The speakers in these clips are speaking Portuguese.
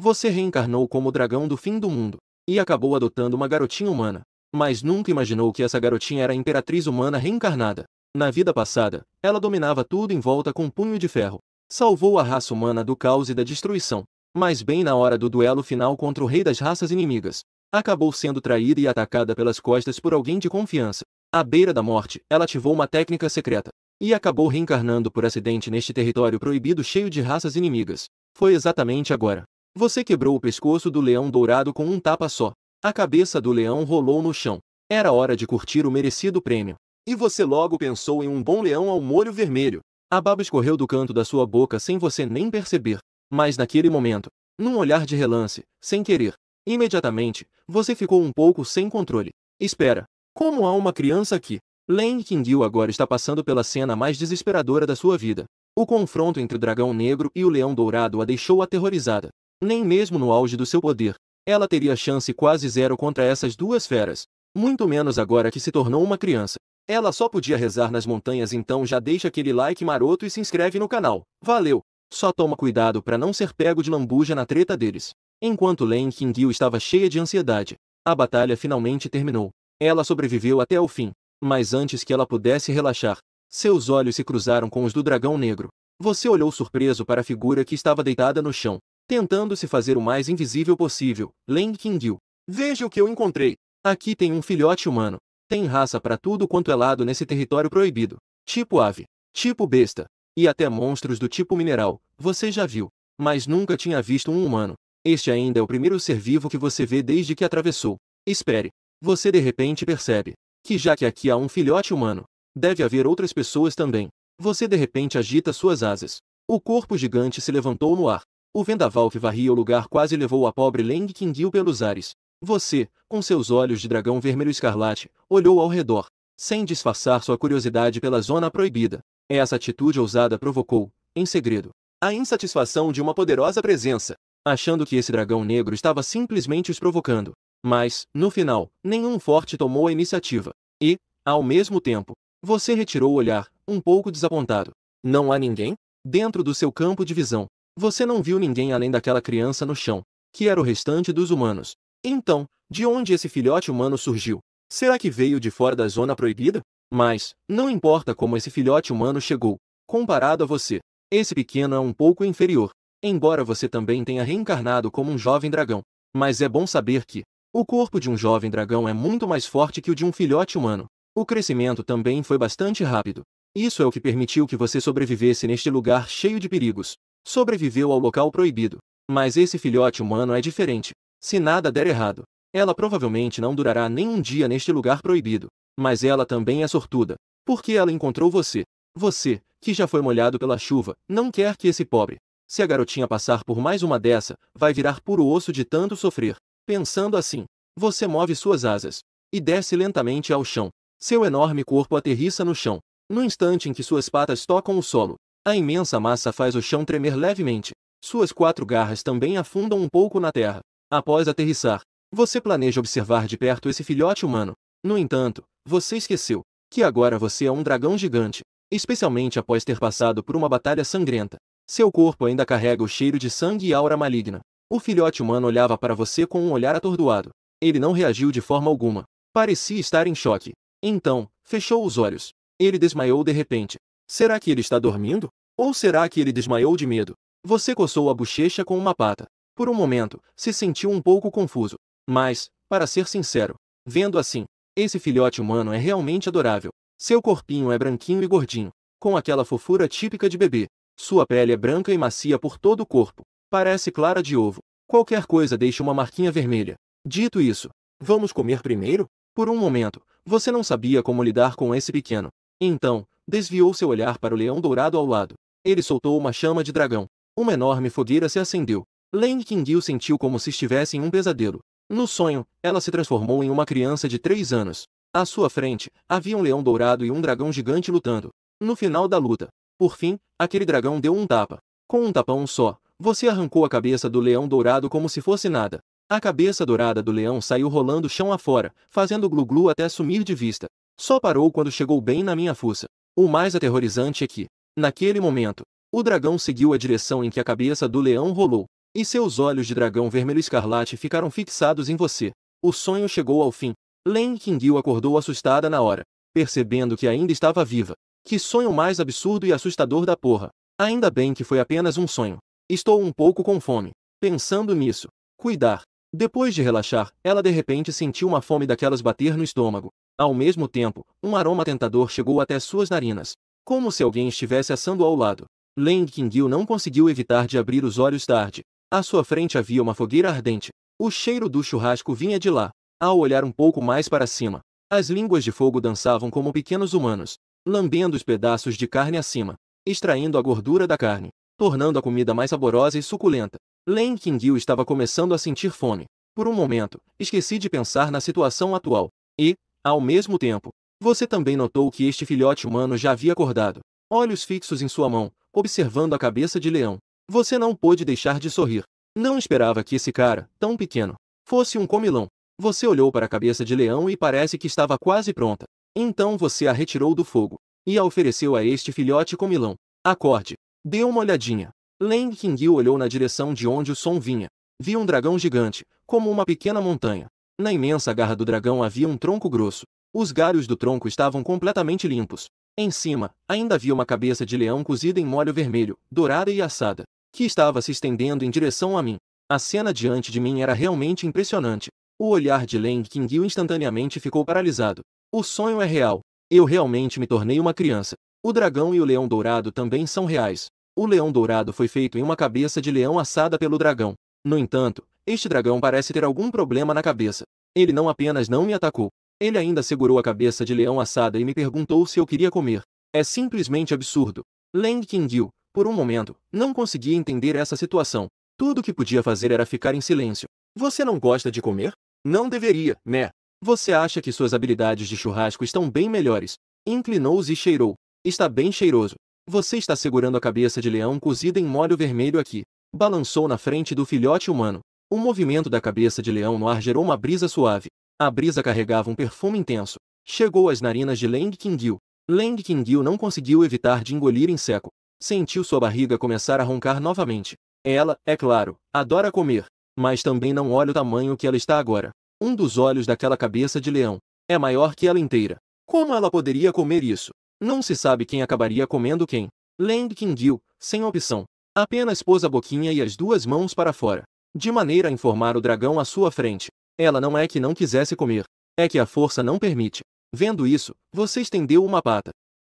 Você reencarnou como o dragão do fim do mundo, e acabou adotando uma garotinha humana. Mas nunca imaginou que essa garotinha era a imperatriz humana reencarnada. Na vida passada, ela dominava tudo em volta com um punho de ferro. Salvou a raça humana do caos e da destruição. Mas bem na hora do duelo final contra o rei das raças inimigas, acabou sendo traída e atacada pelas costas por alguém de confiança. À beira da morte, ela ativou uma técnica secreta, e acabou reencarnando por acidente neste território proibido cheio de raças inimigas. Foi exatamente agora. Você quebrou o pescoço do leão dourado com um tapa só. A cabeça do leão rolou no chão. Era hora de curtir o merecido prêmio. E você logo pensou em um bom leão ao molho vermelho. A baba escorreu do canto da sua boca sem você nem perceber. Mas naquele momento, num olhar de relance, sem querer, imediatamente, você ficou um pouco sem controle. Espera, como há uma criança aqui? Leng Qingyu agora está passando pela cena mais desesperadora da sua vida. O confronto entre o dragão negro e o leão dourado a deixou aterrorizada. Nem mesmo no auge do seu poder, ela teria chance quase zero contra essas duas feras. Muito menos agora que se tornou uma criança. Ela só podia rezar nas montanhas, então já deixa aquele like maroto e se inscreve no canal. Valeu! Só toma cuidado para não ser pego de lambuja na treta deles. Enquanto Leng Qingyu estava cheia de ansiedade, a batalha finalmente terminou. Ela sobreviveu até o fim. Mas antes que ela pudesse relaxar, seus olhos se cruzaram com os do dragão negro. Você olhou surpreso para a figura que estava deitada no chão, tentando se fazer o mais invisível possível. Leng Qingyu, veja o que eu encontrei. Aqui tem um filhote humano. Tem raça para tudo quanto é lado nesse território proibido. Tipo ave, tipo besta, e até monstros do tipo mineral. Você já viu, mas nunca tinha visto um humano. Este ainda é o primeiro ser vivo que você vê desde que atravessou. Espere. Você de repente percebe que já que aqui há um filhote humano, deve haver outras pessoas também. Você de repente agita suas asas. O corpo gigante se levantou no ar. O vendaval que varria o lugar quase levou a pobre Leng Qingyu pelos ares. Você, com seus olhos de dragão vermelho escarlate, olhou ao redor, sem disfarçar sua curiosidade pela zona proibida. Essa atitude ousada provocou, em segredo, a insatisfação de uma poderosa presença, achando que esse dragão negro estava simplesmente os provocando. Mas, no final, nenhum forte tomou a iniciativa. E, ao mesmo tempo, você retirou o olhar, um pouco desapontado. Não há ninguém? Dentro do seu campo de visão, você não viu ninguém além daquela criança no chão, que era o restante dos humanos. Então, de onde esse filhote humano surgiu? Será que veio de fora da zona proibida? Mas, não importa como esse filhote humano chegou, comparado a você, esse pequeno é um pouco inferior, embora você também tenha reencarnado como um jovem dragão. Mas é bom saber que o corpo de um jovem dragão é muito mais forte que o de um filhote humano. O crescimento também foi bastante rápido. Isso é o que permitiu que você sobrevivesse neste lugar cheio de perigos. Sobreviveu ao local proibido. Mas esse filhote humano é diferente. Se nada der errado, ela provavelmente não durará nem um dia neste lugar proibido. Mas ela também é sortuda, porque ela encontrou você. Você, que já foi molhado pela chuva, não quer que esse pobre, se a garotinha passar por mais uma dessa, vai virar puro osso de tanto sofrer. Pensando assim, você move suas asas e desce lentamente ao chão. Seu enorme corpo aterrissa no chão. No instante em que suas patas tocam o solo, a imensa massa faz o chão tremer levemente. Suas 4 garras também afundam um pouco na terra. Após aterrissar, você planeja observar de perto esse filhote humano. No entanto, você esqueceu que agora você é um dragão gigante, especialmente após ter passado por uma batalha sangrenta. Seu corpo ainda carrega o cheiro de sangue e aura maligna. O filhote humano olhava para você com um olhar atordoado. Ele não reagiu de forma alguma. Parecia estar em choque. Então, fechou os olhos. Ele desmaiou de repente. Será que ele está dormindo? Ou será que ele desmaiou de medo? Você coçou a bochecha com uma pata. Por um momento, se sentiu um pouco confuso. Mas, para ser sincero, vendo assim, esse filhote humano é realmente adorável. Seu corpinho é branquinho e gordinho, com aquela fofura típica de bebê. Sua pele é branca e macia por todo o corpo. Parece clara de ovo. Qualquer coisa deixa uma marquinha vermelha. Dito isso, vamos comer primeiro? Por um momento, você não sabia como lidar com esse pequeno. Então, desviou seu olhar para o leão dourado ao lado. Ele soltou uma chama de dragão. Uma enorme fogueira se acendeu. Leng Qingyu sentiu como se estivesse em um pesadelo. No sonho, ela se transformou em uma criança de 3 anos. À sua frente, havia um leão dourado e um dragão gigante lutando. No final da luta, por fim, aquele dragão deu um tapa. Com um tapão só, você arrancou a cabeça do leão dourado como se fosse nada. A cabeça dourada do leão saiu rolando chão afora, fazendo glu-glu até sumir de vista. Só parou quando chegou bem na minha fuça. O mais aterrorizante é que, naquele momento, o dragão seguiu a direção em que a cabeça do leão rolou. e seus olhos de dragão vermelho escarlate ficaram fixados em você. O sonho chegou ao fim. Leng Qingyu acordou assustada na hora, percebendo que ainda estava viva. Que sonho mais absurdo e assustador da porra. Ainda bem que foi apenas um sonho. Estou um pouco com fome. Pensando nisso. Cuidar. Depois de relaxar, ela de repente sentiu uma fome daquelas bater no estômago. Ao mesmo tempo, um aroma tentador chegou até suas narinas, como se alguém estivesse assando ao lado. Leng Qingyu não conseguiu evitar de abrir os olhos tarde. À sua frente havia uma fogueira ardente. O cheiro do churrasco vinha de lá. Ao olhar um pouco mais para cima, as línguas de fogo dançavam como pequenos humanos, lambendo os pedaços de carne acima, extraindo a gordura da carne, tornando a comida mais saborosa e suculenta. Leng Qingyu estava começando a sentir fome. Por um momento, esqueci de pensar na situação atual. E, ao mesmo tempo, você também notou que este filhote humano já havia acordado. Olhos fixos em sua mão, observando a cabeça de leão. Você não pôde deixar de sorrir. Não esperava que esse cara, tão pequeno, fosse um comilão. Você olhou para a cabeça de leão e parece que estava quase pronta. Então você a retirou do fogo e a ofereceu a este filhote comilão. Acorde. Dê uma olhadinha. Leng Qingyu olhou na direção de onde o som vinha. Viu um dragão gigante, como uma pequena montanha. Na imensa garra do dragão havia um tronco grosso. Os galhos do tronco estavam completamente limpos. Em cima, ainda havia uma cabeça de leão cozida em molho vermelho, dourada e assada, que estava se estendendo em direção a mim. A cena diante de mim era realmente impressionante. O olhar de Leng Qingyu instantaneamente ficou paralisado. O sonho é real. Eu realmente me tornei uma criança. O dragão e o leão dourado também são reais. O leão dourado foi feito em uma cabeça de leão assada pelo dragão. No entanto, este dragão parece ter algum problema na cabeça. Ele não apenas não me atacou, ele ainda segurou a cabeça de leão assada e me perguntou se eu queria comer. É simplesmente absurdo. Leng Qingyu, por um momento, não conseguia entender essa situação. Tudo o que podia fazer era ficar em silêncio. Você não gosta de comer? Não deveria, né? Você acha que suas habilidades de churrasco estão bem melhores? Inclinou-se e cheirou. Está bem cheiroso. Você está segurando a cabeça de leão cozida em molho vermelho aqui. Balançou na frente do filhote humano. O movimento da cabeça de leão no ar gerou uma brisa suave. A brisa carregava um perfume intenso. Chegou às narinas de Leng Qingyu. Leng Qingyu não conseguiu evitar de engolir em seco. Sentiu sua barriga começar a roncar novamente. Ela, é claro, adora comer. Mas também não olha o tamanho que ela está agora. Um dos olhos daquela cabeça de leão é maior que ela inteira. Como ela poderia comer isso? Não se sabe quem acabaria comendo quem. Leng Qingyu, sem opção, apenas pôs a boquinha e as duas mãos para fora, de maneira a informar o dragão à sua frente. Ela não é que não quisesse comer, é que a força não permite. Vendo isso, você estendeu uma pata,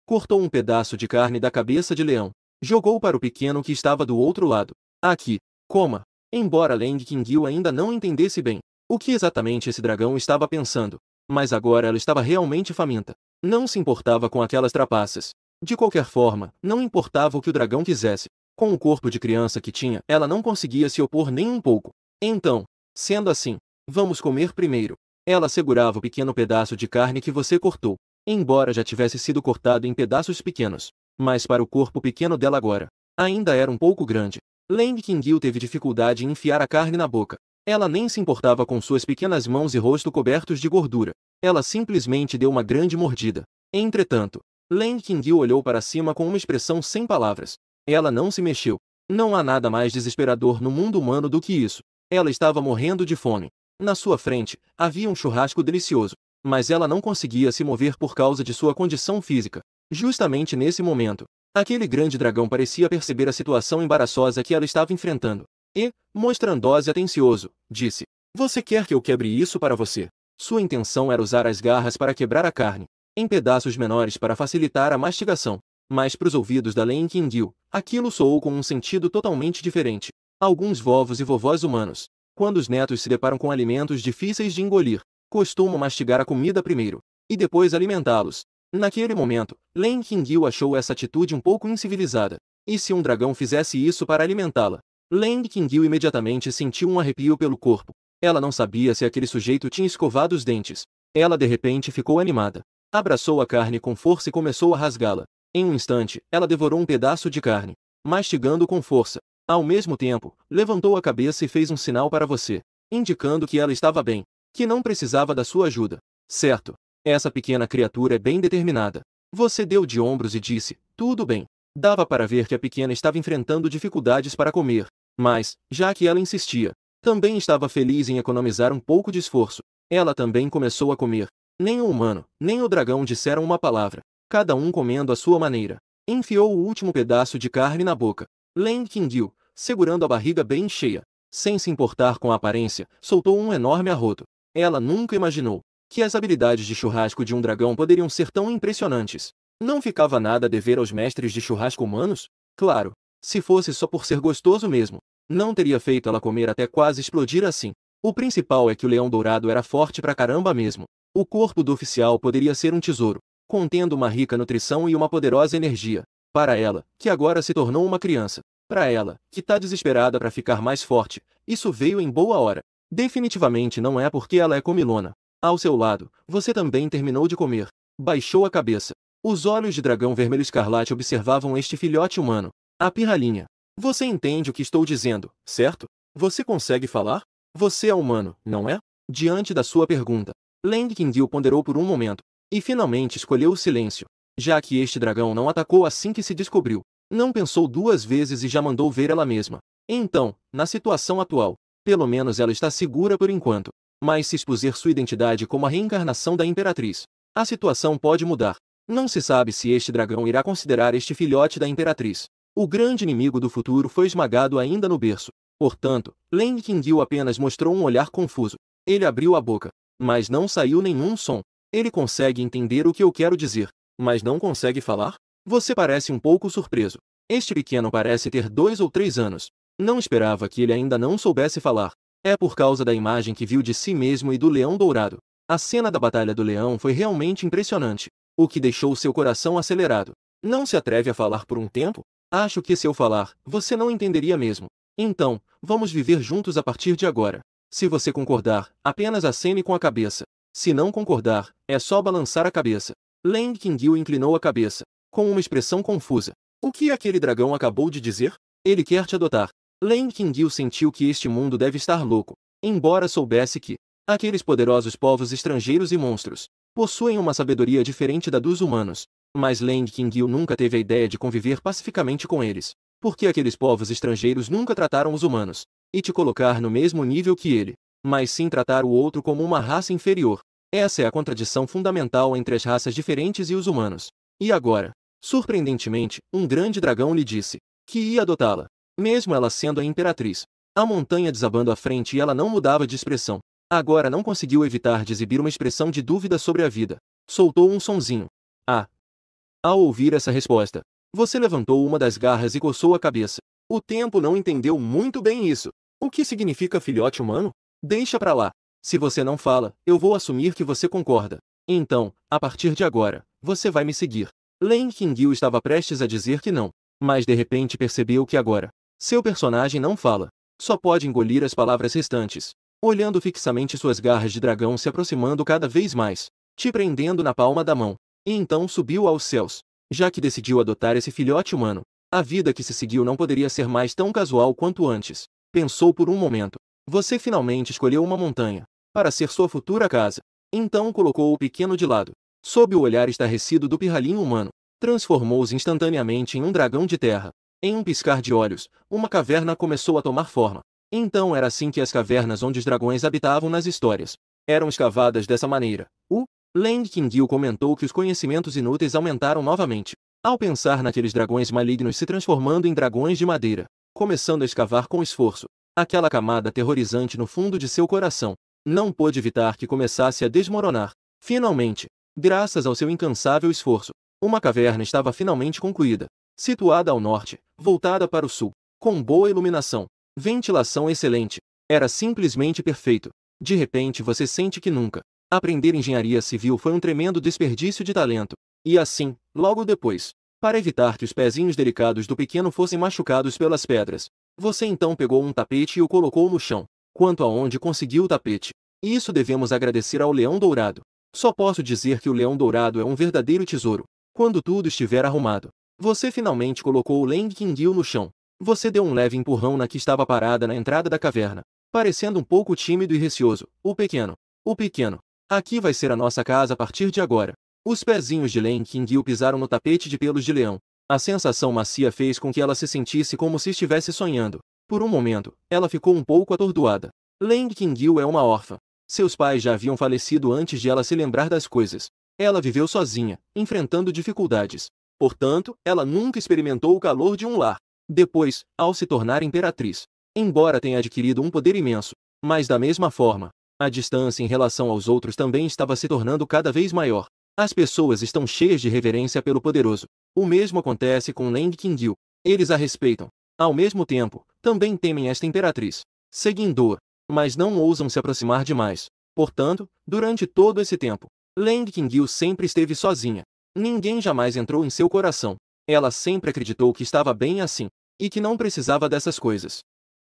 cortou um pedaço de carne da cabeça de leão, jogou para o pequeno que estava do outro lado. Aqui, coma. Embora Leng Qingyu ainda não entendesse bem o que exatamente esse dragão estava pensando, mas agora ela estava realmente faminta. Não se importava com aquelas trapaças. De qualquer forma, não importava o que o dragão quisesse. Com o corpo de criança que tinha, ela não conseguia se opor nem um pouco. Então, sendo assim, vamos comer primeiro. Ela segurava o pequeno pedaço de carne que você cortou, embora já tivesse sido cortado em pedaços pequenos. Mas para o corpo pequeno dela agora, ainda era um pouco grande. Leng Qingyu teve dificuldade em enfiar a carne na boca. Ela nem se importava com suas pequenas mãos e rosto cobertos de gordura. Ela simplesmente deu uma grande mordida. Entretanto, Leng Qingyu olhou para cima com uma expressão sem palavras. Ela não se mexeu. Não há nada mais desesperador no mundo humano do que isso. Ela estava morrendo de fome. Na sua frente, havia um churrasco delicioso, mas ela não conseguia se mover por causa de sua condição física. Justamente nesse momento, aquele grande dragão parecia perceber a situação embaraçosa que ela estava enfrentando. E, mostrando-se atencioso, disse: "Você quer que eu quebre isso para você?" Sua intenção era usar as garras para quebrar a carne em pedaços menores para facilitar a mastigação. Mas para os ouvidos da Leng Qingyu, aquilo soou com um sentido totalmente diferente. Alguns vovos e vovós humanos, quando os netos se deparam com alimentos difíceis de engolir, costumam mastigar a comida primeiro e depois alimentá-los. Naquele momento, Leng Qingyu achou essa atitude um pouco incivilizada. E se um dragão fizesse isso para alimentá-la? Leng Qingyu imediatamente sentiu um arrepio pelo corpo. Ela não sabia se aquele sujeito tinha escovado os dentes. Ela de repente ficou animada. Abraçou a carne com força e começou a rasgá-la. Em um instante, ela devorou um pedaço de carne, mastigando com força. Ao mesmo tempo, levantou a cabeça e fez um sinal para você, indicando que ela estava bem, que não precisava da sua ajuda. Certo. Essa pequena criatura é bem determinada. Você deu de ombros e disse: "Tudo bem." Dava para ver que a pequena estava enfrentando dificuldades para comer. Mas, já que ela insistia, também estava feliz em economizar um pouco de esforço. Ela também começou a comer. Nem o humano, nem o dragão disseram uma palavra, cada um comendo à sua maneira. Enfiou o último pedaço de carne na boca. Leng Qingyu, segurando a barriga bem cheia, sem se importar com a aparência, soltou um enorme arroto. Ela nunca imaginou que as habilidades de churrasco de um dragão poderiam ser tão impressionantes. Não ficava nada a dever aos mestres de churrasco humanos? Claro, se fosse só por ser gostoso mesmo, não teria feito ela comer até quase explodir assim. O principal é que o leão dourado era forte pra caramba mesmo. O corpo do oficial poderia ser um tesouro, contendo uma rica nutrição e uma poderosa energia. Para ela, que agora se tornou uma criança. Para ela, que tá desesperada para ficar mais forte, isso veio em boa hora. Definitivamente não é porque ela é comilona. Ao seu lado, você também terminou de comer. Baixou a cabeça. Os olhos de dragão vermelho escarlate observavam este filhote humano. A pirralhinha. Você entende o que estou dizendo, certo? Você consegue falar? Você é humano, não é? Diante da sua pergunta, Leng Qingyu ponderou por um momento, e finalmente escolheu o silêncio. Já que este dragão não atacou assim que se descobriu, não pensou duas vezes e já mandou ver ela mesma. Então, na situação atual, pelo menos ela está segura por enquanto. Mas se expuser sua identidade como a reencarnação da Imperatriz, a situação pode mudar. Não se sabe se este dragão irá considerar este filhote da Imperatriz. O grande inimigo do futuro foi esmagado ainda no berço. Portanto, Leng Qingyu apenas mostrou um olhar confuso. Ele abriu a boca, mas não saiu nenhum som. Ele consegue entender o que eu quero dizer, mas não consegue falar? Você parece um pouco surpreso. Este pequeno parece ter 2 ou 3 anos. Não esperava que ele ainda não soubesse falar. É por causa da imagem que viu de si mesmo e do leão dourado. A cena da Batalha do Leão foi realmente impressionante, o que deixou seu coração acelerado. Não se atreve a falar por um tempo? Acho que se eu falar, você não entenderia mesmo. Então, vamos viver juntos a partir de agora. Se você concordar, apenas acene com a cabeça. Se não concordar, é só balançar a cabeça. Leng Qingyu inclinou a cabeça, com uma expressão confusa. O que aquele dragão acabou de dizer? Ele quer te adotar. Leng Qingyu sentiu que este mundo deve estar louco, embora soubesse que aqueles poderosos povos estrangeiros e monstros possuem uma sabedoria diferente da dos humanos. Mas Leng Qingyu nunca teve a ideia de conviver pacificamente com eles, porque aqueles povos estrangeiros nunca trataram os humanos e te colocar no mesmo nível que ele, mas sim tratar o outro como uma raça inferior. Essa é a contradição fundamental entre as raças diferentes e os humanos. E agora, surpreendentemente, um grande dragão lhe disse que ia adotá-la, mesmo ela sendo a imperatriz. A montanha desabando à frente e ela não mudava de expressão. Agora não conseguiu evitar de exibir uma expressão de dúvida sobre a vida. Soltou um sonzinho. Ah! Ao ouvir essa resposta, você levantou uma das garras e coçou a cabeça. O tempo não entendeu muito bem isso. O que significa filhote humano? Deixa pra lá. Se você não fala, eu vou assumir que você concorda. Então, a partir de agora, você vai me seguir. Leng Qingyu estava prestes a dizer que não, mas de repente percebeu que agora seu personagem não fala. Só pode engolir as palavras restantes. Olhando fixamente suas garras de dragão se aproximando cada vez mais, te prendendo na palma da mão. E então subiu aos céus. Já que decidiu adotar esse filhote humano, a vida que se seguiu não poderia ser mais tão casual quanto antes. Pensou por um momento. Você finalmente escolheu uma montanha para ser sua futura casa. Então colocou o pequeno de lado. Sob o olhar estarrecido do pirralhinho humano, transformou-se instantaneamente em um dragão de terra. Em um piscar de olhos, uma caverna começou a tomar forma. Então era assim que as cavernas onde os dragões habitavam nas histórias eram escavadas dessa maneira. Leng Qingyu comentou que os conhecimentos inúteis aumentaram novamente, ao pensar naqueles dragões malignos se transformando em dragões de madeira, começando a escavar com esforço. Aquela camada aterrorizante no fundo de seu coração não pôde evitar que começasse a desmoronar. Finalmente, graças ao seu incansável esforço, uma caverna estava finalmente concluída, situada ao norte, voltada para o sul, com boa iluminação, ventilação excelente. Era simplesmente perfeito. De repente você sente que nunca aprender engenharia civil foi um tremendo desperdício de talento. E assim, logo depois, para evitar que os pezinhos delicados do pequeno fossem machucados pelas pedras, você então pegou um tapete e o colocou no chão. Quanto a onde conseguiu o tapete, isso devemos agradecer ao leão dourado. Só posso dizer que o leão dourado é um verdadeiro tesouro. Quando tudo estiver arrumado, você finalmente colocou o Leng Qingyu no chão. Você deu um leve empurrão na que estava parada na entrada da caverna, parecendo um pouco tímido e receoso. O pequeno. Aqui vai ser a nossa casa a partir de agora. Os pezinhos de Leng Qingyu pisaram no tapete de pelos de leão. A sensação macia fez com que ela se sentisse como se estivesse sonhando. Por um momento, ela ficou um pouco atordoada. Leng Qingyu é uma órfã. Seus pais já haviam falecido antes de ela se lembrar das coisas. Ela viveu sozinha, enfrentando dificuldades. Portanto, ela nunca experimentou o calor de um lar. Depois, ao se tornar imperatriz, embora tenha adquirido um poder imenso, mas da mesma forma, a distância em relação aos outros também estava se tornando cada vez maior. As pessoas estão cheias de reverência pelo poderoso. O mesmo acontece com Leng Qingyu. Eles a respeitam. Ao mesmo tempo, também temem esta imperatriz, seguindo-a, mas não ousam se aproximar demais. Portanto, durante todo esse tempo, Leng Qingyu sempre esteve sozinha. Ninguém jamais entrou em seu coração. Ela sempre acreditou que estava bem assim, e que não precisava dessas coisas.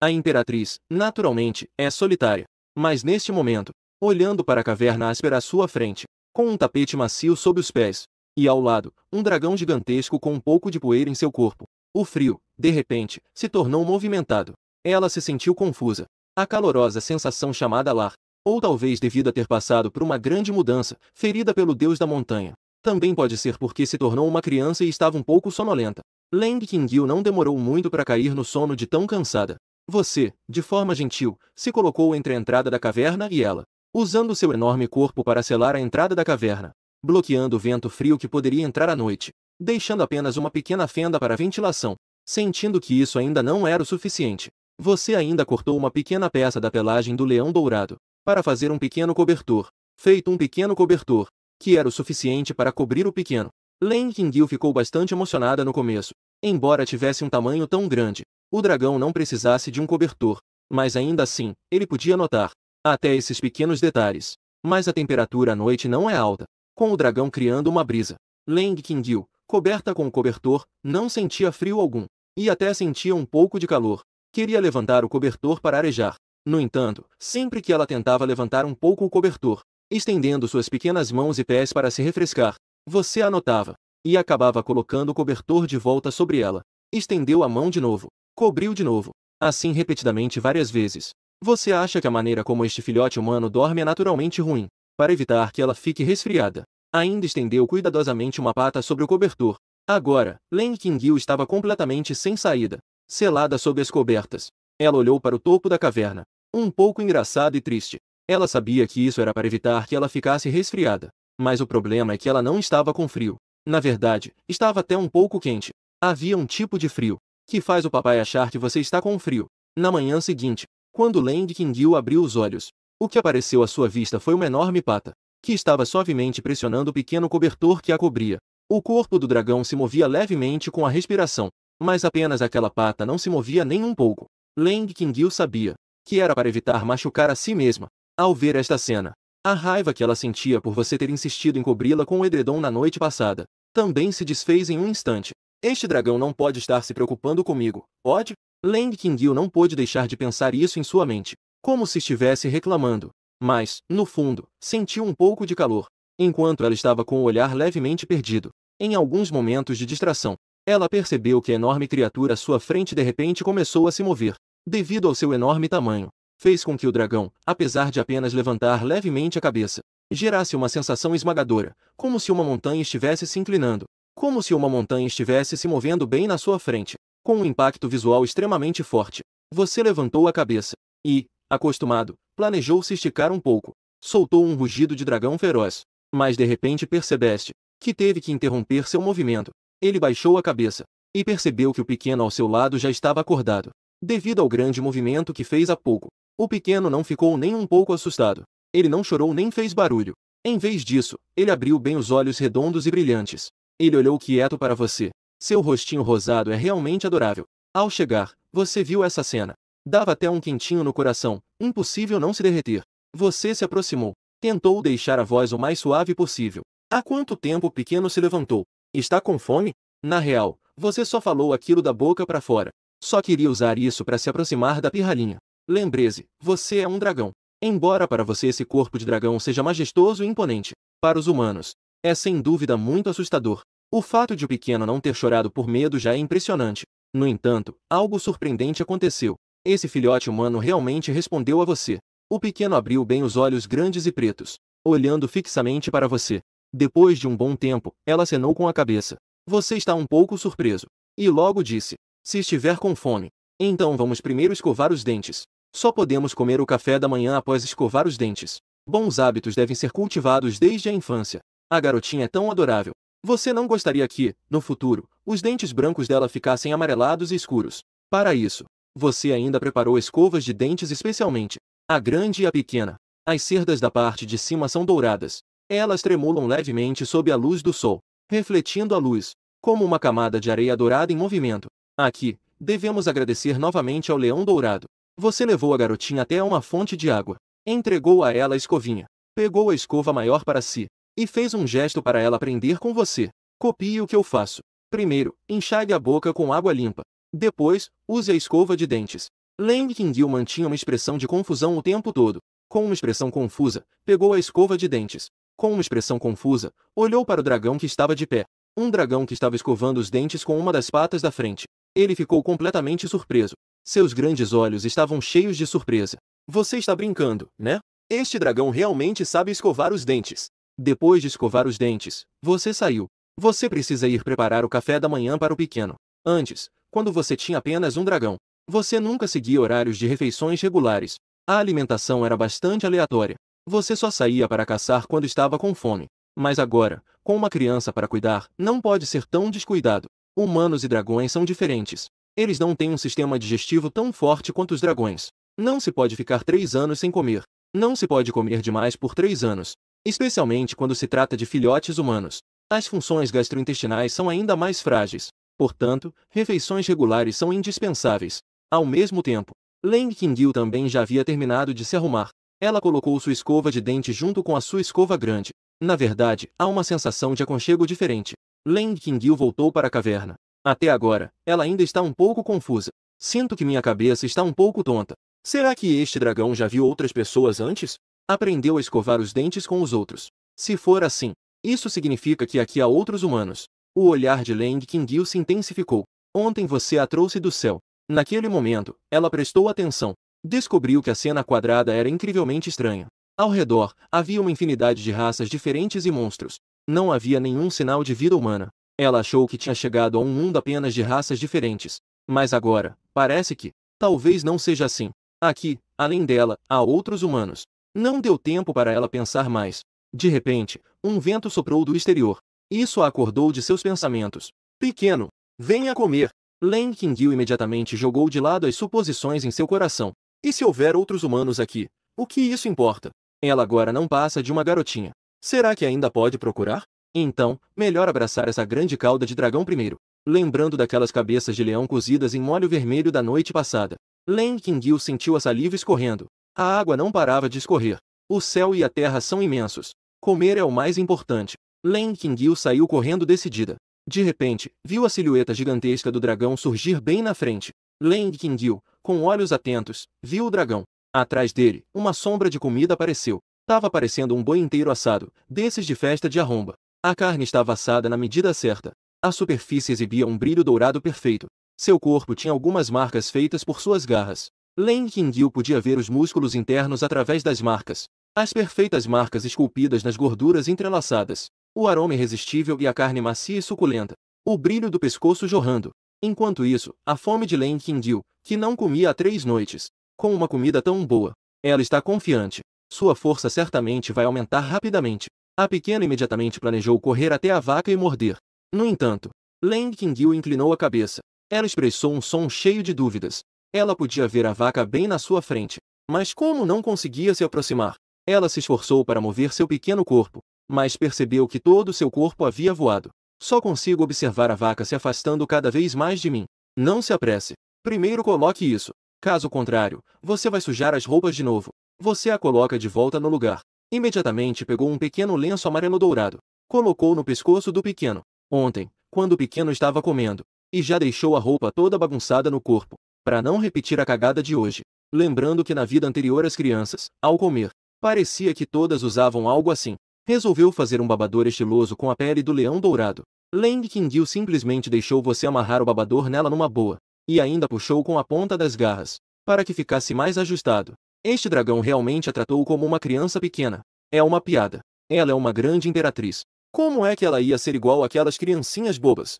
A imperatriz, naturalmente, é solitária. Mas neste momento, olhando para a caverna áspera à sua frente, com um tapete macio sob os pés, e ao lado, um dragão gigantesco com um pouco de poeira em seu corpo, o frio, de repente, se tornou movimentado. Ela se sentiu confusa. A calorosa sensação chamada lar, ou talvez devido a ter passado por uma grande mudança, ferida pelo deus da montanha. Também pode ser porque se tornou uma criança e estava um pouco sonolenta. Leng Qingyu não demorou muito para cair no sono de tão cansada. Você, de forma gentil, se colocou entre a entrada da caverna e ela, usando seu enorme corpo para selar a entrada da caverna, bloqueando o vento frio que poderia entrar à noite, deixando apenas uma pequena fenda para ventilação. Sentindo que isso ainda não era o suficiente, você ainda cortou uma pequena peça da pelagem do leão dourado, para fazer um pequeno cobertor, feito um pequeno cobertor, que era o suficiente para cobrir o pequeno. Leng Qingyu ficou bastante emocionada no começo. Embora tivesse um tamanho tão grande, o dragão não precisasse de um cobertor, mas ainda assim, ele podia notar até esses pequenos detalhes. Mas a temperatura à noite não é alta, com o dragão criando uma brisa. Leng Qingyu, coberta com o cobertor, não sentia frio algum, e até sentia um pouco de calor. Queria levantar o cobertor para arejar. No entanto, sempre que ela tentava levantar um pouco o cobertor, estendendo suas pequenas mãos e pés para se refrescar, você a notava, e acabava colocando o cobertor de volta sobre ela. Estendeu a mão de novo, cobriu de novo, assim repetidamente várias vezes. Você acha que a maneira como este filhote humano dorme é naturalmente ruim? Para evitar que ela fique resfriada, ainda estendeu cuidadosamente uma pata sobre o cobertor. Agora, Leng Qingyu estava completamente sem saída, selada sob as cobertas. Ela olhou para o topo da caverna, um pouco engraçada e triste. Ela sabia que isso era para evitar que ela ficasse resfriada. Mas o problema é que ela não estava com frio. Na verdade, estava até um pouco quente. Havia um tipo de frio que faz o papai achar que você está com frio. Na manhã seguinte, quando Leng Qingyu abriu os olhos, o que apareceu à sua vista foi uma enorme pata, que estava suavemente pressionando o pequeno cobertor que a cobria. O corpo do dragão se movia levemente com a respiração, mas apenas aquela pata não se movia nem um pouco. Leng Qingyu sabia que era para evitar machucar a si mesma. Ao ver esta cena, a raiva que ela sentia por você ter insistido em cobri-la com o edredom na noite passada, também se desfez em um instante. Este dragão não pode estar se preocupando comigo, pode? Leng Qingyu não pôde deixar de pensar isso em sua mente, como se estivesse reclamando. Mas, no fundo, sentiu um pouco de calor, enquanto ela estava com o olhar levemente perdido. Em alguns momentos de distração, ela percebeu que a enorme criatura à sua frente de repente começou a se mover. Devido ao seu enorme tamanho, fez com que o dragão, apesar de apenas levantar levemente a cabeça, gerasse uma sensação esmagadora, como se uma montanha estivesse se inclinando, como se uma montanha estivesse se movendo bem na sua frente, com um impacto visual extremamente forte. Você levantou a cabeça e, acostumado, planejou se esticar um pouco. Soltou um rugido de dragão feroz, mas de repente percebeste que teve que interromper seu movimento. Ele baixou a cabeça e percebeu que o pequeno ao seu lado já estava acordado. Devido ao grande movimento que fez há pouco, o pequeno não ficou nem um pouco assustado. Ele não chorou nem fez barulho. Em vez disso, ele abriu bem os olhos redondos e brilhantes. Ele olhou quieto para você. Seu rostinho rosado é realmente adorável. Ao chegar, você viu essa cena. Dava até um quentinho no coração, impossível não se derreter. Você se aproximou. Tentou deixar a voz o mais suave possível. Há quanto tempo o pequeno se levantou? Está com fome? Na real, você só falou aquilo da boca para fora. Só queria usar isso para se aproximar da pirralhinha. Lembre-se, você é um dragão. Embora para você esse corpo de dragão seja majestoso e imponente, para os humanos, é sem dúvida muito assustador. O fato de o pequeno não ter chorado por medo já é impressionante. No entanto, algo surpreendente aconteceu. Esse filhote humano realmente respondeu a você. O pequeno abriu bem os olhos grandes e pretos, olhando fixamente para você. Depois de um bom tempo, ela acenou com a cabeça. Você está um pouco surpreso. E logo disse: se estiver com fome, Então vamos primeiro escovar os dentes. Só podemos comer o café da manhã após escovar os dentes. Bons hábitos devem ser cultivados desde a infância. A garotinha é tão adorável. Você não gostaria que, no futuro, os dentes brancos dela ficassem amarelados e escuros? Para isso, você ainda preparou escovas de dentes especialmente. A grande e a pequena. As cerdas da parte de cima são douradas. Elas tremulam levemente sob a luz do sol, refletindo a luz, como uma camada de areia dourada em movimento. Aqui, devemos agradecer novamente ao leão dourado. Você levou a garotinha até uma fonte de água, entregou a ela a escovinha, pegou a escova maior para si, e fez um gesto para ela aprender com você. Copie o que eu faço. Primeiro, enxague a boca com água limpa. Depois, use a escova de dentes. Leng Qingyu mantinha uma expressão de confusão o tempo todo. Com uma expressão confusa, pegou a escova de dentes. Com uma expressão confusa, olhou para o dragão que estava de pé. Um dragão que estava escovando os dentes com uma das patas da frente. Ele ficou completamente surpreso. Seus grandes olhos estavam cheios de surpresa. Você está brincando, né? Este dragão realmente sabe escovar os dentes. Depois de escovar os dentes, você saiu. Você precisa ir preparar o café da manhã para o pequeno. Antes, quando você tinha apenas um dragão, você nunca seguia horários de refeições regulares. A alimentação era bastante aleatória. Você só saía para caçar quando estava com fome. Mas agora, com uma criança para cuidar, não pode ser tão descuidado. Humanos e dragões são diferentes. Eles não têm um sistema digestivo tão forte quanto os dragões. Não se pode ficar 3 anos sem comer. Não se pode comer demais por 3 anos. Especialmente quando se trata de filhotes humanos. As funções gastrointestinais são ainda mais frágeis. Portanto, refeições regulares são indispensáveis. Ao mesmo tempo, Leng Qingyu também já havia terminado de se arrumar. Ela colocou sua escova de dente junto com a sua escova grande. Na verdade, há uma sensação de aconchego diferente. Leng Qingyu voltou para a caverna. Até agora, ela ainda está um pouco confusa. Sinto que minha cabeça está um pouco tonta. Será que este dragão já viu outras pessoas antes? Aprendeu a escovar os dentes com os outros. Se for assim, isso significa que aqui há outros humanos. O olhar de Leng Qingyu se intensificou. Ontem você a trouxe do céu. Naquele momento, ela prestou atenção. Descobriu que a cena quadrada era incrivelmente estranha. Ao redor, havia uma infinidade de raças diferentes e monstros. Não havia nenhum sinal de vida humana. Ela achou que tinha chegado a um mundo apenas de raças diferentes. Mas agora, parece que, talvez não seja assim. Aqui, além dela, há outros humanos. Não deu tempo para ela pensar mais. De repente, um vento soprou do exterior. Isso a acordou de seus pensamentos. Pequeno, venha comer. Leng Qingyu imediatamente jogou de lado as suposições em seu coração. E se houver outros humanos aqui? O que isso importa? Ela agora não passa de uma garotinha. Será que ainda pode procurar? Então, melhor abraçar essa grande cauda de dragão primeiro. Lembrando daquelas cabeças de leão cozidas em molho vermelho da noite passada. Leng Qingyu sentiu a saliva escorrendo. A água não parava de escorrer. O céu e a terra são imensos. Comer é o mais importante. Leng Qingyu saiu correndo decidida. De repente, viu a silhueta gigantesca do dragão surgir bem na frente. Leng Qingyu, com olhos atentos, viu o dragão. Atrás dele, uma sombra de comida apareceu. Tava parecendo um boi inteiro assado, desses de festa de arromba. A carne estava assada na medida certa. A superfície exibia um brilho dourado perfeito. Seu corpo tinha algumas marcas feitas por suas garras. Leng Qingyu podia ver os músculos internos através das marcas. As perfeitas marcas esculpidas nas gorduras entrelaçadas. O aroma irresistível e a carne macia e suculenta. O brilho do pescoço jorrando. Enquanto isso, a fome de Leng Qingyu, que não comia há 3 noites. Com uma comida tão boa. Ela está confiante. Sua força certamente vai aumentar rapidamente. A pequena imediatamente planejou correr até a vaca e morder. No entanto, Leng Qingyu inclinou a cabeça. Ela expressou um som cheio de dúvidas. Ela podia ver a vaca bem na sua frente. Mas como não conseguia se aproximar? Ela se esforçou para mover seu pequeno corpo, mas percebeu que todo seu corpo havia voado. Só consigo observar a vaca se afastando cada vez mais de mim. Não se apresse. Primeiro coloque isso. Caso contrário, você vai sujar as roupas de novo. Você a coloca de volta no lugar. Imediatamente pegou um pequeno lenço amarelo dourado. Colocou no pescoço do pequeno. Ontem, quando o pequeno estava comendo, e já deixou a roupa toda bagunçada no corpo, para não repetir a cagada de hoje. Lembrando que na vida anterior as crianças, ao comer, parecia que todas usavam algo assim. Resolveu fazer um babador estiloso com a pele do leão dourado. Leng Qingyu simplesmente deixou você amarrar o babador nela numa boa, e ainda puxou com a ponta das garras, para que ficasse mais ajustado. Este dragão realmente a tratou como uma criança pequena. É uma piada. Ela é uma grande imperatriz. Como é que ela ia ser igual àquelas criancinhas bobas?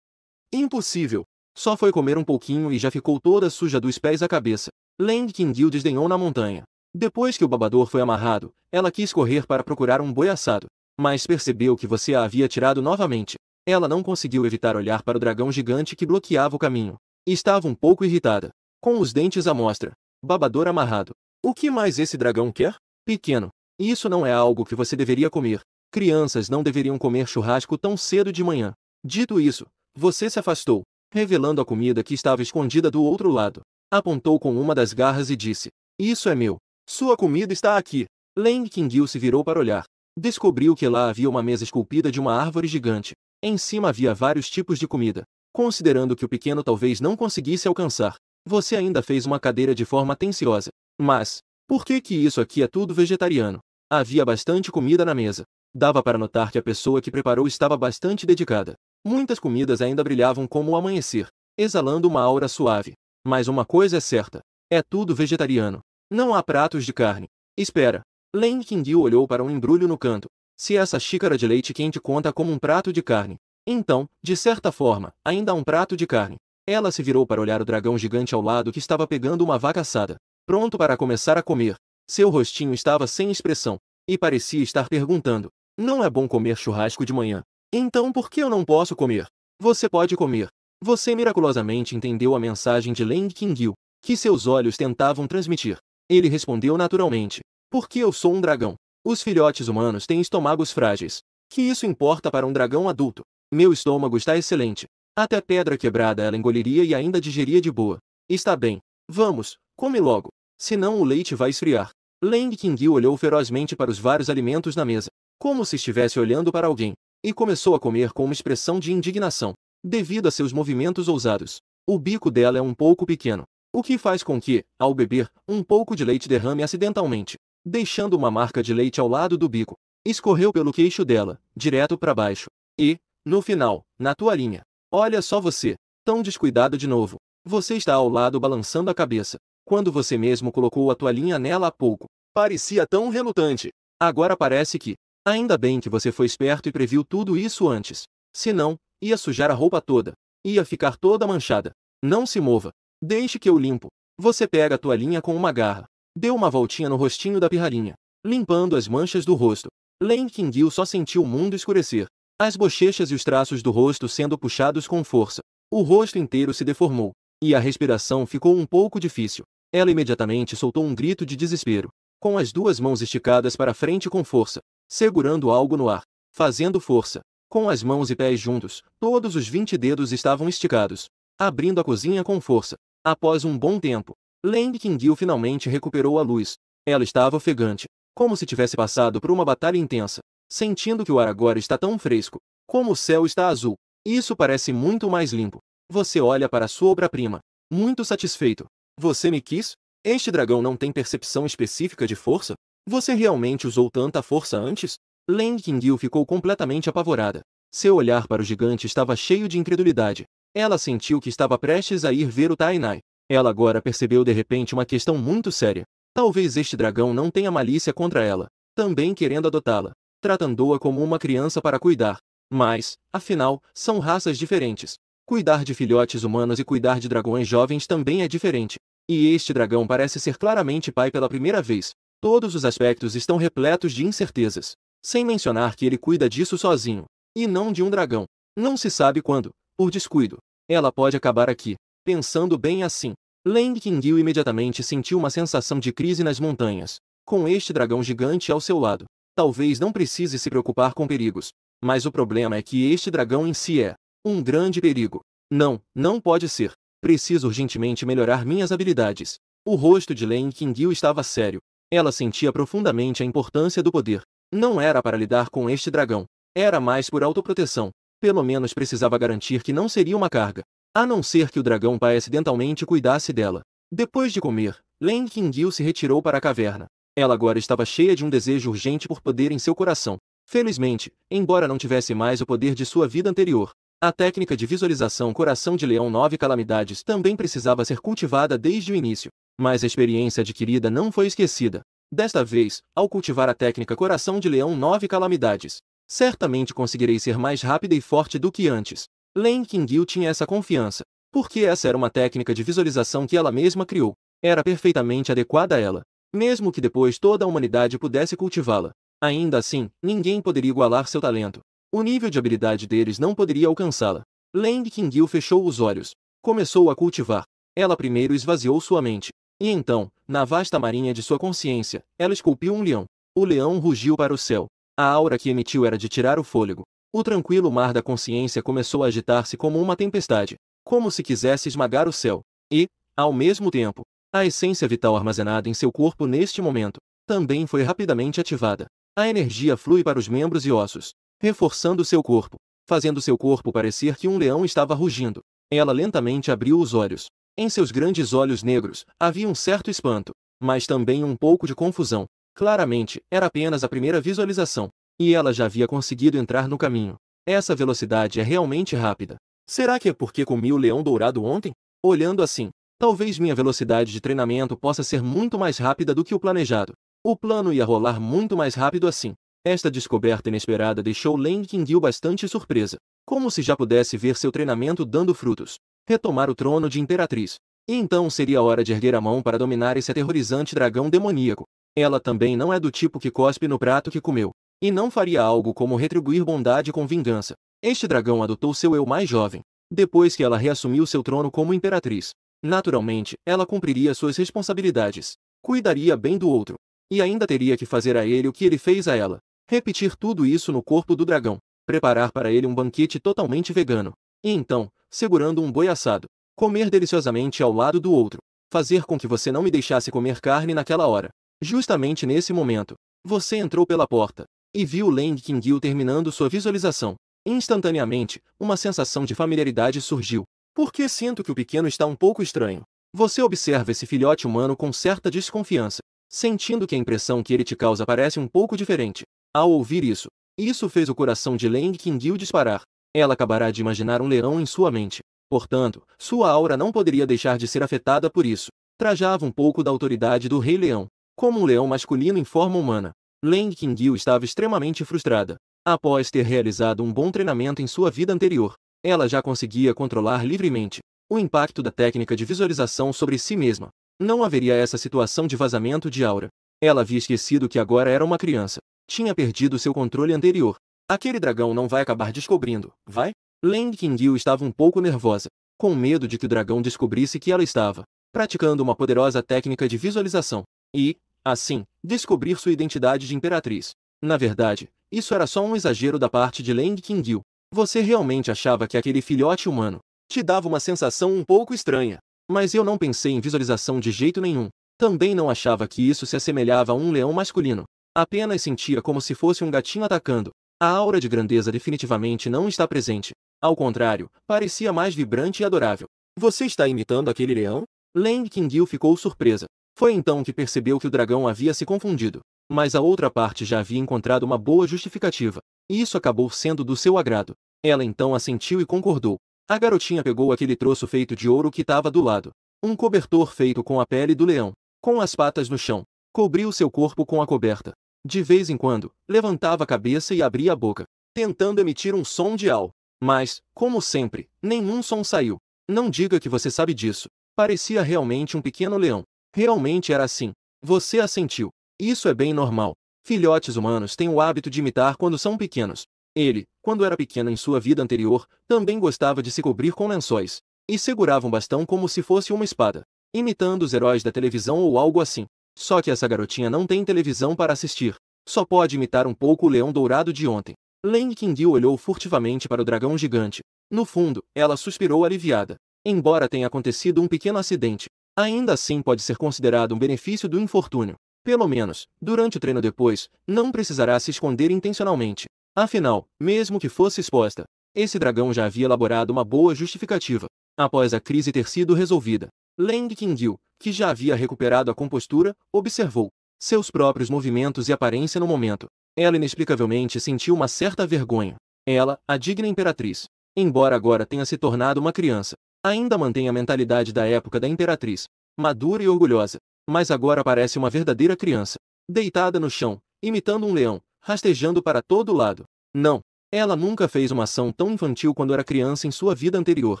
Impossível. Só foi comer um pouquinho e já ficou toda suja dos pés à cabeça. Leng Qingyu desdenhou na montanha. Depois que o babador foi amarrado, ela quis correr para procurar um boi assado, mas percebeu que você a havia tirado novamente. Ela não conseguiu evitar olhar para o dragão gigante que bloqueava o caminho. Estava um pouco irritada. Com os dentes à mostra. Babador amarrado. O que mais esse dragão quer? Pequeno. Isso não é algo que você deveria comer. Crianças não deveriam comer churrasco tão cedo de manhã. Dito isso, você se afastou, revelando a comida que estava escondida do outro lado. Apontou com uma das garras e disse: Isso é meu. Sua comida está aqui. Leng Qingyu se virou para olhar. Descobriu que lá havia uma mesa esculpida de uma árvore gigante. Em cima havia vários tipos de comida. Considerando que o pequeno talvez não conseguisse alcançar, você ainda fez uma cadeira de forma atenciosa. Mas, por que isso aqui é tudo vegetariano? Havia bastante comida na mesa. Dava para notar que a pessoa que preparou estava bastante dedicada. Muitas comidas ainda brilhavam como o amanhecer, exalando uma aura suave. Mas uma coisa é certa: é tudo vegetariano. Não há pratos de carne. Espera. Leng Qingyu olhou para um embrulho no canto. Se essa xícara de leite quente conta como um prato de carne, então, de certa forma, ainda há um prato de carne. Ela se virou para olhar o dragão gigante ao lado que estava pegando uma vaca assada, pronto para começar a comer. Seu rostinho estava sem expressão, e parecia estar perguntando: Não é bom comer churrasco de manhã? Então por que eu não posso comer? Você pode comer. Você miraculosamente entendeu a mensagem de Leng Qingyu, que seus olhos tentavam transmitir. Ele respondeu naturalmente: Porque eu sou um dragão. Os filhotes humanos têm estômagos frágeis. Que isso importa para um dragão adulto? Meu estômago está excelente. Até pedra quebrada ela engoliria e ainda digeria de boa. Está bem. Vamos, come logo. Senão o leite vai esfriar. Leng Qingyu olhou ferozmente para os vários alimentos na mesa, como se estivesse olhando para alguém, e começou a comer com uma expressão de indignação, devido a seus movimentos ousados. O bico dela é um pouco pequeno, o que faz com que, ao beber, um pouco de leite derrame acidentalmente, deixando uma marca de leite ao lado do bico. Escorreu pelo queixo dela, direto para baixo. E, no final, na toalhinha. Olha só você, tão descuidado de novo. Você está ao lado balançando a cabeça, quando você mesmo colocou a toalhinha nela há pouco. Parecia tão relutante. Agora parece que... Ainda bem que você foi esperto e previu tudo isso antes. Senão, ia sujar a roupa toda. Ia ficar toda manchada. Não se mova. Deixe que eu limpo. Você pega a toalhinha com uma garra. Deu uma voltinha no rostinho da pirralhinha, limpando as manchas do rosto. Leng Qingyu só sentiu o mundo escurecer. As bochechas e os traços do rosto sendo puxados com força. O rosto inteiro se deformou, e a respiração ficou um pouco difícil. Ela imediatamente soltou um grito de desespero, com as duas mãos esticadas para frente com força, segurando algo no ar, fazendo força. Com as mãos e pés juntos, todos os 20 dedos estavam esticados, abrindo a cozinha com força. Após um bom tempo, Leng Qingyu finalmente recuperou a luz. Ela estava ofegante, como se tivesse passado por uma batalha intensa, sentindo que o ar agora está tão fresco, como o céu está azul. Isso parece muito mais limpo. Você olha para sua obra-prima, muito satisfeito. Você me quis? Este dragão não tem percepção específica de força? Você realmente usou tanta força antes? Leng Qingyu ficou completamente apavorada. Seu olhar para o gigante estava cheio de incredulidade. Ela sentiu que estava prestes a ir ver o Tainai. Ela agora percebeu de repente uma questão muito séria. Talvez este dragão não tenha malícia contra ela, também querendo adotá-la, tratando-a como uma criança para cuidar. Mas, afinal, são raças diferentes. Cuidar de filhotes humanos e cuidar de dragões jovens também é diferente. E este dragão parece ser claramente pai pela primeira vez. Todos os aspectos estão repletos de incertezas. Sem mencionar que ele cuida disso sozinho, e não de um dragão. Não se sabe quando, por descuido, ela pode acabar aqui. Pensando bem assim, Leng Qingyu imediatamente sentiu uma sensação de crise nas montanhas. Com este dragão gigante ao seu lado, talvez não precise se preocupar com perigos. Mas o problema é que este dragão em si é um grande perigo. Não pode ser. Preciso urgentemente melhorar minhas habilidades. O rosto de Leng Qingyu estava sério. Ela sentia profundamente a importância do poder. Não era para lidar com este dragão. Era mais por autoproteção. Pelo menos precisava garantir que não seria uma carga. A não ser que o dragão pai acidentalmente cuidasse dela. Depois de comer, Leng Qingyu se retirou para a caverna. Ela agora estava cheia de um desejo urgente por poder em seu coração. Felizmente, embora não tivesse mais o poder de sua vida anterior, a técnica de visualização Coração de Leão 9 Calamidades também precisava ser cultivada desde o início. Mas a experiência adquirida não foi esquecida. Desta vez, ao cultivar a técnica Coração de Leão 9 Calamidades, certamente conseguirei ser mais rápida e forte do que antes. Leng Qingyu tinha essa confiança. Porque essa era uma técnica de visualização que ela mesma criou. Era perfeitamente adequada a ela. Mesmo que depois toda a humanidade pudesse cultivá-la. Ainda assim, ninguém poderia igualar seu talento. O nível de habilidade deles não poderia alcançá-la. Leng Qingyue fechou os olhos. Começou a cultivar. Ela primeiro esvaziou sua mente. E então, na vasta marinha de sua consciência, ela esculpiu um leão. O leão rugiu para o céu. A aura que emitiu era de tirar o fôlego. O tranquilo mar da consciência começou a agitar-se como uma tempestade, como se quisesse esmagar o céu. E, ao mesmo tempo, a essência vital armazenada em seu corpo neste momento, também foi rapidamente ativada. A energia flui para os membros e ossos, reforçando seu corpo, fazendo seu corpo parecer que um leão estava rugindo. Ela lentamente abriu os olhos. Em seus grandes olhos negros, havia um certo espanto, mas também um pouco de confusão. Claramente, era apenas a primeira visualização, e ela já havia conseguido entrar no caminho. Essa velocidade é realmente rápida. Será que é porque comi o leão dourado ontem? Olhando assim, talvez minha velocidade de treinamento possa ser muito mais rápida do que o planejado. O plano ia rolar muito mais rápido assim. Esta descoberta inesperada deixou Leng Qingyue bastante surpresa, como se já pudesse ver seu treinamento dando frutos. Retomar o trono de imperatriz. E então seria a hora de erguer a mão para dominar esse aterrorizante dragão demoníaco. Ela também não é do tipo que cospe no prato que comeu. E não faria algo como retribuir bondade com vingança. Este dragão adotou seu eu mais jovem, depois que ela reassumiu seu trono como imperatriz. Naturalmente, ela cumpriria suas responsabilidades. Cuidaria bem do outro. E ainda teria que fazer a ele o que ele fez a ela. Repetir tudo isso no corpo do dragão. Preparar para ele um banquete totalmente vegano. E então, segurando um boi assado, comer deliciosamente ao lado do outro. Fazer com que você não me deixasse comer carne naquela hora. Justamente nesse momento, você entrou pela porta e viu Leng Qingyue terminando sua visualização. Instantaneamente, uma sensação de familiaridade surgiu. Porque sinto que o pequeno está um pouco estranho. Você observa esse filhote humano com certa desconfiança, sentindo que a impressão que ele te causa parece um pouco diferente. Ao ouvir isso fez o coração de Leng Qingyue disparar. Ela acabará de imaginar um leão em sua mente. Portanto, sua aura não poderia deixar de ser afetada por isso. Trajava um pouco da autoridade do Rei Leão, como um leão masculino em forma humana. Leng Qingyue estava extremamente frustrada. Após ter realizado um bom treinamento em sua vida anterior, ela já conseguia controlar livremente o impacto da técnica de visualização sobre si mesma. Não haveria essa situação de vazamento de aura. Ela havia esquecido que agora era uma criança. Tinha perdido seu controle anterior. Aquele dragão não vai acabar descobrindo, vai? Leng Qingyue estava um pouco nervosa, com medo de que o dragão descobrisse que ela estava praticando uma poderosa técnica de visualização. E, assim, descobrir sua identidade de imperatriz. Na verdade, isso era só um exagero da parte de Leng Qingyue. Você realmente achava que aquele filhote humano te dava uma sensação um pouco estranha. Mas eu não pensei em visualização de jeito nenhum. Também não achava que isso se assemelhava a um leão masculino. Apenas sentia como se fosse um gatinho atacando. A aura de grandeza definitivamente não está presente. Ao contrário, parecia mais vibrante e adorável. Você está imitando aquele leão? Leng Qingyue ficou surpresa. Foi então que percebeu que o dragão havia se confundido. Mas a outra parte já havia encontrado uma boa justificativa. E isso acabou sendo do seu agrado. Ela então assentiu e concordou. A garotinha pegou aquele troço feito de ouro que estava do lado. Um cobertor feito com a pele do leão. Com as patas no chão. Cobriu seu corpo com a coberta. De vez em quando, levantava a cabeça e abria a boca, tentando emitir um som de au. Mas, como sempre, nenhum som saiu. Não diga que você sabe disso. Parecia realmente um pequeno leão. Realmente era assim. Você assentiu. Isso é bem normal. Filhotes humanos têm o hábito de imitar quando são pequenos. Ele, quando era pequeno em sua vida anterior, também gostava de se cobrir com lençóis. E segurava um bastão como se fosse uma espada, imitando os heróis da televisão ou algo assim. Só que essa garotinha não tem televisão para assistir. Só pode imitar um pouco o leão dourado de ontem. Leng Qingyue olhou furtivamente para o dragão gigante. No fundo, ela suspirou aliviada. Embora tenha acontecido um pequeno acidente, ainda assim pode ser considerado um benefício do infortúnio. Pelo menos, durante o treino depois, não precisará se esconder intencionalmente. Afinal, mesmo que fosse exposta, esse dragão já havia elaborado uma boa justificativa. Após a crise ter sido resolvida, Leng Qingyue, que já havia recuperado a compostura, observou seus próprios movimentos e aparência no momento. Ela inexplicavelmente sentiu uma certa vergonha. Ela, a digna imperatriz, embora agora tenha se tornado uma criança, ainda mantém a mentalidade da época da imperatriz, madura e orgulhosa, mas agora parece uma verdadeira criança, deitada no chão, imitando um leão, rastejando para todo lado. Não, ela nunca fez uma ação tão infantil quando era criança em sua vida anterior.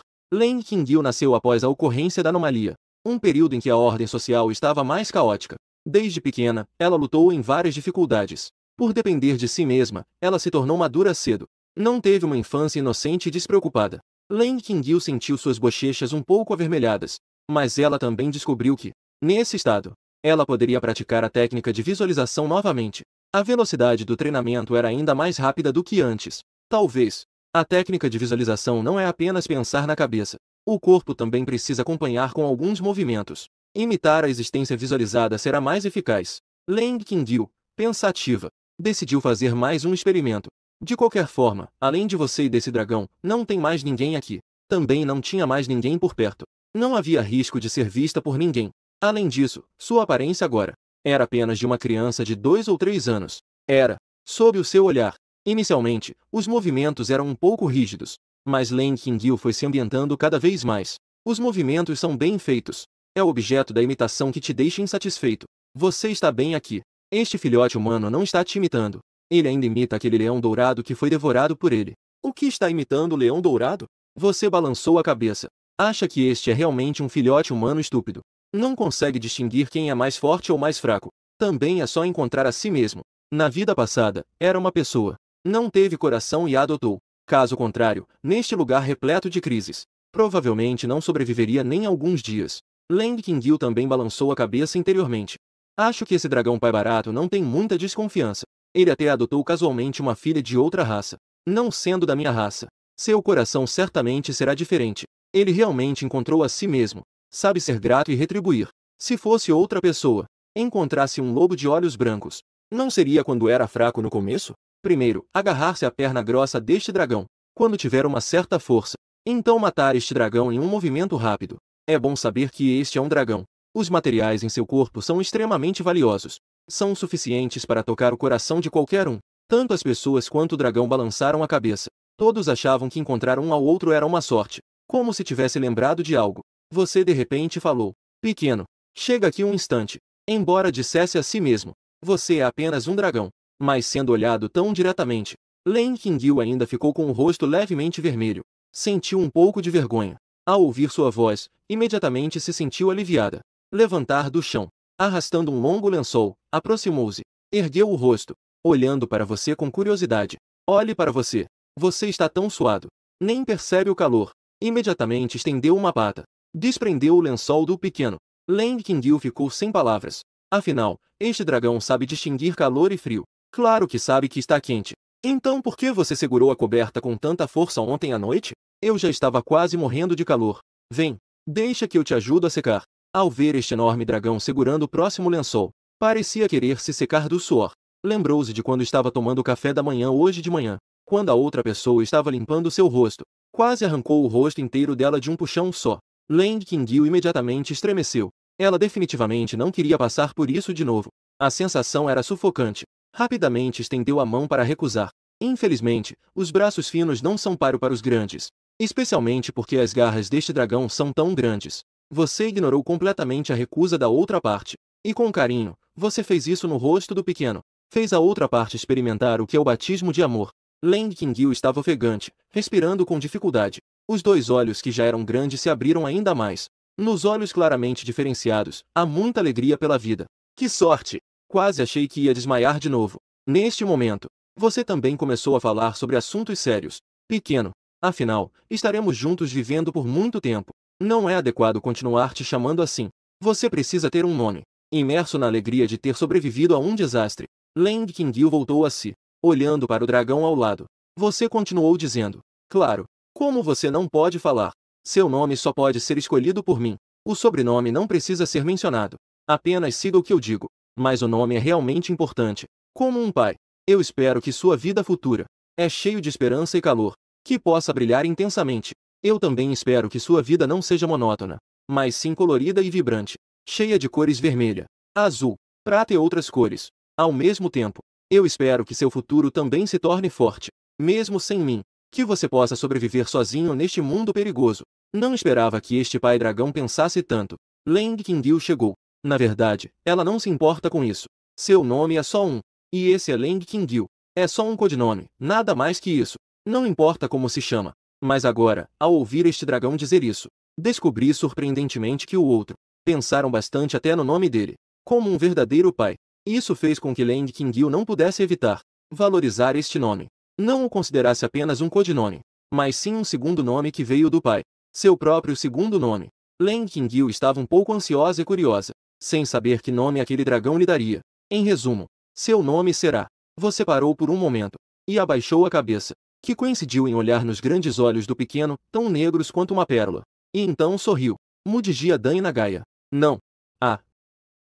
Leng Qingyu nasceu após a ocorrência da anomalia, um período em que a ordem social estava mais caótica. Desde pequena, ela lutou em várias dificuldades. Por depender de si mesma, ela se tornou madura cedo. Não teve uma infância inocente e despreocupada. Leng Qingyu sentiu suas bochechas um pouco avermelhadas, mas ela também descobriu que, nesse estado, ela poderia praticar a técnica de visualização novamente. A velocidade do treinamento era ainda mais rápida do que antes. Talvez, a técnica de visualização não é apenas pensar na cabeça. O corpo também precisa acompanhar com alguns movimentos. Imitar a existência visualizada será mais eficaz. Leng Qingyu, pensativa, decidiu fazer mais um experimento. De qualquer forma, além de você e desse dragão, não tem mais ninguém aqui. Também não tinha mais ninguém por perto. Não havia risco de ser vista por ninguém. Além disso, sua aparência agora era apenas de uma criança de 2 ou 3 anos. Era, sob o seu olhar. Inicialmente, os movimentos eram um pouco rígidos, mas Leng Qingyu foi se ambientando cada vez mais. Os movimentos são bem feitos. É o objeto da imitação que te deixa insatisfeito. Você está bem aqui. Este filhote humano não está te imitando. Ele ainda imita aquele leão dourado que foi devorado por ele. O que está imitando o leão dourado? Você balançou a cabeça. Acha que este é realmente um filhote humano estúpido. Não consegue distinguir quem é mais forte ou mais fraco. Também é só encontrar a si mesmo. Na vida passada, era uma pessoa. Não teve coração e a adotou. Caso contrário, neste lugar repleto de crises, provavelmente não sobreviveria nem alguns dias. Leng Qingyu também balançou a cabeça interiormente. Acho que esse dragão pai barato não tem muita desconfiança. Ele até adotou casualmente uma filha de outra raça. Não sendo da minha raça, seu coração certamente será diferente. Ele realmente encontrou a si mesmo. Sabe ser grato e retribuir. Se fosse outra pessoa, encontrasse um lobo de olhos brancos, não seria quando era fraco no começo? Primeiro, agarrar-se à perna grossa deste dragão. Quando tiver uma certa força, então matar este dragão em um movimento rápido. É bom saber que este é um dragão. Os materiais em seu corpo são extremamente valiosos. São suficientes para tocar o coração de qualquer um. Tanto as pessoas quanto o dragão balançaram a cabeça. Todos achavam que encontrar um ao outro era uma sorte. Como se tivesse lembrado de algo. Você de repente falou: pequeno, chega aqui um instante. Embora dissesse a si mesmo: você é apenas um dragão. Mas sendo olhado tão diretamente, Leng Qingyu ainda ficou com o rosto levemente vermelho. Sentiu um pouco de vergonha. Ao ouvir sua voz, imediatamente se sentiu aliviada. Levantar do chão, arrastando um longo lençol, aproximou-se. Ergueu o rosto, olhando para você com curiosidade. Olhe para você. Você está tão suado. Nem percebe o calor. Imediatamente estendeu uma pata. Desprendeu o lençol do pequeno. Leng Qingyu ficou sem palavras. Afinal, este dragão sabe distinguir calor e frio. Claro que sabe que está quente. Então por que você segurou a coberta com tanta força ontem à noite? Eu já estava quase morrendo de calor. Vem, deixa que eu te ajudo a secar. Ao ver este enorme dragão segurando o próximo lençol, parecia querer se secar do suor. Lembrou-se de quando estava tomando café da manhã hoje de manhã, quando a outra pessoa estava limpando seu rosto. Quase arrancou o rosto inteiro dela de um puxão só. Leng Qingyu imediatamente estremeceu. Ela definitivamente não queria passar por isso de novo. A sensação era sufocante. Rapidamente estendeu a mão para recusar. Infelizmente, os braços finos não são páreo para os grandes. Especialmente porque as garras deste dragão são tão grandes. Você ignorou completamente a recusa da outra parte. E com carinho, você fez isso no rosto do pequeno. Fez a outra parte experimentar o que é o batismo de amor. Leng Qingyu estava ofegante, respirando com dificuldade. Os 2 olhos que já eram grandes se abriram ainda mais. Nos olhos claramente diferenciados, há muita alegria pela vida. Que sorte! Quase achei que ia desmaiar de novo. Neste momento, você também começou a falar sobre assuntos sérios. Pequeno, afinal, estaremos juntos vivendo por muito tempo. Não é adequado continuar te chamando assim. Você precisa ter um nome. Imerso na alegria de ter sobrevivido a um desastre, Leng Qingyu voltou a si, olhando para o dragão ao lado. Você continuou dizendo: claro, como você não pode falar? Seu nome só pode ser escolhido por mim. O sobrenome não precisa ser mencionado. Apenas siga o que eu digo. Mas o nome é realmente importante. Como um pai, eu espero que sua vida futura é cheio de esperança e calor, que possa brilhar intensamente. Eu também espero que sua vida não seja monótona, mas sim colorida e vibrante, cheia de cores vermelha, azul, prata e outras cores. Ao mesmo tempo, eu espero que seu futuro também se torne forte, mesmo sem mim, que você possa sobreviver sozinho neste mundo perigoso. Não esperava que este pai dragão pensasse tanto. Leng Qingyu chegou. Na verdade, ela não se importa com isso. Seu nome é só um. E esse é Leng Qingyu. É só um codinome, nada mais que isso. Não importa como se chama. Mas agora, ao ouvir este dragão dizer isso, descobri surpreendentemente que o outro pensaram bastante até no nome dele, como um verdadeiro pai. Isso fez com que Leng Qingyu não pudesse evitar valorizar este nome. Não o considerasse apenas um codinome, mas sim um segundo nome que veio do pai. Seu próprio segundo nome. Leng Qingyu estava um pouco ansiosa e curiosa, sem saber que nome aquele dragão lhe daria. Em resumo, seu nome será. Você parou por um momento e abaixou a cabeça, que coincidiu em olhar nos grandes olhos do pequeno, tão negros quanto uma pérola. E então sorriu. Mudjia Dan Nagaya. Não. Ah.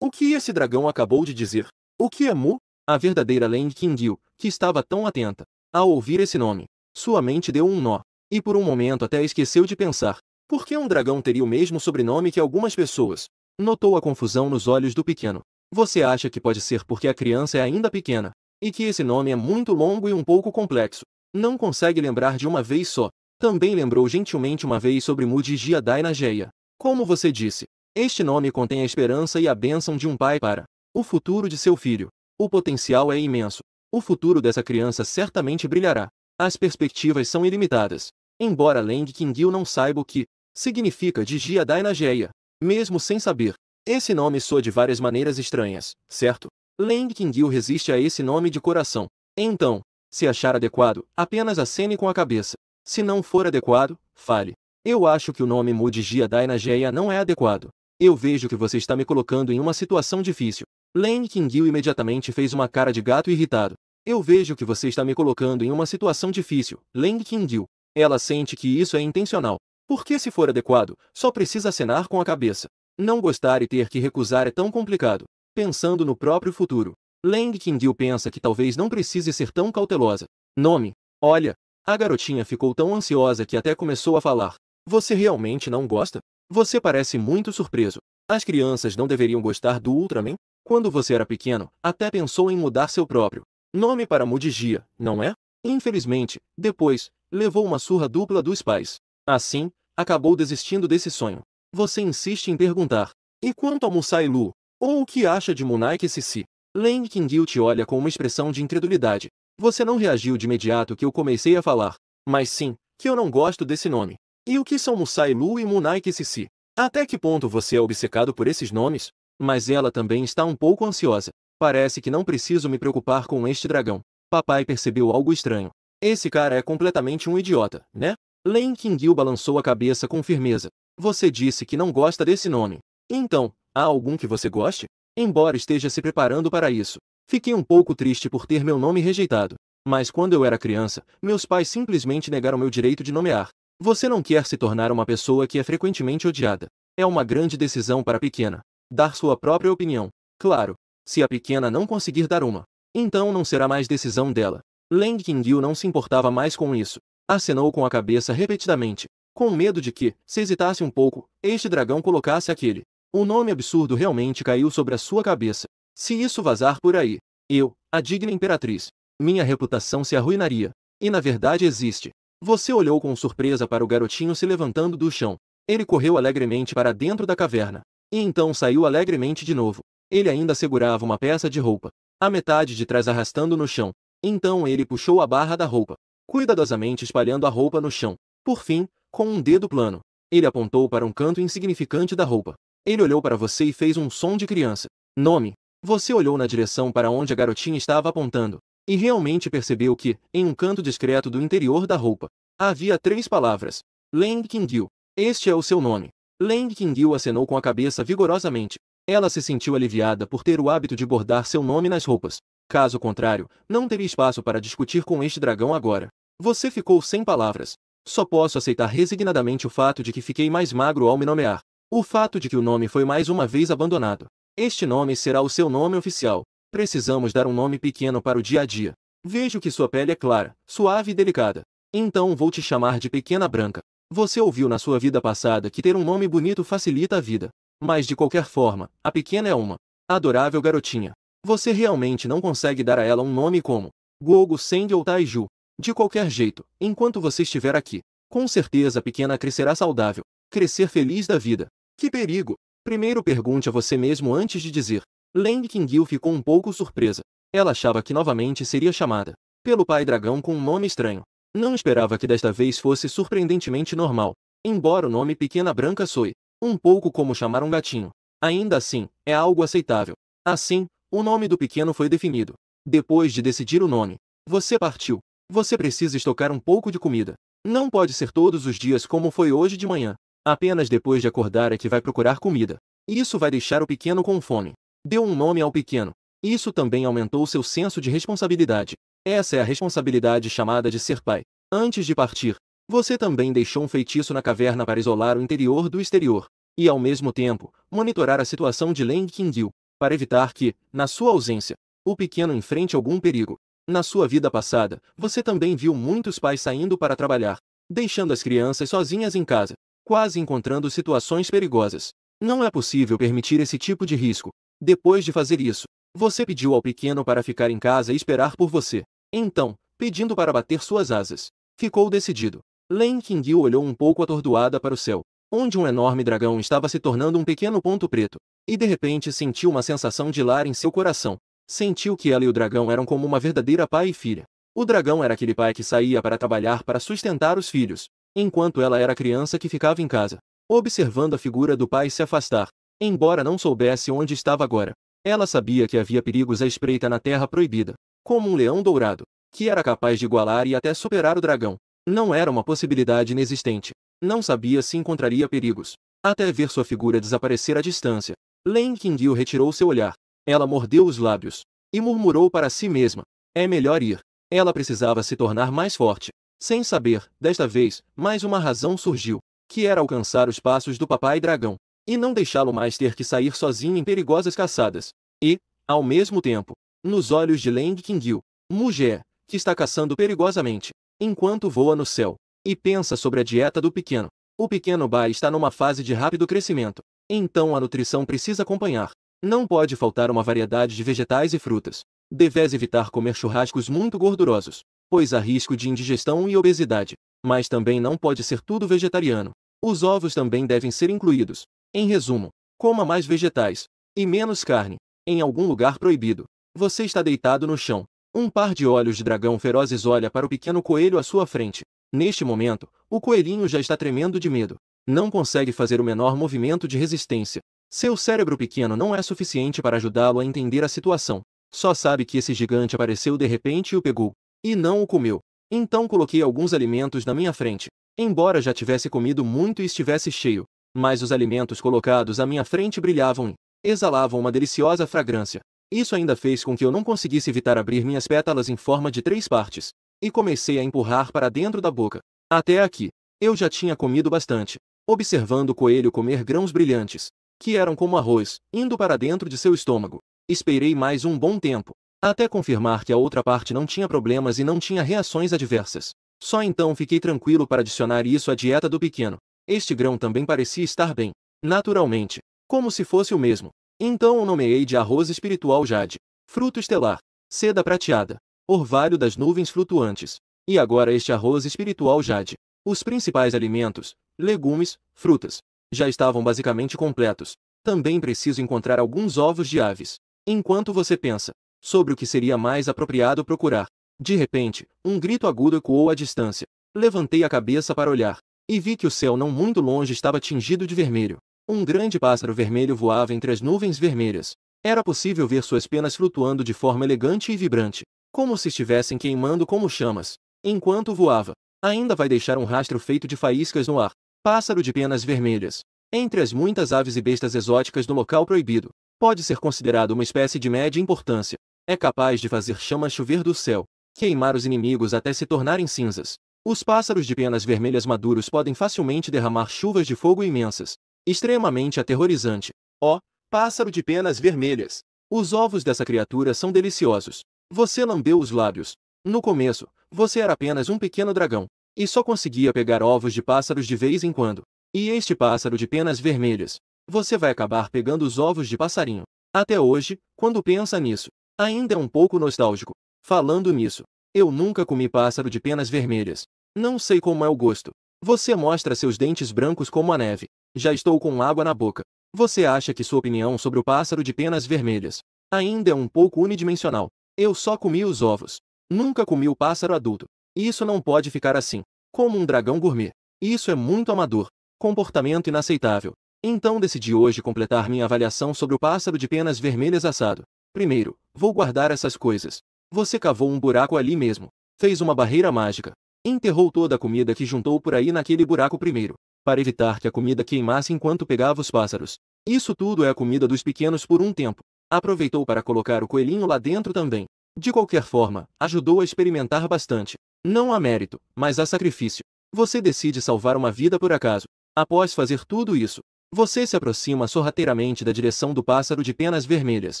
O que esse dragão acabou de dizer? O que é Mu? A verdadeira Leng Qingyu, que estava tão atenta. Ao ouvir esse nome, sua mente deu um nó. E por um momento até esqueceu de pensar. Por que um dragão teria o mesmo sobrenome que algumas pessoas? Notou a confusão nos olhos do pequeno. Você acha que pode ser porque a criança é ainda pequena, e que esse nome é muito longo e um pouco complexo. Não consegue lembrar de uma vez só. Também lembrou gentilmente uma vez sobre Mudjia Dan Nagaya. Como você disse, este nome contém a esperança e a bênção de um pai para o futuro de seu filho. O potencial é imenso. O futuro dessa criança certamente brilhará. As perspectivas são ilimitadas. Embora Leng Qingyu não saiba o que significa Mudjia Dan Nagaya, mesmo sem saber, esse nome soa de várias maneiras estranhas, certo? Leng Qingyu resiste a esse nome de coração. Então, se achar adequado, apenas acene com a cabeça. Se não for adequado, fale. Eu acho que o nome Mudjia Dan Nagaya não é adequado. Eu vejo que você está me colocando em uma situação difícil. Leng Qingyu imediatamente fez uma cara de gato irritado. Eu vejo que você está me colocando em uma situação difícil, Leng Qingyu. Ela sente que isso é intencional. Porque se for adequado, só precisa acenar com a cabeça. Não gostar e ter que recusar é tão complicado. Pensando no próprio futuro, Leng Qingyu pensa que talvez não precise ser tão cautelosa. Nome. Olha. A garotinha ficou tão ansiosa que até começou a falar. Você realmente não gosta? Você parece muito surpreso. As crianças não deveriam gostar do Ultraman? Quando você era pequeno, até pensou em mudar seu próprio nome para Mudjia, não é? Infelizmente, depois, levou uma surra dupla dos pais. Assim, acabou desistindo desse sonho. Você insiste em perguntar. E quanto a Musai Lu? Ou o que acha de Munai Sissi? Leng Qingyu te olha com uma expressão de incredulidade. Você não reagiu de imediato que eu comecei a falar. Mas sim, que eu não gosto desse nome. E o que são Musai Lu e Munai Sissi? Até que ponto você é obcecado por esses nomes? Mas ela também está um pouco ansiosa. Parece que não preciso me preocupar com este dragão. Papai percebeu algo estranho. Esse cara é completamente um idiota, né? Leng Qingyu balançou a cabeça com firmeza. Você disse que não gosta desse nome. Então, há algum que você goste? Embora esteja se preparando para isso, fiquei um pouco triste por ter meu nome rejeitado. Mas quando eu era criança, meus pais simplesmente negaram meu direito de nomear. Você não quer se tornar uma pessoa que é frequentemente odiada. É uma grande decisão para a pequena. Dar sua própria opinião. Claro, se a pequena não conseguir dar uma, então não será mais decisão dela. Leng Qingyu não se importava mais com isso. Acenou com a cabeça repetidamente, com medo de que, se hesitasse um pouco, este dragão colocasse aquele. O nome absurdo realmente caiu sobre a sua cabeça. Se isso vazar por aí, eu, a digna imperatriz, minha reputação se arruinaria. E na verdade existe. Você olhou com surpresa para o garotinho se levantando do chão. Ele correu alegremente para dentro da caverna. E então saiu alegremente de novo. Ele ainda segurava uma peça de roupa, a metade de trás arrastando no chão. Então ele puxou a barra da roupa, cuidadosamente espalhando a roupa no chão. Por fim, com um dedo plano, ele apontou para um canto insignificante da roupa. Ele olhou para você e fez um som de criança. Nome. Você olhou na direção para onde a garotinha estava apontando, e realmente percebeu que, em um canto discreto do interior da roupa, havia 3 palavras. Leng Qingyu. Este é o seu nome. Leng Qingyu acenou com a cabeça vigorosamente. Ela se sentiu aliviada por ter o hábito de bordar seu nome nas roupas. Caso contrário, não teria espaço para discutir com este dragão agora. Você ficou sem palavras. Só posso aceitar resignadamente o fato de que fiquei mais magro ao me nomear. O fato de que o nome foi mais uma vez abandonado. Este nome será o seu nome oficial. Precisamos dar um nome pequeno para o dia a dia. Vejo que sua pele é clara, suave e delicada. Então vou te chamar de Pequena Branca. Você ouviu na sua vida passada que ter um nome bonito facilita a vida. Mas de qualquer forma, a pequena é uma adorável garotinha. Você realmente não consegue dar a ela um nome como Gogo Seng ou Taiju. De qualquer jeito, enquanto você estiver aqui, com certeza a pequena crescerá saudável, crescer feliz da vida. Que perigo! Primeiro pergunte a você mesmo antes de dizer. Leng Qingyu ficou um pouco surpresa. Ela achava que novamente seria chamada pelo pai dragão com um nome estranho. Não esperava que desta vez fosse surpreendentemente normal. Embora o nome Pequena Branca soe um pouco como chamar um gatinho, ainda assim, é algo aceitável. Assim, o nome do pequeno foi definido. Depois de decidir o nome, você partiu. Você precisa estocar um pouco de comida. Não pode ser todos os dias como foi hoje de manhã. Apenas depois de acordar é que vai procurar comida. Isso vai deixar o pequeno com fome. Deu um nome ao pequeno. Isso também aumentou seu senso de responsabilidade. Essa é a responsabilidade chamada de ser pai. Antes de partir, você também deixou um feitiço na caverna para isolar o interior do exterior. E ao mesmo tempo, monitorar a situação de Leng Qingyu, para evitar que, na sua ausência, o pequeno enfrente algum perigo. Na sua vida passada, você também viu muitos pais saindo para trabalhar, deixando as crianças sozinhas em casa, quase encontrando situações perigosas. Não é possível permitir esse tipo de risco. Depois de fazer isso, você pediu ao pequeno para ficar em casa e esperar por você. Então, pedindo para bater suas asas, ficou decidido. Leng Qingyu olhou um pouco atordoada para o céu, onde um enorme dragão estava se tornando um pequeno ponto preto, e de repente sentiu uma sensação de lar em seu coração. Sentiu que ela e o dragão eram como uma verdadeira pai e filha. O dragão era aquele pai que saía para trabalhar para sustentar os filhos, enquanto ela era a criança que ficava em casa, observando a figura do pai se afastar. Embora não soubesse onde estava agora, ela sabia que havia perigos à espreita na Terra Proibida, como um leão dourado, que era capaz de igualar e até superar o dragão. Não era uma possibilidade inexistente. Não sabia se encontraria perigos, até ver sua figura desaparecer à distância. Leng Qingyu retirou seu olhar. Ela mordeu os lábios e murmurou para si mesma: é melhor ir. Ela precisava se tornar mais forte. Sem saber, desta vez, mais uma razão surgiu, que era alcançar os passos do papai dragão, e não deixá-lo mais ter que sair sozinho em perigosas caçadas. E, ao mesmo tempo, nos olhos de Leng Qingyu, Mugé, que está caçando perigosamente, enquanto voa no céu, e pensa sobre a dieta do pequeno. O pequeno Bai está numa fase de rápido crescimento, então a nutrição precisa acompanhar. Não pode faltar uma variedade de vegetais e frutas. Deves evitar comer churrascos muito gordurosos, pois há risco de indigestão e obesidade. Mas também não pode ser tudo vegetariano. Os ovos também devem ser incluídos. Em resumo, coma mais vegetais e menos carne. Em algum lugar proibido, você está deitado no chão. Um par de olhos de dragão ferozes olha para o pequeno coelho à sua frente. Neste momento, o coelhinho já está tremendo de medo. Não consegue fazer o menor movimento de resistência. Seu cérebro pequeno não é suficiente para ajudá-lo a entender a situação. Só sabe que esse gigante apareceu de repente e o pegou. E não o comeu. Então coloquei alguns alimentos na minha frente. Embora já tivesse comido muito e estivesse cheio, mas os alimentos colocados à minha frente brilhavam e exalavam uma deliciosa fragrância. Isso ainda fez com que eu não conseguisse evitar abrir minhas pétalas em forma de 3 partes. E comecei a empurrar para dentro da boca. Até aqui, eu já tinha comido bastante, observando o coelho comer grãos brilhantes, que eram como arroz, indo para dentro de seu estômago. Esperei mais um bom tempo, até confirmar que a outra parte não tinha problemas e não tinha reações adversas. Só então fiquei tranquilo para adicionar isso à dieta do pequeno. Este grão também parecia estar bem, naturalmente, como se fosse o mesmo. Então o nomeei de arroz espiritual Jade, fruto estelar, seda prateada, orvalho das nuvens flutuantes. E agora este arroz espiritual Jade. Os principais alimentos, legumes, frutas, já estavam basicamente completos. Também preciso encontrar alguns ovos de aves. Enquanto você pensa sobre o que seria mais apropriado procurar, de repente, um grito agudo ecoou à distância. Levantei a cabeça para olhar, e vi que o céu não muito longe estava tingido de vermelho. Um grande pássaro vermelho voava entre as nuvens vermelhas. Era possível ver suas penas flutuando de forma elegante e vibrante, como se estivessem queimando como chamas. Enquanto voava, ainda vai deixar um rastro feito de faíscas no ar. Pássaro de penas vermelhas. Entre as muitas aves e bestas exóticas do local proibido, pode ser considerado uma espécie de média importância. É capaz de fazer chamas chover do céu, queimar os inimigos até se tornarem cinzas. Os pássaros de penas vermelhas maduros podem facilmente derramar chuvas de fogo imensas. Extremamente aterrorizante. Ó, pássaro de penas vermelhas! Os ovos dessa criatura são deliciosos. Você lambeu os lábios. No começo, você era apenas um pequeno dragão, e só conseguia pegar ovos de pássaros de vez em quando. E este pássaro de penas vermelhas, você vai acabar pegando os ovos de passarinho. Até hoje, quando pensa nisso, ainda é um pouco nostálgico. Falando nisso, eu nunca comi pássaro de penas vermelhas. Não sei como é o gosto. Você mostra seus dentes brancos como a neve. Já estou com água na boca. Você acha que sua opinião sobre o pássaro de penas vermelhas ainda é um pouco unidimensional? Eu só comi os ovos. Nunca comi o pássaro adulto. Isso não pode ficar assim. Como um dragão gourmet. Isso é muito amador. Comportamento inaceitável. Então decidi hoje completar minha avaliação sobre o pássaro de penas vermelhas assado. Primeiro, vou guardar essas coisas. Você cavou um buraco ali mesmo. Fez uma barreira mágica. Enterrou toda a comida que juntou por aí naquele buraco primeiro, para evitar que a comida queimasse enquanto pegava os pássaros. Isso tudo é a comida dos pequenos por um tempo. Aproveitou para colocar o coelhinho lá dentro também. De qualquer forma, ajudou a experimentar bastante. Não há mérito, mas há sacrifício. Você decide salvar uma vida por acaso. Após fazer tudo isso, você se aproxima sorrateiramente da direção do pássaro de penas vermelhas.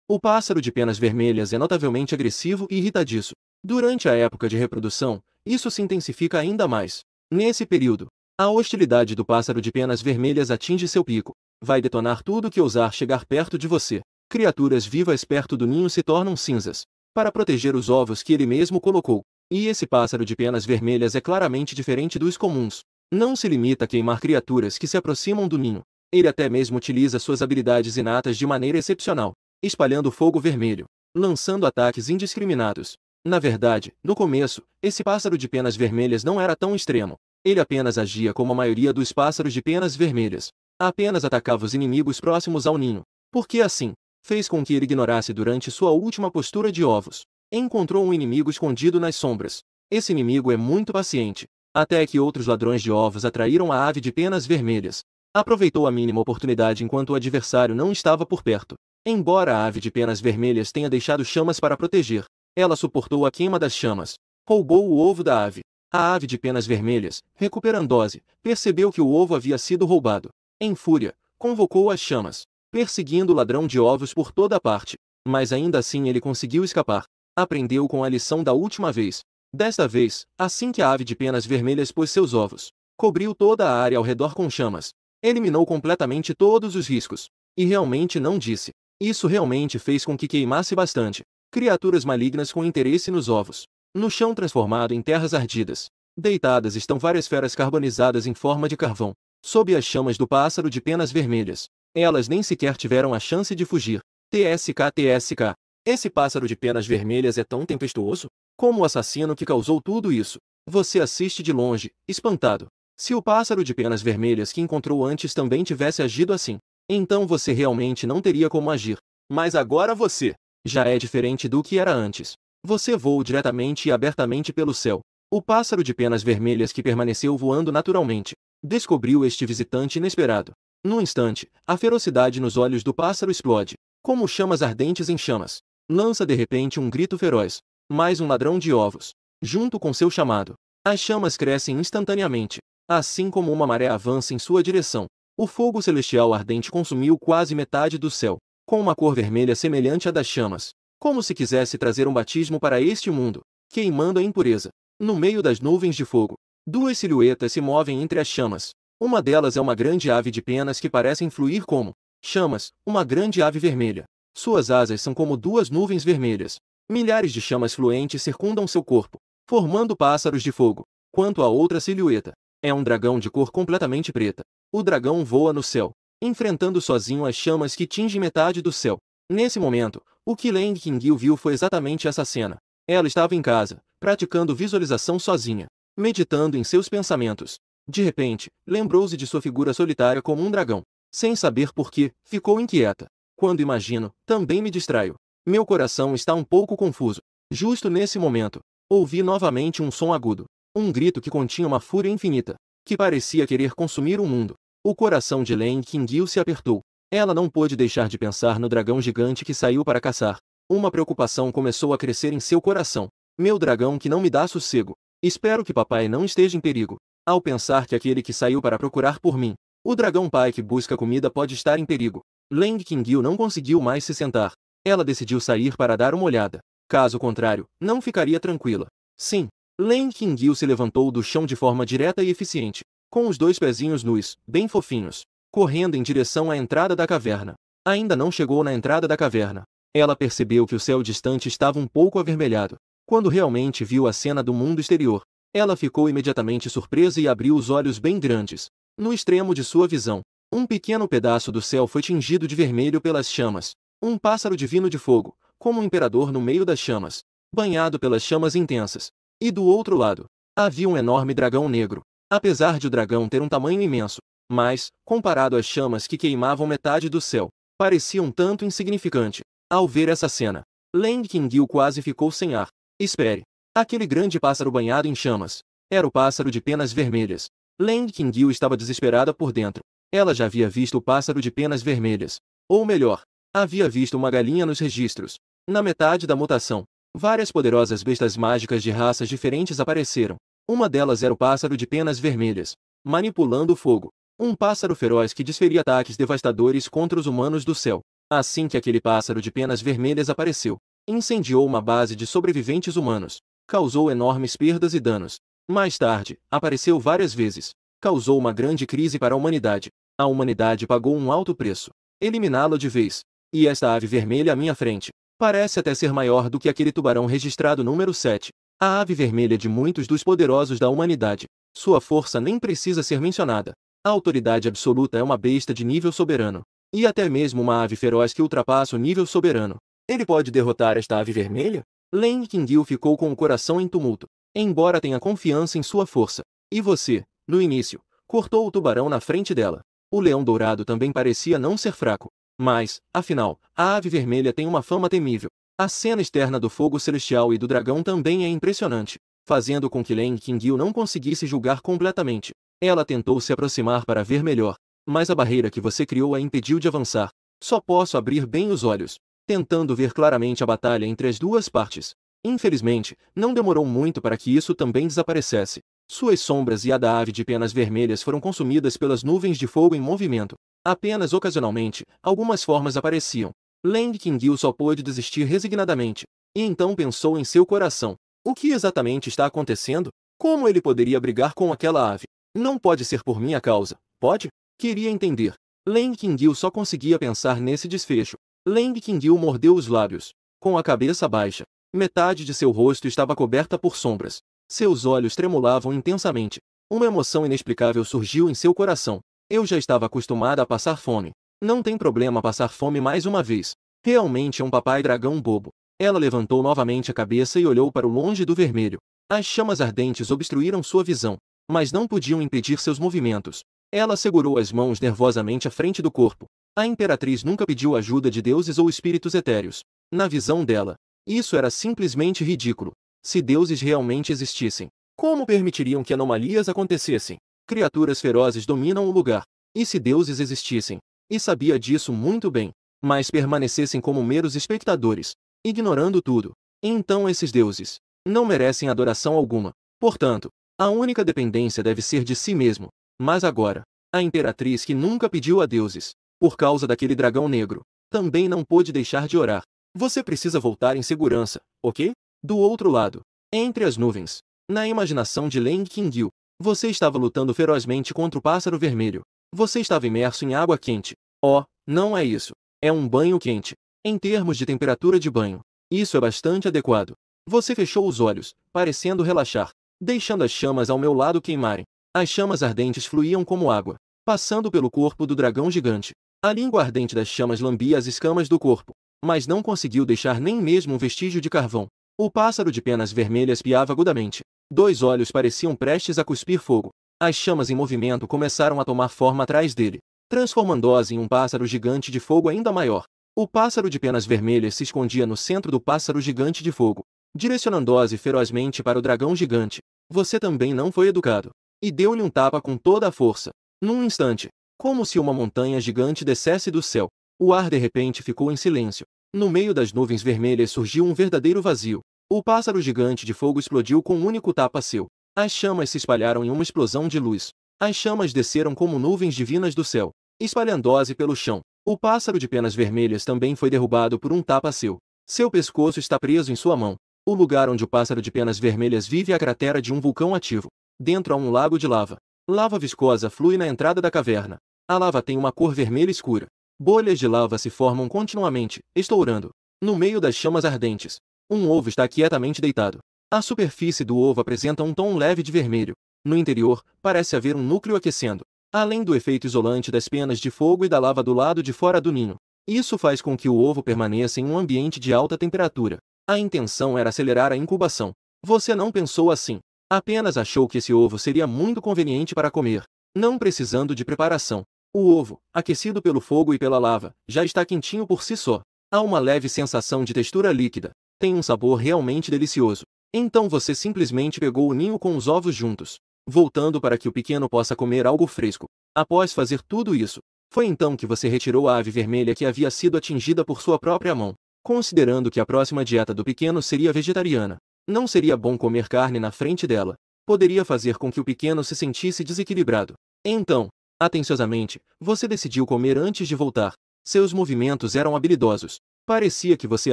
O pássaro de penas vermelhas é notavelmente agressivo e irritadiço. Durante a época de reprodução, isso se intensifica ainda mais. Nesse período, a hostilidade do pássaro de penas vermelhas atinge seu pico. Vai detonar tudo que ousar chegar perto de você. Criaturas vivas perto do ninho se tornam cinzas, para proteger os ovos que ele mesmo colocou. E esse pássaro de penas vermelhas é claramente diferente dos comuns. Não se limita a queimar criaturas que se aproximam do ninho. Ele até mesmo utiliza suas habilidades inatas de maneira excepcional, espalhando fogo vermelho, lançando ataques indiscriminados. Na verdade, no começo, esse pássaro de penas vermelhas não era tão extremo. Ele apenas agia como a maioria dos pássaros de penas vermelhas. Apenas atacava os inimigos próximos ao ninho. Porque assim, fez com que ele ignorasse durante sua última postura de ovos. Encontrou um inimigo escondido nas sombras. Esse inimigo é muito paciente. Até que outros ladrões de ovos atraíram a ave de penas vermelhas. Aproveitou a mínima oportunidade enquanto o adversário não estava por perto. Embora a ave de penas vermelhas tenha deixado chamas para proteger, ela suportou a queima das chamas. Roubou o ovo da ave. A ave de penas vermelhas, recuperando-se, percebeu que o ovo havia sido roubado. Em fúria, convocou as chamas, perseguindo o ladrão de ovos por toda parte. Mas ainda assim ele conseguiu escapar. Aprendeu com a lição da última vez. Desta vez, assim que a ave de penas vermelhas pôs seus ovos, cobriu toda a área ao redor com chamas. Eliminou completamente todos os riscos. E realmente não disse. Isso realmente fez com que queimasse bastante. Criaturas malignas com interesse nos ovos. No chão transformado em terras ardidas. Deitadas estão várias feras carbonizadas em forma de carvão, sob as chamas do pássaro de penas vermelhas. Elas nem sequer tiveram a chance de fugir. TSK. Esse pássaro de penas vermelhas é tão tempestuoso? Como o assassino que causou tudo isso? Você assiste de longe, espantado. Se o pássaro de penas vermelhas que encontrou antes também tivesse agido assim, então você realmente não teria como agir. Mas agora você já é diferente do que era antes. Você voou diretamente e abertamente pelo céu. O pássaro de penas vermelhas que permaneceu voando naturalmente descobriu este visitante inesperado. Num instante, a ferocidade nos olhos do pássaro explode, como chamas ardentes em chamas. Lança de repente um grito feroz. Mais um ladrão de ovos. Junto com seu chamado, as chamas crescem instantaneamente, assim como uma maré avança em sua direção. O fogo celestial ardente consumiu quase metade do céu, com uma cor vermelha semelhante à das chamas, como se quisesse trazer um batismo para este mundo, queimando a impureza. No meio das nuvens de fogo, duas silhuetas se movem entre as chamas. Uma delas é uma grande ave de penas que parecem fluir como chamas, uma grande ave vermelha. Suas asas são como duas nuvens vermelhas. Milhares de chamas fluentes circundam seu corpo, formando pássaros de fogo. Quanto à outra silhueta, é um dragão de cor completamente preta. O dragão voa no céu, enfrentando sozinho as chamas que tingem metade do céu. Nesse momento, o que Leng Qingyu viu foi exatamente essa cena. Ela estava em casa, praticando visualização sozinha, meditando em seus pensamentos. De repente, lembrou-se de sua figura solitária como um dragão. Sem saber por quê, ficou inquieta. Quando imagino, também me distraio. Meu coração está um pouco confuso. Justo nesse momento, ouvi novamente um som agudo. Um grito que continha uma fúria infinita, que parecia querer consumir o mundo. O coração de Leng Qingyu se apertou. Ela não pôde deixar de pensar no dragão gigante que saiu para caçar. Uma preocupação começou a crescer em seu coração. Meu dragão que não me dá sossego. Espero que papai não esteja em perigo. Ao pensar que aquele que saiu para procurar por mim, o dragão pai que busca comida pode estar em perigo, Leng Qingyu não conseguiu mais se sentar. Ela decidiu sair para dar uma olhada. Caso contrário, não ficaria tranquila. Sim. Leng Qingyu se levantou do chão de forma direta e eficiente, com os dois pezinhos nus, bem fofinhos, correndo em direção à entrada da caverna. Ainda não chegou na entrada da caverna. Ela percebeu que o céu distante estava um pouco avermelhado. Quando realmente viu a cena do mundo exterior, ela ficou imediatamente surpresa e abriu os olhos bem grandes. No extremo de sua visão, um pequeno pedaço do céu foi tingido de vermelho pelas chamas. Um pássaro divino de fogo, como um imperador no meio das chamas, banhado pelas chamas intensas. E do outro lado, havia um enorme dragão negro. Apesar de o dragão ter um tamanho imenso, mas, comparado às chamas que queimavam metade do céu, parecia um tanto insignificante. Ao ver essa cena, Leng Qingyu quase ficou sem ar. Espere! Aquele grande pássaro banhado em chamas. Era o pássaro de penas vermelhas. Leng Qingyu estava desesperada por dentro. Ela já havia visto o pássaro de penas vermelhas. Ou melhor, havia visto uma galinha nos registros. Na metade da mutação, várias poderosas bestas mágicas de raças diferentes apareceram. Uma delas era o pássaro de penas vermelhas, manipulando o fogo. Um pássaro feroz que desferia ataques devastadores contra os humanos do céu. Assim que aquele pássaro de penas vermelhas apareceu, incendiou uma base de sobreviventes humanos. Causou enormes perdas e danos. Mais tarde, apareceu várias vezes. Causou uma grande crise para a humanidade. A humanidade pagou um alto preço. Eliminá-lo de vez. E esta ave vermelha à minha frente parece até ser maior do que aquele tubarão registrado número 7. A ave vermelha de muitos dos poderosos da humanidade. Sua força nem precisa ser mencionada. A autoridade absoluta é uma besta de nível soberano. E até mesmo uma ave feroz que ultrapassa o nível soberano. Ele pode derrotar esta ave vermelha? Leng Qingyu ficou com o coração em tumulto. Embora tenha confiança em sua força. E você, no início, cortou o tubarão na frente dela. O leão dourado também parecia não ser fraco. Mas, afinal, a ave vermelha tem uma fama temível. A cena externa do fogo celestial e do dragão também é impressionante, fazendo com que Leng Qingyu não conseguisse julgar completamente. Ela tentou se aproximar para ver melhor, mas a barreira que você criou a impediu de avançar. Só posso abrir bem os olhos, tentando ver claramente a batalha entre as duas partes. Infelizmente, não demorou muito para que isso também desaparecesse. Suas sombras e a da ave de penas vermelhas foram consumidas pelas nuvens de fogo em movimento. Apenas ocasionalmente, algumas formas apareciam. Leng Qingyu só pôde desistir resignadamente. E então pensou em seu coração. O que exatamente está acontecendo? Como ele poderia brigar com aquela ave? Não pode ser por minha causa, pode? Queria entender. Leng Qingyu só conseguia pensar nesse desfecho. Leng Qingyu mordeu os lábios. Com a cabeça baixa, metade de seu rosto estava coberta por sombras. Seus olhos tremulavam intensamente. Uma emoção inexplicável surgiu em seu coração. Eu já estava acostumada a passar fome. Não tem problema passar fome mais uma vez. Realmente é um papai dragão bobo. Ela levantou novamente a cabeça e olhou para o longe do vermelho. As chamas ardentes obstruíram sua visão, mas não podiam impedir seus movimentos. Ela segurou as mãos nervosamente à frente do corpo. A imperatriz nunca pediu ajuda de deuses ou espíritos etéreos. Na visão dela, isso era simplesmente ridículo. Se deuses realmente existissem, como permitiriam que anomalias acontecessem? Criaturas ferozes dominam o lugar. E se deuses existissem, e sabia disso muito bem, mas permanecessem como meros espectadores, ignorando tudo, então esses deuses não merecem adoração alguma. Portanto, a única dependência deve ser de si mesmo. Mas agora, a imperatriz que nunca pediu a deuses, por causa daquele dragão negro, também não pôde deixar de orar. Você precisa voltar em segurança, ok? Do outro lado, entre as nuvens, na imaginação de Leng Qingyu, você estava lutando ferozmente contra o pássaro vermelho. Você estava imerso em água quente. Oh, não é isso. É um banho quente. Em termos de temperatura de banho, isso é bastante adequado. Você fechou os olhos, parecendo relaxar, deixando as chamas ao meu lado queimarem. As chamas ardentes fluíam como água, passando pelo corpo do dragão gigante. A língua ardente das chamas lambia as escamas do corpo, mas não conseguiu deixar nem mesmo um vestígio de carvão. O pássaro de penas vermelhas piava agudamente. 2 olhos pareciam prestes a cuspir fogo. As chamas em movimento começaram a tomar forma atrás dele, transformando-os em um pássaro gigante de fogo ainda maior. O pássaro de penas vermelhas se escondia no centro do pássaro gigante de fogo, direcionando-os ferozmente para o dragão gigante. Você também não foi educado. E deu-lhe um tapa com toda a força. Num instante, como se uma montanha gigante descesse do céu, o ar de repente ficou em silêncio. No meio das nuvens vermelhas surgiu um verdadeiro vazio. O pássaro gigante de fogo explodiu com um único tapa seu. As chamas se espalharam em uma explosão de luz. As chamas desceram como nuvens divinas do céu, espalhando-se pelo chão. O pássaro de penas vermelhas também foi derrubado por um tapa seu. Seu pescoço está preso em sua mão. O lugar onde o pássaro de penas vermelhas vive é a cratera de um vulcão ativo. Dentro há um lago de lava. Lava viscosa flui na entrada da caverna. A lava tem uma cor vermelha escura. Bolhas de lava se formam continuamente, estourando. No meio das chamas ardentes, um ovo está quietamente deitado. A superfície do ovo apresenta um tom leve de vermelho. No interior, parece haver um núcleo aquecendo, além do efeito isolante das penas de fogo e da lava do lado de fora do ninho. Isso faz com que o ovo permaneça em um ambiente de alta temperatura. A intenção era acelerar a incubação. Você não pensou assim. Apenas achou que esse ovo seria muito conveniente para comer, não precisando de preparação. O ovo, aquecido pelo fogo e pela lava, já está quentinho por si só. Há uma leve sensação de textura líquida. Tem um sabor realmente delicioso. Então você simplesmente pegou o ninho com os ovos juntos, voltando para que o pequeno possa comer algo fresco. Após fazer tudo isso, foi então que você retirou a ave vermelha que havia sido atingida por sua própria mão. Considerando que a próxima dieta do pequeno seria vegetariana, não seria bom comer carne na frente dela. Poderia fazer com que o pequeno se sentisse desequilibrado. Então, atenciosamente, você decidiu comer antes de voltar. Seus movimentos eram habilidosos. Parecia que você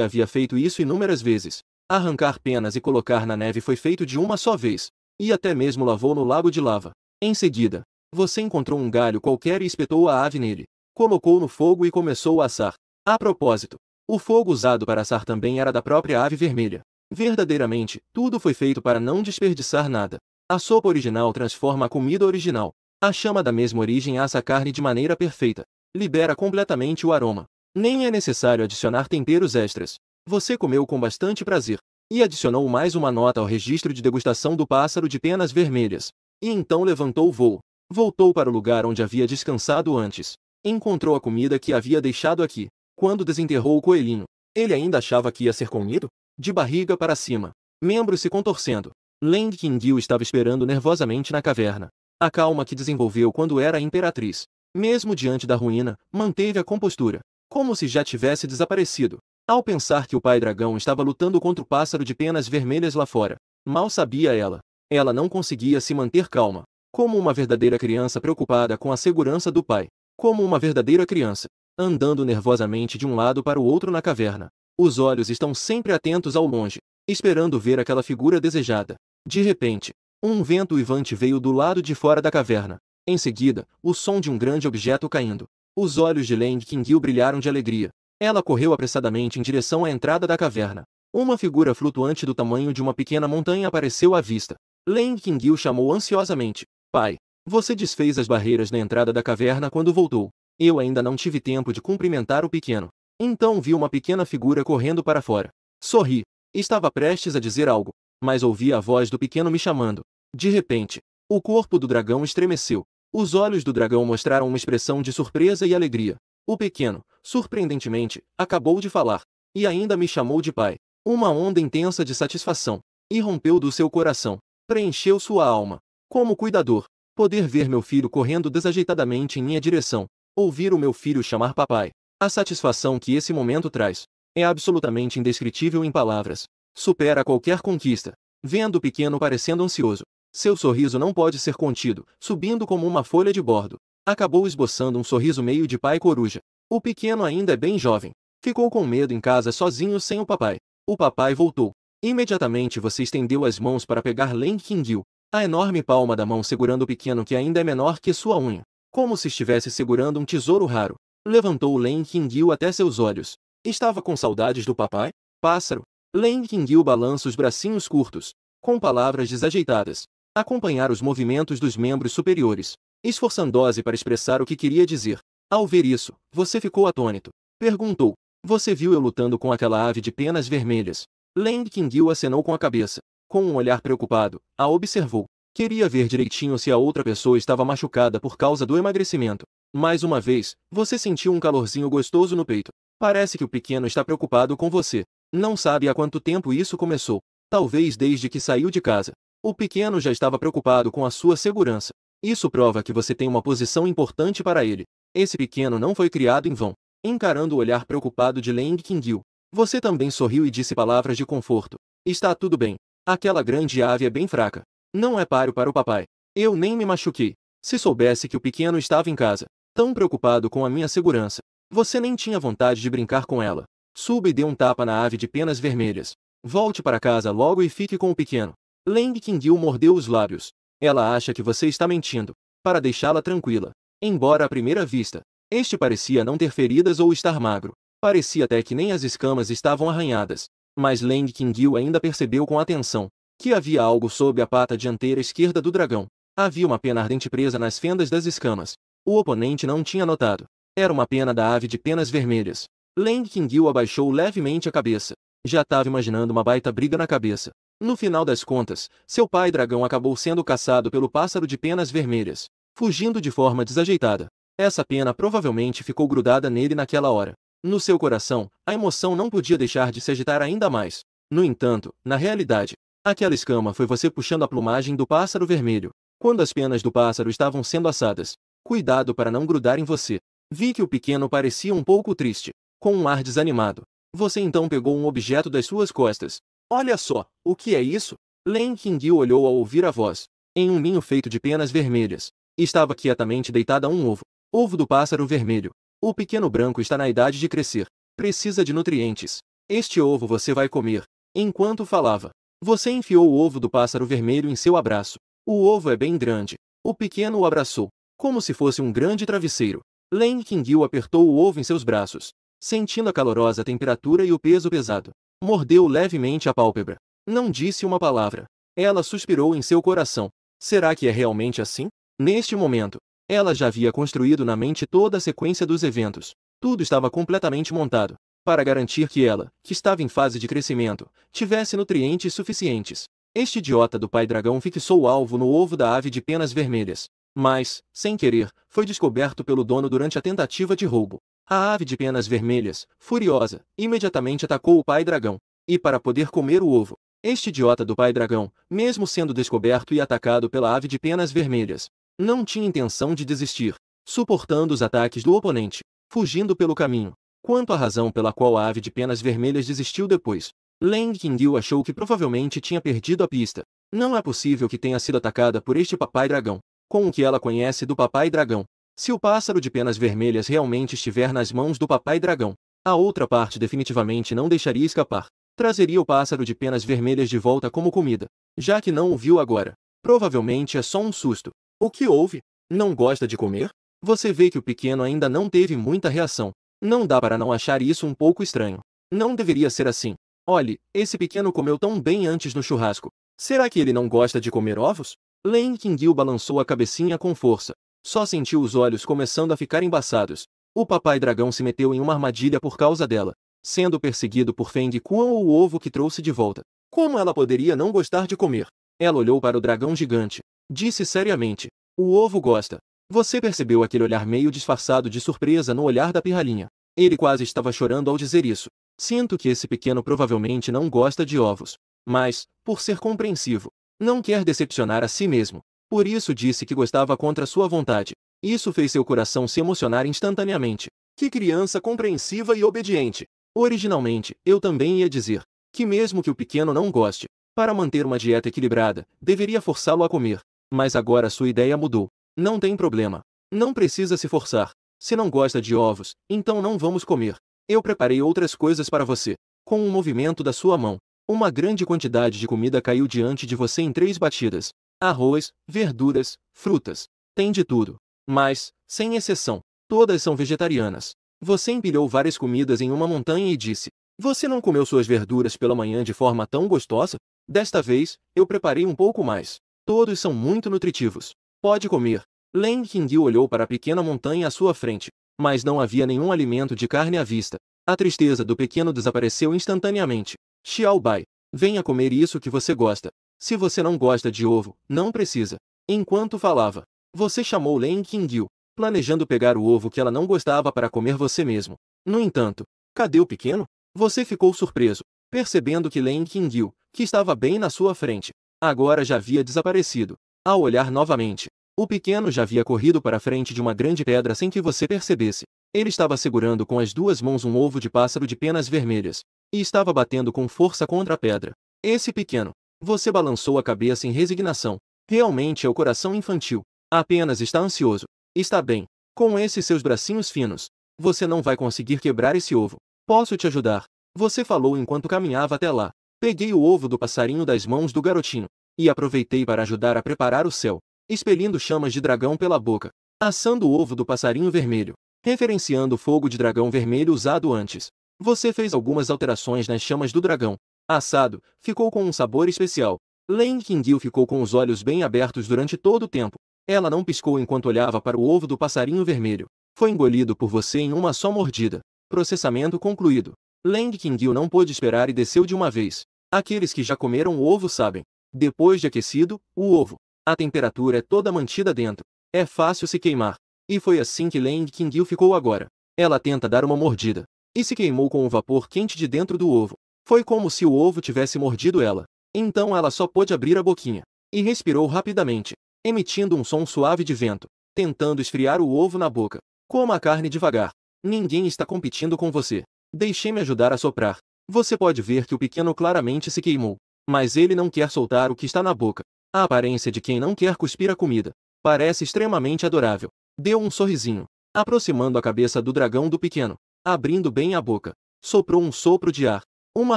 havia feito isso inúmeras vezes. Arrancar penas e colocar na neve foi feito de uma só vez. E até mesmo lavou no lago de lava. Em seguida, você encontrou um galho qualquer e espetou a ave nele. Colocou no fogo e começou a assar. A propósito, o fogo usado para assar também era da própria ave vermelha. Verdadeiramente, tudo foi feito para não desperdiçar nada. A sopa original transforma a comida original. A chama da mesma origem assa a carne de maneira perfeita. Libera completamente o aroma. Nem é necessário adicionar temperos extras. Você comeu com bastante prazer. E adicionou mais uma nota ao registro de degustação do pássaro de penas vermelhas. E então levantou o voo. Voltou para o lugar onde havia descansado antes. Encontrou a comida que havia deixado aqui. Quando desenterrou o coelhinho, ele ainda achava que ia ser comido? De barriga para cima, membros se contorcendo. Leng Qingyu estava esperando nervosamente na caverna. A calma que desenvolveu quando era a imperatriz, mesmo diante da ruína, manteve a compostura, como se já tivesse desaparecido. Ao pensar que o pai dragão estava lutando contra o pássaro de penas vermelhas lá fora, mal sabia ela. Ela não conseguia se manter calma, como uma verdadeira criança preocupada com a segurança do pai. Como uma verdadeira criança, andando nervosamente de um lado para o outro na caverna. Os olhos estão sempre atentos ao longe, esperando ver aquela figura desejada. De repente, um vento uivante veio do lado de fora da caverna. Em seguida, o som de um grande objeto caindo. Os olhos de Leng Qingyu brilharam de alegria. Ela correu apressadamente em direção à entrada da caverna. Uma figura flutuante do tamanho de uma pequena montanha apareceu à vista. Leng Qingyu chamou ansiosamente: "Pai, você desfez as barreiras na entrada da caverna quando voltou. Eu ainda não tive tempo de cumprimentar o pequeno." Então vi uma pequena figura correndo para fora. Sorri. Estava prestes a dizer algo, mas ouvi a voz do pequeno me chamando. De repente, o corpo do dragão estremeceu. Os olhos do dragão mostraram uma expressão de surpresa e alegria. O pequeno, surpreendentemente, acabou de falar. E ainda me chamou de pai. Uma onda intensa de satisfação irrompeu do seu coração. Preencheu sua alma. Como cuidador, poder ver meu filho correndo desajeitadamente em minha direção. Ouvir o meu filho chamar papai. A satisfação que esse momento traz é absolutamente indescritível em palavras. Supera qualquer conquista. Vendo o pequeno parecendo ansioso, seu sorriso não pode ser contido, subindo como uma folha de bordo. Acabou esboçando um sorriso meio de pai coruja. O pequeno ainda é bem jovem. Ficou com medo em casa sozinho sem o papai. O papai voltou. Imediatamente você estendeu as mãos para pegar Leng Qingyu. A enorme palma da mão segurando o pequeno que ainda é menor que sua unha. Como se estivesse segurando um tesouro raro. Levantou Leng Qingyu até seus olhos. Estava com saudades do papai? Pássaro. Leng Qingyu balança os bracinhos curtos, com palavras desajeitadas. Acompanhar os movimentos dos membros superiores, esforçando-se para expressar o que queria dizer. Ao ver isso, você ficou atônito. Perguntou: "Você viu eu lutando com aquela ave de penas vermelhas?" Leng Qingyu acenou com a cabeça. Com um olhar preocupado, a observou. Queria ver direitinho se a outra pessoa estava machucada por causa do emagrecimento. Mais uma vez, você sentiu um calorzinho gostoso no peito. Parece que o pequeno está preocupado com você. Não sabe há quanto tempo isso começou. Talvez desde que saiu de casa. O pequeno já estava preocupado com a sua segurança. Isso prova que você tem uma posição importante para ele. Esse pequeno não foi criado em vão. Encarando o olhar preocupado de Leng Qingyu, você também sorriu e disse palavras de conforto. "Está tudo bem. Aquela grande ave é bem fraca. Não é páreo para o papai. Eu nem me machuquei. Se soubesse que o pequeno estava em casa, tão preocupado com a minha segurança, você nem tinha vontade de brincar com ela. Suba e dê um tapa na ave de penas vermelhas. Volte para casa logo e fique com o pequeno." Leng Qingyu mordeu os lábios. Ela acha que você está mentindo, para deixá-la tranquila. Embora à primeira vista, este parecia não ter feridas ou estar magro. Parecia até que nem as escamas estavam arranhadas. Mas Leng Qingyu ainda percebeu com atenção que havia algo sob a pata dianteira esquerda do dragão. Havia uma pena ardente presa nas fendas das escamas. O oponente não tinha notado. Era uma pena da ave de penas vermelhas. Leng Qingyu abaixou levemente a cabeça. Já estava imaginando uma baita briga na cabeça. No final das contas, seu pai dragão acabou sendo caçado pelo pássaro de penas vermelhas, fugindo de forma desajeitada. Essa pena provavelmente ficou grudada nele naquela hora. No seu coração, a emoção não podia deixar de se agitar ainda mais. No entanto, na realidade, aquela escama foi você puxando a plumagem do pássaro vermelho. Quando as penas do pássaro estavam sendo assadas, cuidado para não grudar em você. Vi que o pequeno parecia um pouco triste, com um ar desanimado. Você então pegou um objeto das suas costas. Olha só, o que é isso? Len Qingyu olhou ao ouvir a voz. Em um ninho feito de penas vermelhas, estava quietamente deitada um ovo. Ovo do pássaro vermelho. O pequeno branco está na idade de crescer. Precisa de nutrientes. Este ovo você vai comer. Enquanto falava, você enfiou o ovo do pássaro vermelho em seu abraço. O ovo é bem grande. O pequeno o abraçou, como se fosse um grande travesseiro. Len Qingyu apertou o ovo em seus braços, sentindo a calorosa temperatura e o peso pesado. Mordeu levemente a pálpebra. Não disse uma palavra. Ela suspirou em seu coração. Será que é realmente assim? Neste momento, ela já havia construído na mente toda a sequência dos eventos. Tudo estava completamente montado, para garantir que ela, que estava em fase de crescimento, tivesse nutrientes suficientes. Este idiota do pai dragão fixou o alvo no ovo da ave de penas vermelhas. Mas, sem querer, foi descoberto pelo dono durante a tentativa de roubo. A ave de penas vermelhas, furiosa, imediatamente atacou o pai dragão. E para poder comer o ovo, este idiota do pai dragão, mesmo sendo descoberto e atacado pela ave de penas vermelhas, não tinha intenção de desistir, suportando os ataques do oponente, fugindo pelo caminho. Quanto à razão pela qual a ave de penas vermelhas desistiu depois, Len Qingyu achou que provavelmente tinha perdido a pista. Não é possível que tenha sido atacada por este papai dragão. Com o que ela conhece do papai dragão, se o pássaro de penas vermelhas realmente estiver nas mãos do papai dragão, a outra parte definitivamente não deixaria escapar. Trazeria o pássaro de penas vermelhas de volta como comida, já que não o viu agora. Provavelmente é só um susto. O que houve? Não gosta de comer? Você vê que o pequeno ainda não teve muita reação. Não dá para não achar isso um pouco estranho. Não deveria ser assim. Olhe, esse pequeno comeu tão bem antes no churrasco. Será que ele não gosta de comer ovos? Len Qingyu balançou a cabecinha com força. Só sentiu os olhos começando a ficar embaçados. O papai dragão se meteu em uma armadilha por causa dela, sendo perseguido por Feng Quan ou o ovo que trouxe de volta. Como ela poderia não gostar de comer? Ela olhou para o dragão gigante. Disse seriamente: o ovo gosta. Você percebeu aquele olhar meio disfarçado de surpresa no olhar da pirralhinha. Ele quase estava chorando ao dizer isso. Sinto que esse pequeno provavelmente não gosta de ovos. Mas, por ser compreensivo, não quer decepcionar a si mesmo. Por isso disse que gostava contra sua vontade. Isso fez seu coração se emocionar instantaneamente. Que criança compreensiva e obediente. Originalmente, eu também ia dizer que mesmo que o pequeno não goste, para manter uma dieta equilibrada, deveria forçá-lo a comer. Mas agora sua ideia mudou. Não tem problema. Não precisa se forçar. Se não gosta de ovos, então não vamos comer. Eu preparei outras coisas para você. Com um movimento da sua mão, uma grande quantidade de comida caiu diante de você em 3 batidas. Arroz, verduras, frutas. Tem de tudo. Mas, sem exceção, todas são vegetarianas. Você empilhou várias comidas em uma montanha e disse: você não comeu suas verduras pela manhã de forma tão gostosa? Desta vez, eu preparei um pouco mais. Todos são muito nutritivos. Pode comer. Len Qingyu olhou para a pequena montanha à sua frente, mas não havia nenhum alimento de carne à vista. A tristeza do pequeno desapareceu instantaneamente. Xiao Bai, venha comer isso que você gosta. Se você não gosta de ovo, não precisa. Enquanto falava, você chamou Len Qingyu, planejando pegar o ovo que ela não gostava para comer você mesmo. No entanto, cadê o pequeno? Você ficou surpreso, percebendo que Len Qingyu, que estava bem na sua frente, agora já havia desaparecido. Ao olhar novamente, o pequeno já havia corrido para a frente de uma grande pedra sem que você percebesse. Ele estava segurando com as 2 mãos um ovo de pássaro de penas vermelhas, e estava batendo com força contra a pedra. Esse pequeno. Você balançou a cabeça em resignação. Realmente é o coração infantil. Apenas está ansioso. Está bem. Com esses seus bracinhos finos, você não vai conseguir quebrar esse ovo. Posso te ajudar? Você falou enquanto caminhava até lá. Peguei o ovo do passarinho das mãos do garotinho, e aproveitei para ajudar a preparar o céu, expelindo chamas de dragão pela boca, assando o ovo do passarinho vermelho, referenciando o fogo de dragão vermelho usado antes. Você fez algumas alterações nas chamas do dragão. Assado, ficou com um sabor especial. Len Qingyu ficou com os olhos bem abertos durante todo o tempo. Ela não piscou enquanto olhava para o ovo do passarinho vermelho. Foi engolido por você em uma só mordida. Processamento concluído. Len Qingyu não pôde esperar e desceu de uma vez. Aqueles que já comeram o ovo sabem. Depois de aquecido, o ovo, a temperatura é toda mantida dentro. É fácil se queimar. E foi assim que Leng Qingyu ficou agora. Ela tenta dar uma mordida. E se queimou com o vapor quente de dentro do ovo. Foi como se o ovo tivesse mordido ela. Então ela só pôde abrir a boquinha. E respirou rapidamente, emitindo um som suave de vento, tentando esfriar o ovo na boca. Coma a carne devagar. Ninguém está competindo com você. Deixe-me ajudar a soprar. Você pode ver que o pequeno claramente se queimou. Mas ele não quer soltar o que está na boca. A aparência de quem não quer cuspir a comida. Parece extremamente adorável. Deu um sorrisinho, aproximando a cabeça do dragão do pequeno, abrindo bem a boca. Soprou um sopro de ar. Uma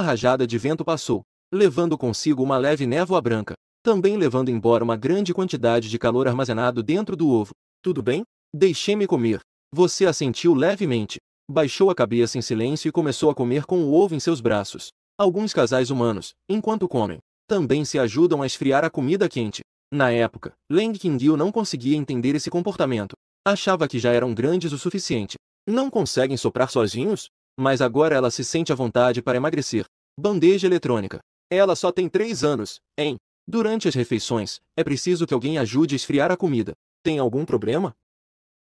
rajada de vento passou, levando consigo uma leve névoa branca, também levando embora uma grande quantidade de calor armazenado dentro do ovo. Tudo bem? Deixe-me comer. Você assentiu levemente. Baixou a cabeça em silêncio e começou a comer com o ovo em seus braços. Alguns casais humanos, enquanto comem, também se ajudam a esfriar a comida quente. Na época, Leng Qingyu não conseguia entender esse comportamento. Achava que já eram grandes o suficiente. Não conseguem soprar sozinhos? Mas agora ela se sente à vontade para emagrecer. Bandeja eletrônica. Ela só tem 3 anos, hein? Durante as refeições, é preciso que alguém ajude a esfriar a comida. Tem algum problema?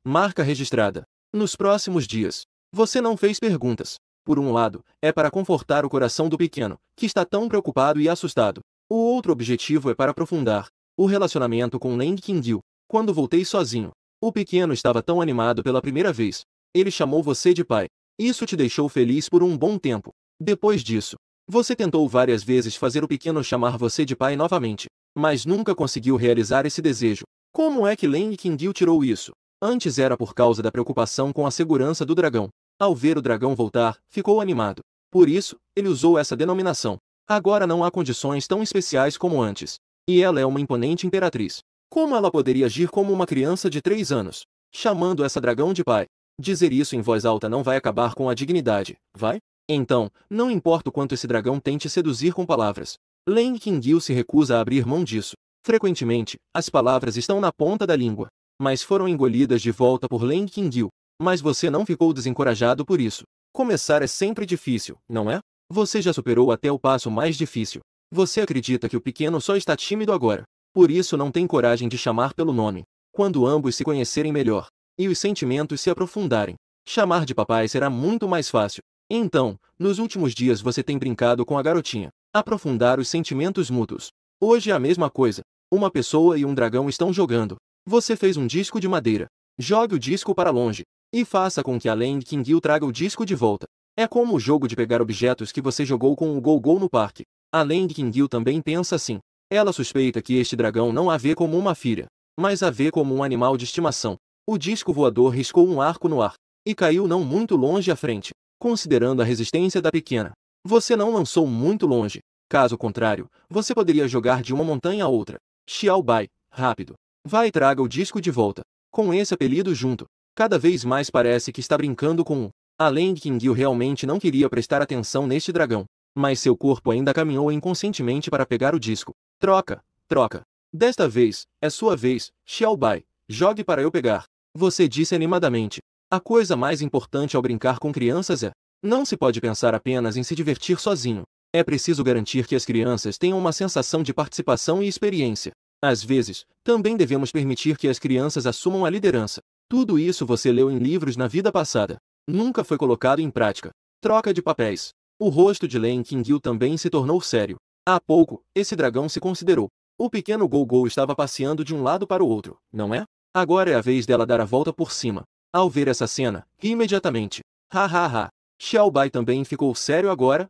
Marca registrada. Nos próximos dias. Você não fez perguntas. Por um lado, é para confortar o coração do pequeno, que está tão preocupado e assustado. O outro objetivo é para aprofundar o relacionamento com Leng Qingyu. Quando voltei sozinho, o pequeno estava tão animado pela primeira vez. Ele chamou você de pai. Isso te deixou feliz por um bom tempo. Depois disso, você tentou várias vezes fazer o pequeno chamar você de pai novamente, mas nunca conseguiu realizar esse desejo. Como é que Leng Qingyu tirou isso? Antes era por causa da preocupação com a segurança do dragão. Ao ver o dragão voltar, ficou animado. Por isso, ele usou essa denominação. Agora não há condições tão especiais como antes. E ela é uma imponente imperatriz. Como ela poderia agir como uma criança de 3 anos, chamando essa dragão de pai? Dizer isso em voz alta não vai acabar com a dignidade, vai? Então, não importa o quanto esse dragão tente seduzir com palavras. Leng Qingyu se recusa a abrir mão disso. Frequentemente, as palavras estão na ponta da língua, mas foram engolidas de volta por Leng Qingyu. Mas você não ficou desencorajado por isso. Começar é sempre difícil, não é? Você já superou até o passo mais difícil. Você acredita que o pequeno só está tímido agora. Por isso não tem coragem de chamar pelo nome. Quando ambos se conhecerem melhor, e os sentimentos se aprofundarem, chamar de papai será muito mais fácil. Então, nos últimos dias você tem brincado com a garotinha. Aprofundar os sentimentos mútuos. Hoje é a mesma coisa. Uma pessoa e um dragão estão jogando. Você fez um disco de madeira. Jogue o disco para longe. E faça com que a Leng Qingyu traga o disco de volta. É como o jogo de pegar objetos que você jogou com o Gogol no parque. A Leng Qingyu também pensa assim. Ela suspeita que este dragão não a vê como uma filha, mas a vê como um animal de estimação. O disco voador riscou um arco no ar, e caiu não muito longe à frente. Considerando a resistência da pequena, você não lançou muito longe. Caso contrário, você poderia jogar de uma montanha a outra. Xiao Bai, rápido. Vai e traga o disco de volta. Com esse apelido junto, cada vez mais parece que está brincando com o. A Leng Qingyu realmente não queria prestar atenção neste dragão, mas seu corpo ainda caminhou inconscientemente para pegar o disco. Troca, troca. Desta vez, é sua vez, Xiao Bai. Jogue para eu pegar. Você disse animadamente. A coisa mais importante ao brincar com crianças é: não se pode pensar apenas em se divertir sozinho. É preciso garantir que as crianças tenham uma sensação de participação e experiência. Às vezes, também devemos permitir que as crianças assumam a liderança. Tudo isso você leu em livros na vida passada. Nunca foi colocado em prática. Troca de papéis. O rosto de Leng Qingyu também se tornou sério. Há pouco, esse dragão se considerou. O pequeno Gogol estava passeando de um lado para o outro, não é? Agora é a vez dela dar a volta por cima. Ao ver essa cena, imediatamente. Ha ha ha. Xiao Bai também ficou sério agora.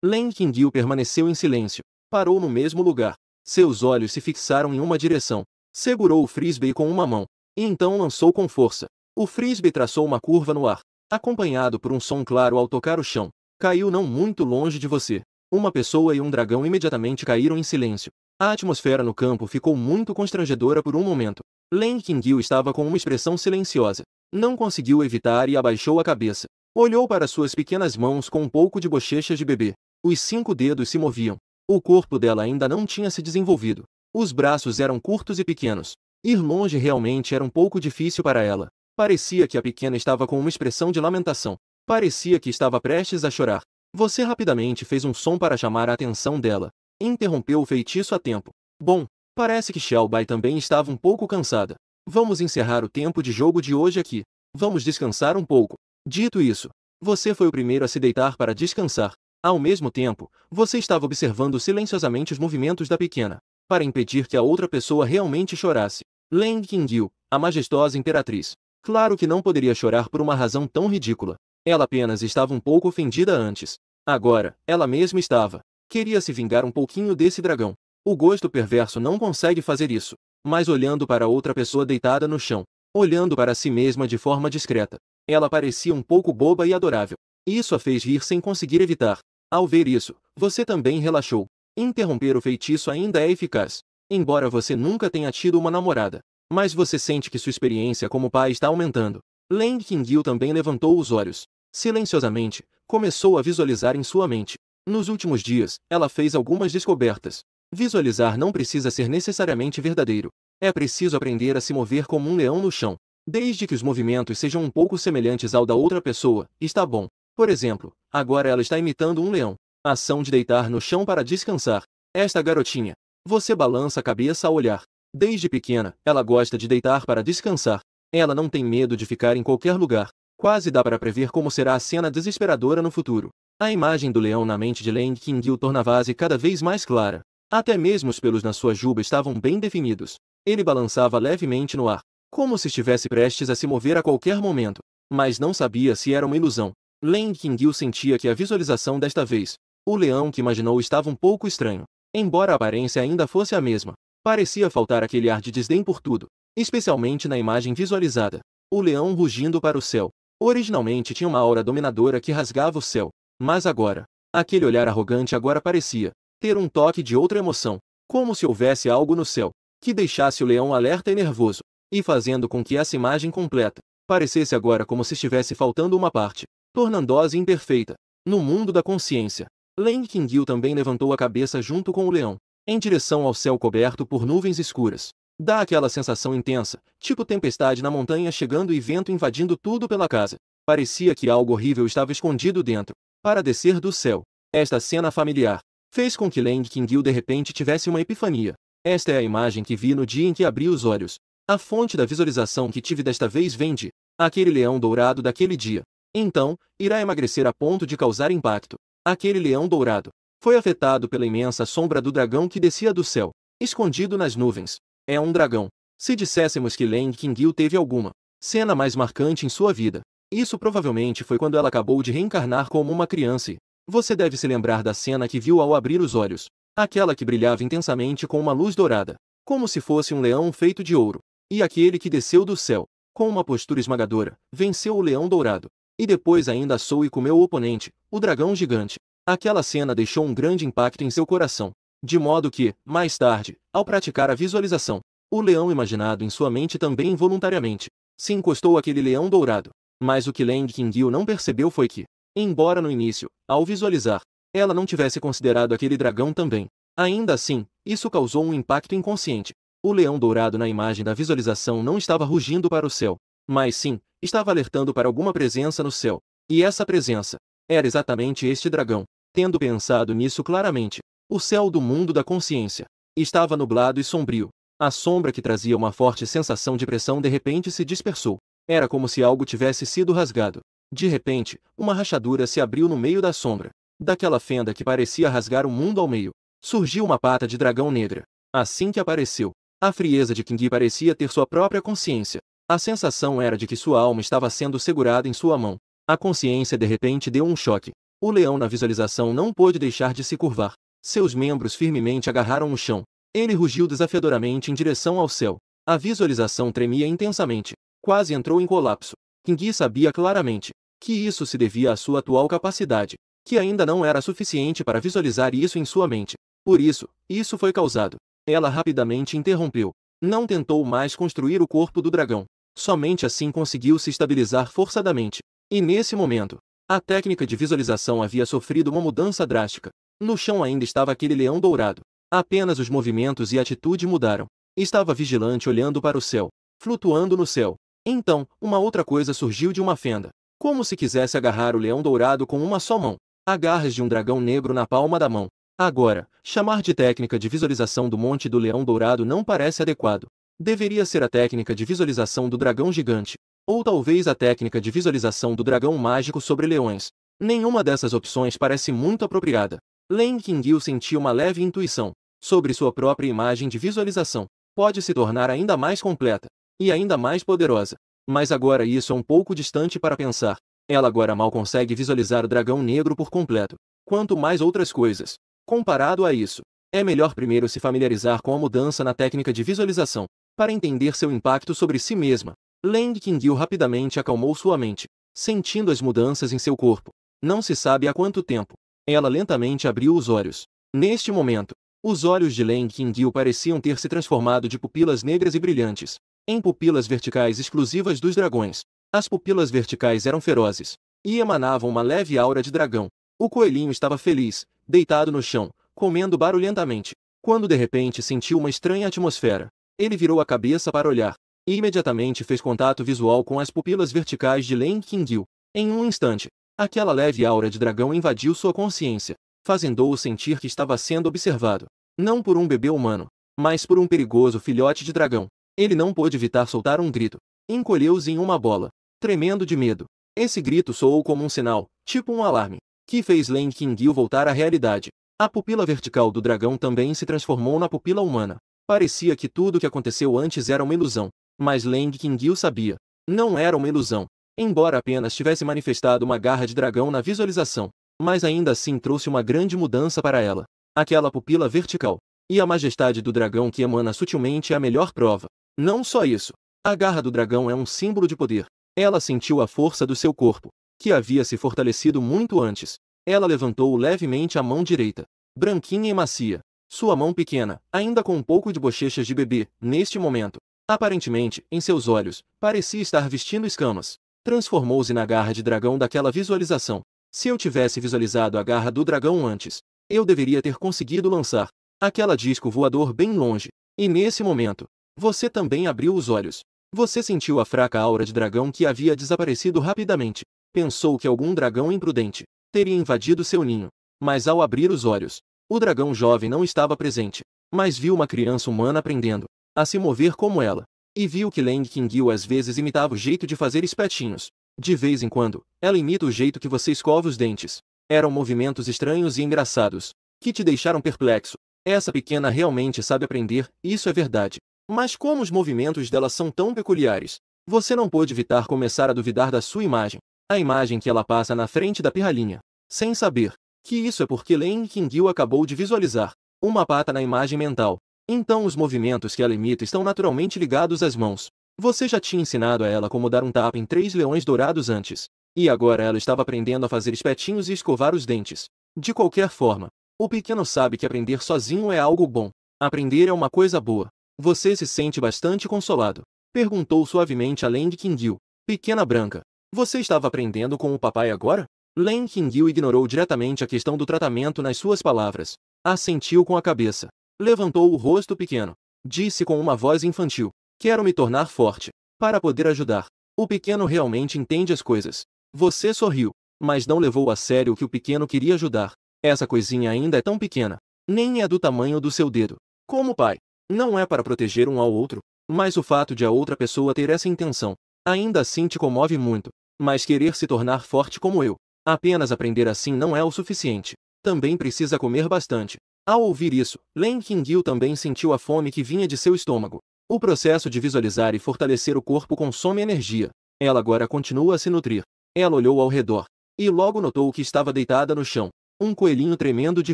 Leng Qingyu permaneceu em silêncio. Parou no mesmo lugar. Seus olhos se fixaram em uma direção. Segurou o frisbee com uma mão. E então lançou com força. O frisbee traçou uma curva no ar, acompanhado por um som claro ao tocar o chão. Caiu não muito longe de você. Uma pessoa e um dragão imediatamente caíram em silêncio. A atmosfera no campo ficou muito constrangedora por um momento. Leng Qingyu estava com uma expressão silenciosa. Não conseguiu evitar e abaixou a cabeça. Olhou para suas pequenas mãos com um pouco de bochechas de bebê. Os 5 dedos se moviam. O corpo dela ainda não tinha se desenvolvido. Os braços eram curtos e pequenos. Ir longe realmente era um pouco difícil para ela. Parecia que a pequena estava com uma expressão de lamentação. Parecia que estava prestes a chorar. Você rapidamente fez um som para chamar a atenção dela. Interrompeu o feitiço a tempo. Bom, parece que Xiaobai também estava um pouco cansada. Vamos encerrar o tempo de jogo de hoje aqui. Vamos descansar um pouco. Dito isso, você foi o primeiro a se deitar para descansar. Ao mesmo tempo, você estava observando silenciosamente os movimentos da pequena, para impedir que a outra pessoa realmente chorasse. Leng Qingyu, a majestosa imperatriz. Claro que não poderia chorar por uma razão tão ridícula. Ela apenas estava um pouco ofendida antes. Agora, ela mesma estava. Queria se vingar um pouquinho desse dragão. O gosto perverso não consegue fazer isso. Mas olhando para outra pessoa deitada no chão, olhando para si mesma de forma discreta, ela parecia um pouco boba e adorável. Isso a fez rir sem conseguir evitar. Ao ver isso, você também relaxou. Interromper o feitiço ainda é eficaz. Embora você nunca tenha tido uma namorada, mas você sente que sua experiência como pai está aumentando. Leng Qingyu também levantou os olhos. Silenciosamente, começou a visualizar em sua mente. Nos últimos dias, ela fez algumas descobertas. Visualizar não precisa ser necessariamente verdadeiro. É preciso aprender a se mover como um leão no chão. Desde que os movimentos sejam um pouco semelhantes ao da outra pessoa, está bom. Por exemplo, agora ela está imitando um leão. Ação de deitar no chão para descansar. Esta garotinha. Você balança a cabeça ao olhar. Desde pequena, ela gosta de deitar para descansar. Ela não tem medo de ficar em qualquer lugar. Quase dá para prever como será a cena desesperadora no futuro. A imagem do leão na mente de Leng Qingyu tornava-se cada vez mais clara. Até mesmo os pelos na sua juba estavam bem definidos. Ele balançava levemente no ar, como se estivesse prestes a se mover a qualquer momento. Mas não sabia se era uma ilusão. Leng Qingyu sentia que a visualização desta vez, o leão que imaginou estava um pouco estranho. Embora a aparência ainda fosse a mesma, parecia faltar aquele ar de desdém por tudo, especialmente na imagem visualizada. O leão rugindo para o céu. Originalmente tinha uma aura dominadora que rasgava o céu, mas agora, aquele olhar arrogante agora parecia ter um toque de outra emoção, como se houvesse algo no céu, que deixasse o leão alerta e nervoso, e fazendo com que essa imagem completa parecesse agora como se estivesse faltando uma parte, tornando-a imperfeita. No mundo da consciência, Leng Qingyu também levantou a cabeça junto com o leão, em direção ao céu coberto por nuvens escuras. Dá aquela sensação intensa, tipo tempestade na montanha chegando e vento invadindo tudo pela casa. Parecia que algo horrível estava escondido dentro, para descer do céu. Esta cena familiar fez com que Leng Qingyu de repente tivesse uma epifania. Esta é a imagem que vi no dia em que abri os olhos. A fonte da visualização que tive desta vez vem de aquele leão dourado daquele dia. Então, irá emagrecer a ponto de causar impacto. Aquele leão dourado foi afetado pela imensa sombra do dragão que descia do céu, escondido nas nuvens. É um dragão. Se disséssemos que Leng Qingyu teve alguma cena mais marcante em sua vida, isso provavelmente foi quando ela acabou de reencarnar como uma criança e você deve se lembrar da cena que viu ao abrir os olhos. Aquela que brilhava intensamente com uma luz dourada, como se fosse um leão feito de ouro. E aquele que desceu do céu, com uma postura esmagadora, venceu o leão dourado. E depois ainda assou e comeu o oponente, o dragão gigante. Aquela cena deixou um grande impacto em seu coração. De modo que, mais tarde, ao praticar a visualização, o leão imaginado em sua mente também involuntariamente se encostou àquele leão dourado. Mas o que Leng Qingyu não percebeu foi que, embora no início, ao visualizar, ela não tivesse considerado aquele dragão também, ainda assim, isso causou um impacto inconsciente. O leão dourado na imagem da visualização não estava rugindo para o céu, mas sim, estava alertando para alguma presença no céu. E essa presença era exatamente este dragão. Tendo pensado nisso claramente, o céu do mundo da consciência estava nublado e sombrio. A sombra que trazia uma forte sensação de pressão de repente se dispersou. Era como se algo tivesse sido rasgado. De repente, uma rachadura se abriu no meio da sombra. Daquela fenda que parecia rasgar o mundo ao meio, surgiu uma pata de dragão negra. Assim que apareceu, a frieza de Qingyu parecia ter sua própria consciência. A sensação era de que sua alma estava sendo segurada em sua mão. A consciência de repente deu um choque. O leão na visualização não pôde deixar de se curvar. Seus membros firmemente agarraram o chão. Ele rugiu desafiadoramente em direção ao céu. A visualização tremia intensamente. Quase entrou em colapso. Qingyu sabia claramente que isso se devia à sua atual capacidade, que ainda não era suficiente para visualizar isso em sua mente. Por isso, isso foi causado. Ela rapidamente interrompeu. Não tentou mais construir o corpo do dragão. Somente assim conseguiu se estabilizar forçadamente. E nesse momento, a técnica de visualização havia sofrido uma mudança drástica. No chão ainda estava aquele leão dourado. Apenas os movimentos e atitude mudaram. Estava vigilante olhando para o céu, flutuando no céu. Então, uma outra coisa surgiu de uma fenda, como se quisesse agarrar o leão dourado com uma só mão. Agarras de um dragão negro na palma da mão. Agora, chamar de técnica de visualização do Monte do Leão Dourado não parece adequado. Deveria ser a técnica de visualização do dragão gigante. Ou talvez a técnica de visualização do dragão mágico sobre leões. Nenhuma dessas opções parece muito apropriada. Leng Qingyu sentiu uma leve intuição sobre sua própria imagem de visualização. Pode se tornar ainda mais completa e ainda mais poderosa. Mas agora isso é um pouco distante para pensar. Ela agora mal consegue visualizar o dragão negro por completo. Quanto mais outras coisas. Comparado a isso, é melhor primeiro se familiarizar com a mudança na técnica de visualização, para entender seu impacto sobre si mesma. Leng Qingyu rapidamente acalmou sua mente, sentindo as mudanças em seu corpo. Não se sabe há quanto tempo. Ela lentamente abriu os olhos. Neste momento, os olhos de Leng Qingyu pareciam ter se transformado de pupilas negras e brilhantes em pupilas verticais exclusivas dos dragões. As pupilas verticais eram ferozes e emanavam uma leve aura de dragão. O coelhinho estava feliz, deitado no chão, comendo barulhentamente, quando de repente sentiu uma estranha atmosfera. Ele virou a cabeça para olhar e imediatamente fez contato visual com as pupilas verticais de Leng Qingyu. Em um instante, aquela leve aura de dragão invadiu sua consciência, fazendo-o sentir que estava sendo observado, não por um bebê humano, mas por um perigoso filhote de dragão. Ele não pôde evitar soltar um grito. Encolheu-se em uma bola, tremendo de medo. Esse grito soou como um sinal, tipo um alarme, que fez Leng Qingyu voltar à realidade. A pupila vertical do dragão também se transformou na pupila humana. Parecia que tudo o que aconteceu antes era uma ilusão, mas Leng Qingyu sabia. Não era uma ilusão, embora apenas tivesse manifestado uma garra de dragão na visualização, mas ainda assim trouxe uma grande mudança para ela. Aquela pupila vertical e a majestade do dragão que emana sutilmente é a melhor prova. Não só isso, a garra do dragão é um símbolo de poder. Ela sentiu a força do seu corpo, que havia se fortalecido muito antes. Ela levantou levemente a mão direita, branquinha e macia. Sua mão pequena, ainda com um pouco de bochechas de bebê, neste momento, aparentemente, em seus olhos, parecia estar vestindo escamas. Transformou-se na garra de dragão daquela visualização. Se eu tivesse visualizado a garra do dragão antes, eu deveria ter conseguido lançar aquela disco voador bem longe. E nesse momento, você também abriu os olhos. Você sentiu a fraca aura de dragão que havia desaparecido rapidamente. Pensou que algum dragão imprudente teria invadido seu ninho. Mas ao abrir os olhos, o dragão jovem não estava presente. Mas viu uma criança humana aprendendo a se mover como ela. E viu que Leng Qingyu às vezes imitava o jeito de fazer espetinhos. De vez em quando, ela imita o jeito que você escova os dentes. Eram movimentos estranhos e engraçados, que te deixaram perplexo. Essa pequena realmente sabe aprender, isso é verdade. Mas como os movimentos dela são tão peculiares, você não pôde evitar começar a duvidar da sua imagem. A imagem que ela passa na frente da pirralhinha. Sem saber que isso é porque Leng Qingyu acabou de visualizar uma pata na imagem mental. Então os movimentos que ela imita estão naturalmente ligados às mãos. Você já tinha ensinado a ela como dar um tapa em 3 leões dourados antes. E agora ela estava aprendendo a fazer espetinhos e escovar os dentes. De qualquer forma, o pequeno sabe que aprender sozinho é algo bom. Aprender é uma coisa boa. Você se sente bastante consolado? Perguntou suavemente a Leng Qingyu. Pequena branca, você estava aprendendo com o papai agora? Leng Qingyu ignorou diretamente a questão do tratamento nas suas palavras. Assentiu com a cabeça. Levantou o rosto pequeno. Disse com uma voz infantil. Quero me tornar forte, para poder ajudar. O pequeno realmente entende as coisas. Você sorriu, mas não levou a sério o que o pequeno queria ajudar. Essa coisinha ainda é tão pequena. Nem é do tamanho do seu dedo. Como pai, não é para proteger um ao outro, mas o fato de a outra pessoa ter essa intenção, ainda assim te comove muito. Mas querer se tornar forte como eu, apenas aprender assim não é o suficiente. Também precisa comer bastante. Ao ouvir isso, Leng Qingyu também sentiu a fome que vinha de seu estômago. O processo de visualizar e fortalecer o corpo consome energia. Ela agora continua a se nutrir. Ela olhou ao redor e logo notou que estava deitada no chão, um coelhinho tremendo de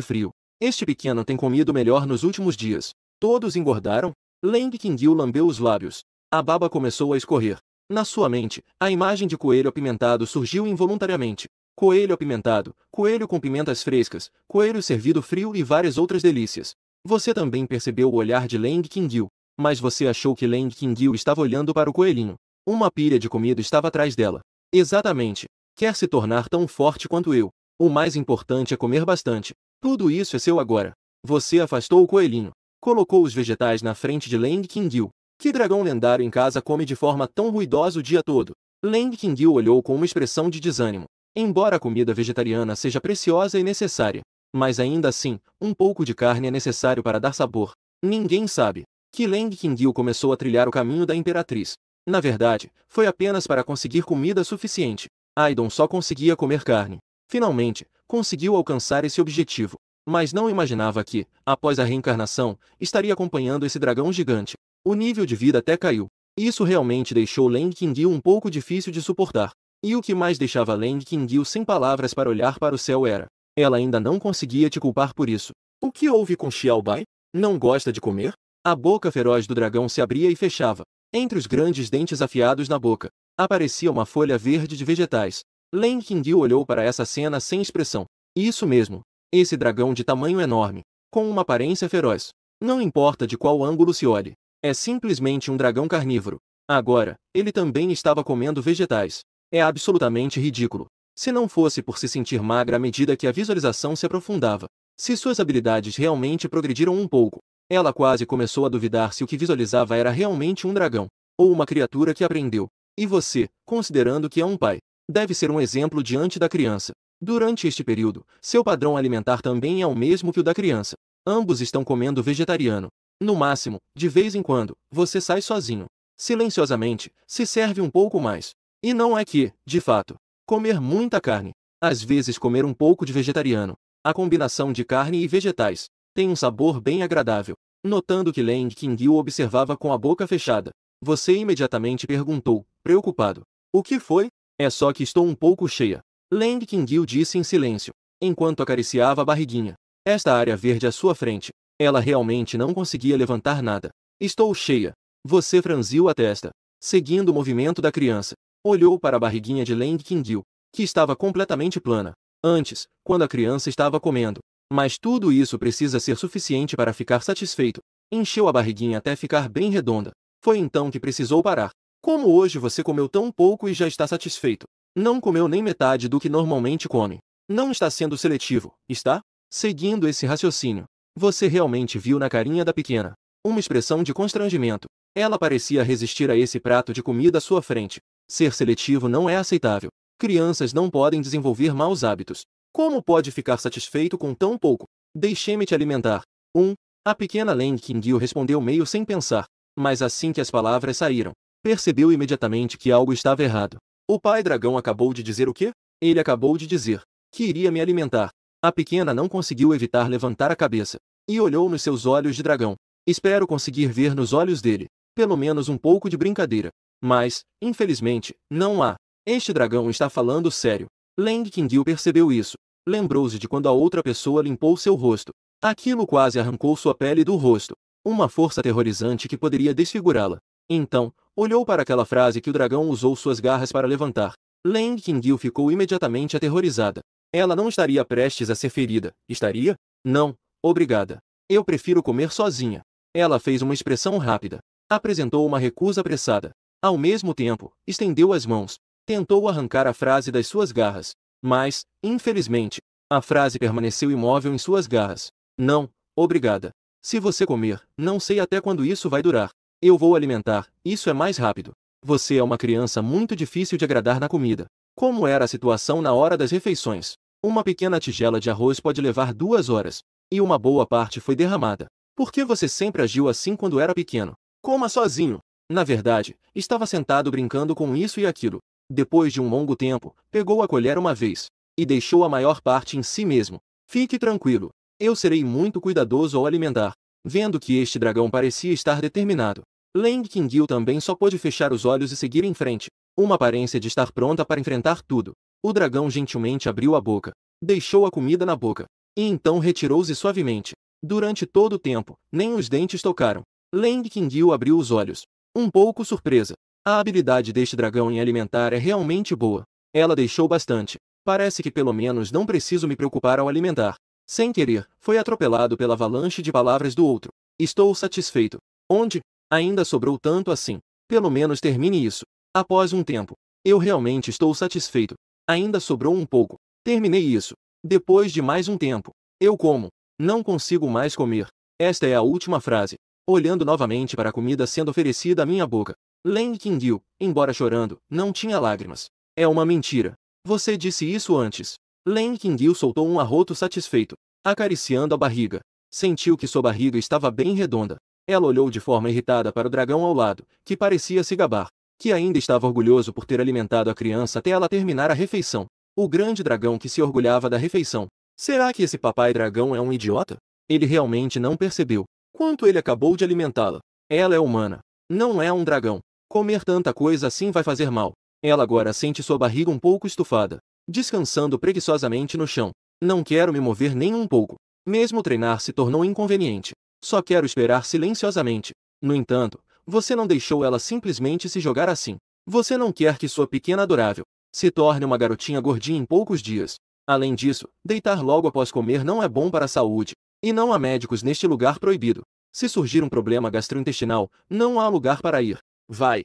frio. Este pequeno tem comido melhor nos últimos dias. Todos engordaram? Leng Qingyu lambeu os lábios. A baba começou a escorrer. Na sua mente, a imagem de coelho apimentado surgiu involuntariamente. Coelho apimentado, coelho com pimentas frescas, coelho servido frio e várias outras delícias. Você também percebeu o olhar de Leng Qingyu, mas você achou que Leng Qingyu estava olhando para o coelhinho. Uma pilha de comida estava atrás dela. Exatamente. Quer se tornar tão forte quanto eu. O mais importante é comer bastante. Tudo isso é seu agora. Você afastou o coelhinho. Colocou os vegetais na frente de Leng Qingyu. Que dragão lendário em casa come de forma tão ruidosa o dia todo? Leng Qingyu olhou com uma expressão de desânimo. Embora a comida vegetariana seja preciosa e necessária, mas ainda assim, um pouco de carne é necessário para dar sabor. Ninguém sabe que Leng Qingyu começou a trilhar o caminho da Imperatriz. Na verdade, foi apenas para conseguir comida suficiente. Aidon só conseguia comer carne. Finalmente, conseguiu alcançar esse objetivo, mas não imaginava que, após a reencarnação, estaria acompanhando esse dragão gigante. O nível de vida até caiu. Isso realmente deixou Leng Qingyu um pouco difícil de suportar. E o que mais deixava Leng Qingyu sem palavras para olhar para o céu era: ela ainda não conseguia te culpar por isso. O que houve com Xiao Bai? Não gosta de comer? A boca feroz do dragão se abria e fechava. Entre os grandes dentes afiados na boca, aparecia uma folha verde de vegetais. Leng Qingyu olhou para essa cena sem expressão. Isso mesmo. Esse dragão de tamanho enorme, com uma aparência feroz. Não importa de qual ângulo se olhe, é simplesmente um dragão carnívoro. Agora, ele também estava comendo vegetais. É absolutamente ridículo. Se não fosse por se sentir magra à medida que a visualização se aprofundava, se suas habilidades realmente progrediram um pouco, ela quase começou a duvidar se o que visualizava era realmente um dragão, ou uma criatura que aprendeu. E você, considerando que é um pai, deve ser um exemplo diante da criança. Durante este período, seu padrão alimentar também é o mesmo que o da criança. Ambos estão comendo vegetariano. No máximo, de vez em quando, você sai sozinho. Silenciosamente, se serve um pouco mais. E não é que, de fato, comer muita carne. Às vezes comer um pouco de vegetariano. A combinação de carne e vegetais tem um sabor bem agradável. Notando que Leng Qingyu observava com a boca fechada, você imediatamente perguntou, preocupado: o que foi? É só que estou um pouco cheia. Leng Qingyu disse em silêncio, enquanto acariciava a barriguinha. Esta área verde à sua frente. Ela realmente não conseguia levantar nada. Estou cheia. Você franziu a testa, seguindo o movimento da criança. Olhou para a barriguinha de Leng Qingyu, que estava completamente plana. Antes, quando a criança estava comendo. Mas tudo isso precisa ser suficiente para ficar satisfeito. Encheu a barriguinha até ficar bem redonda. Foi então que precisou parar. Como hoje você comeu tão pouco e já está satisfeito? Não comeu nem metade do que normalmente come. Não está sendo seletivo, está? Seguindo esse raciocínio, você realmente viu na carinha da pequena uma expressão de constrangimento. Ela parecia resistir a esse prato de comida à sua frente. Ser seletivo não é aceitável. Crianças não podem desenvolver maus hábitos. Como pode ficar satisfeito com tão pouco? Deixe-me te alimentar. A pequena Leng Qingyu respondeu meio sem pensar, mas assim que as palavras saíram, percebeu imediatamente que algo estava errado. O pai dragão acabou de dizer o quê? Ele acabou de dizer que iria me alimentar. A pequena não conseguiu evitar levantar a cabeça e olhou nos seus olhos de dragão. Espero conseguir ver nos olhos dele pelo menos um pouco de brincadeira. Mas, infelizmente, não há. Este dragão está falando sério. Leng Qingyu percebeu isso. Lembrou-se de quando a outra pessoa limpou seu rosto. Aquilo quase arrancou sua pele do rosto. Uma força aterrorizante que poderia desfigurá-la. Então, olhou para aquela frase que o dragão usou suas garras para levantar. Leng Qingyu ficou imediatamente aterrorizada. Ela não estaria prestes a ser ferida, estaria? Não, obrigada. Eu prefiro comer sozinha. Ela fez uma expressão rápida. Apresentou uma recusa apressada. Ao mesmo tempo, estendeu as mãos. Tentou arrancar a frase das suas garras. Mas, infelizmente, a frase permaneceu imóvel em suas garras. Não, obrigada. Se você comer, não sei até quando isso vai durar. Eu vou alimentar, isso é mais rápido. Você é uma criança muito difícil de agradar na comida. Como era a situação na hora das refeições? Uma pequena tigela de arroz pode levar 2 horas. E uma boa parte foi derramada. Por que você sempre agiu assim quando era pequeno? Coma sozinho. Na verdade, estava sentado brincando com isso e aquilo. Depois de um longo tempo, pegou a colher uma vez e deixou a maior parte em si mesmo. Fique tranquilo. Eu serei muito cuidadoso ao alimentar. Vendo que este dragão parecia estar determinado, Leng Qingyu também só pôde fechar os olhos e seguir em frente. Uma aparência de estar pronta para enfrentar tudo. O dragão gentilmente abriu a boca, deixou a comida na boca, e então retirou-se suavemente. Durante todo o tempo, nem os dentes tocaram. Leng Qingyu abriu os olhos, um pouco surpresa. A habilidade deste dragão em alimentar é realmente boa. Ela deixou bastante. Parece que pelo menos não preciso me preocupar ao alimentar. Sem querer, foi atropelado pela avalanche de palavras do outro. Estou satisfeito. Onde? Ainda sobrou tanto assim. Pelo menos termine isso. Após um tempo. Eu realmente estou satisfeito. Ainda sobrou um pouco. Terminei isso. Depois de mais um tempo. Eu como. Não consigo mais comer. Esta é a última frase. Olhando novamente para a comida sendo oferecida à minha boca. Leng Qingyu, embora chorando, não tinha lágrimas. É uma mentira. Você disse isso antes. Leng Qingyu soltou um arroto satisfeito, acariciando a barriga. Sentiu que sua barriga estava bem redonda. Ela olhou de forma irritada para o dragão ao lado, que parecia se gabar, que ainda estava orgulhoso por ter alimentado a criança até ela terminar a refeição. O grande dragão que se orgulhava da refeição. Será que esse papai dragão é um idiota? Ele realmente não percebeu quanto ele acabou de alimentá-la. Ela é humana, não é um dragão. Comer tanta coisa assim vai fazer mal. Ela agora sente sua barriga um pouco estufada, descansando preguiçosamente no chão. Não quero me mover nem um pouco. Mesmo treinar se tornou inconveniente. Só quero esperar silenciosamente. No entanto, você não deixou ela simplesmente se jogar assim. Você não quer que sua pequena adorável se torne uma garotinha gordinha em poucos dias. Além disso, deitar logo após comer não é bom para a saúde. E não há médicos neste lugar proibido. Se surgir um problema gastrointestinal, não há lugar para ir. Vai.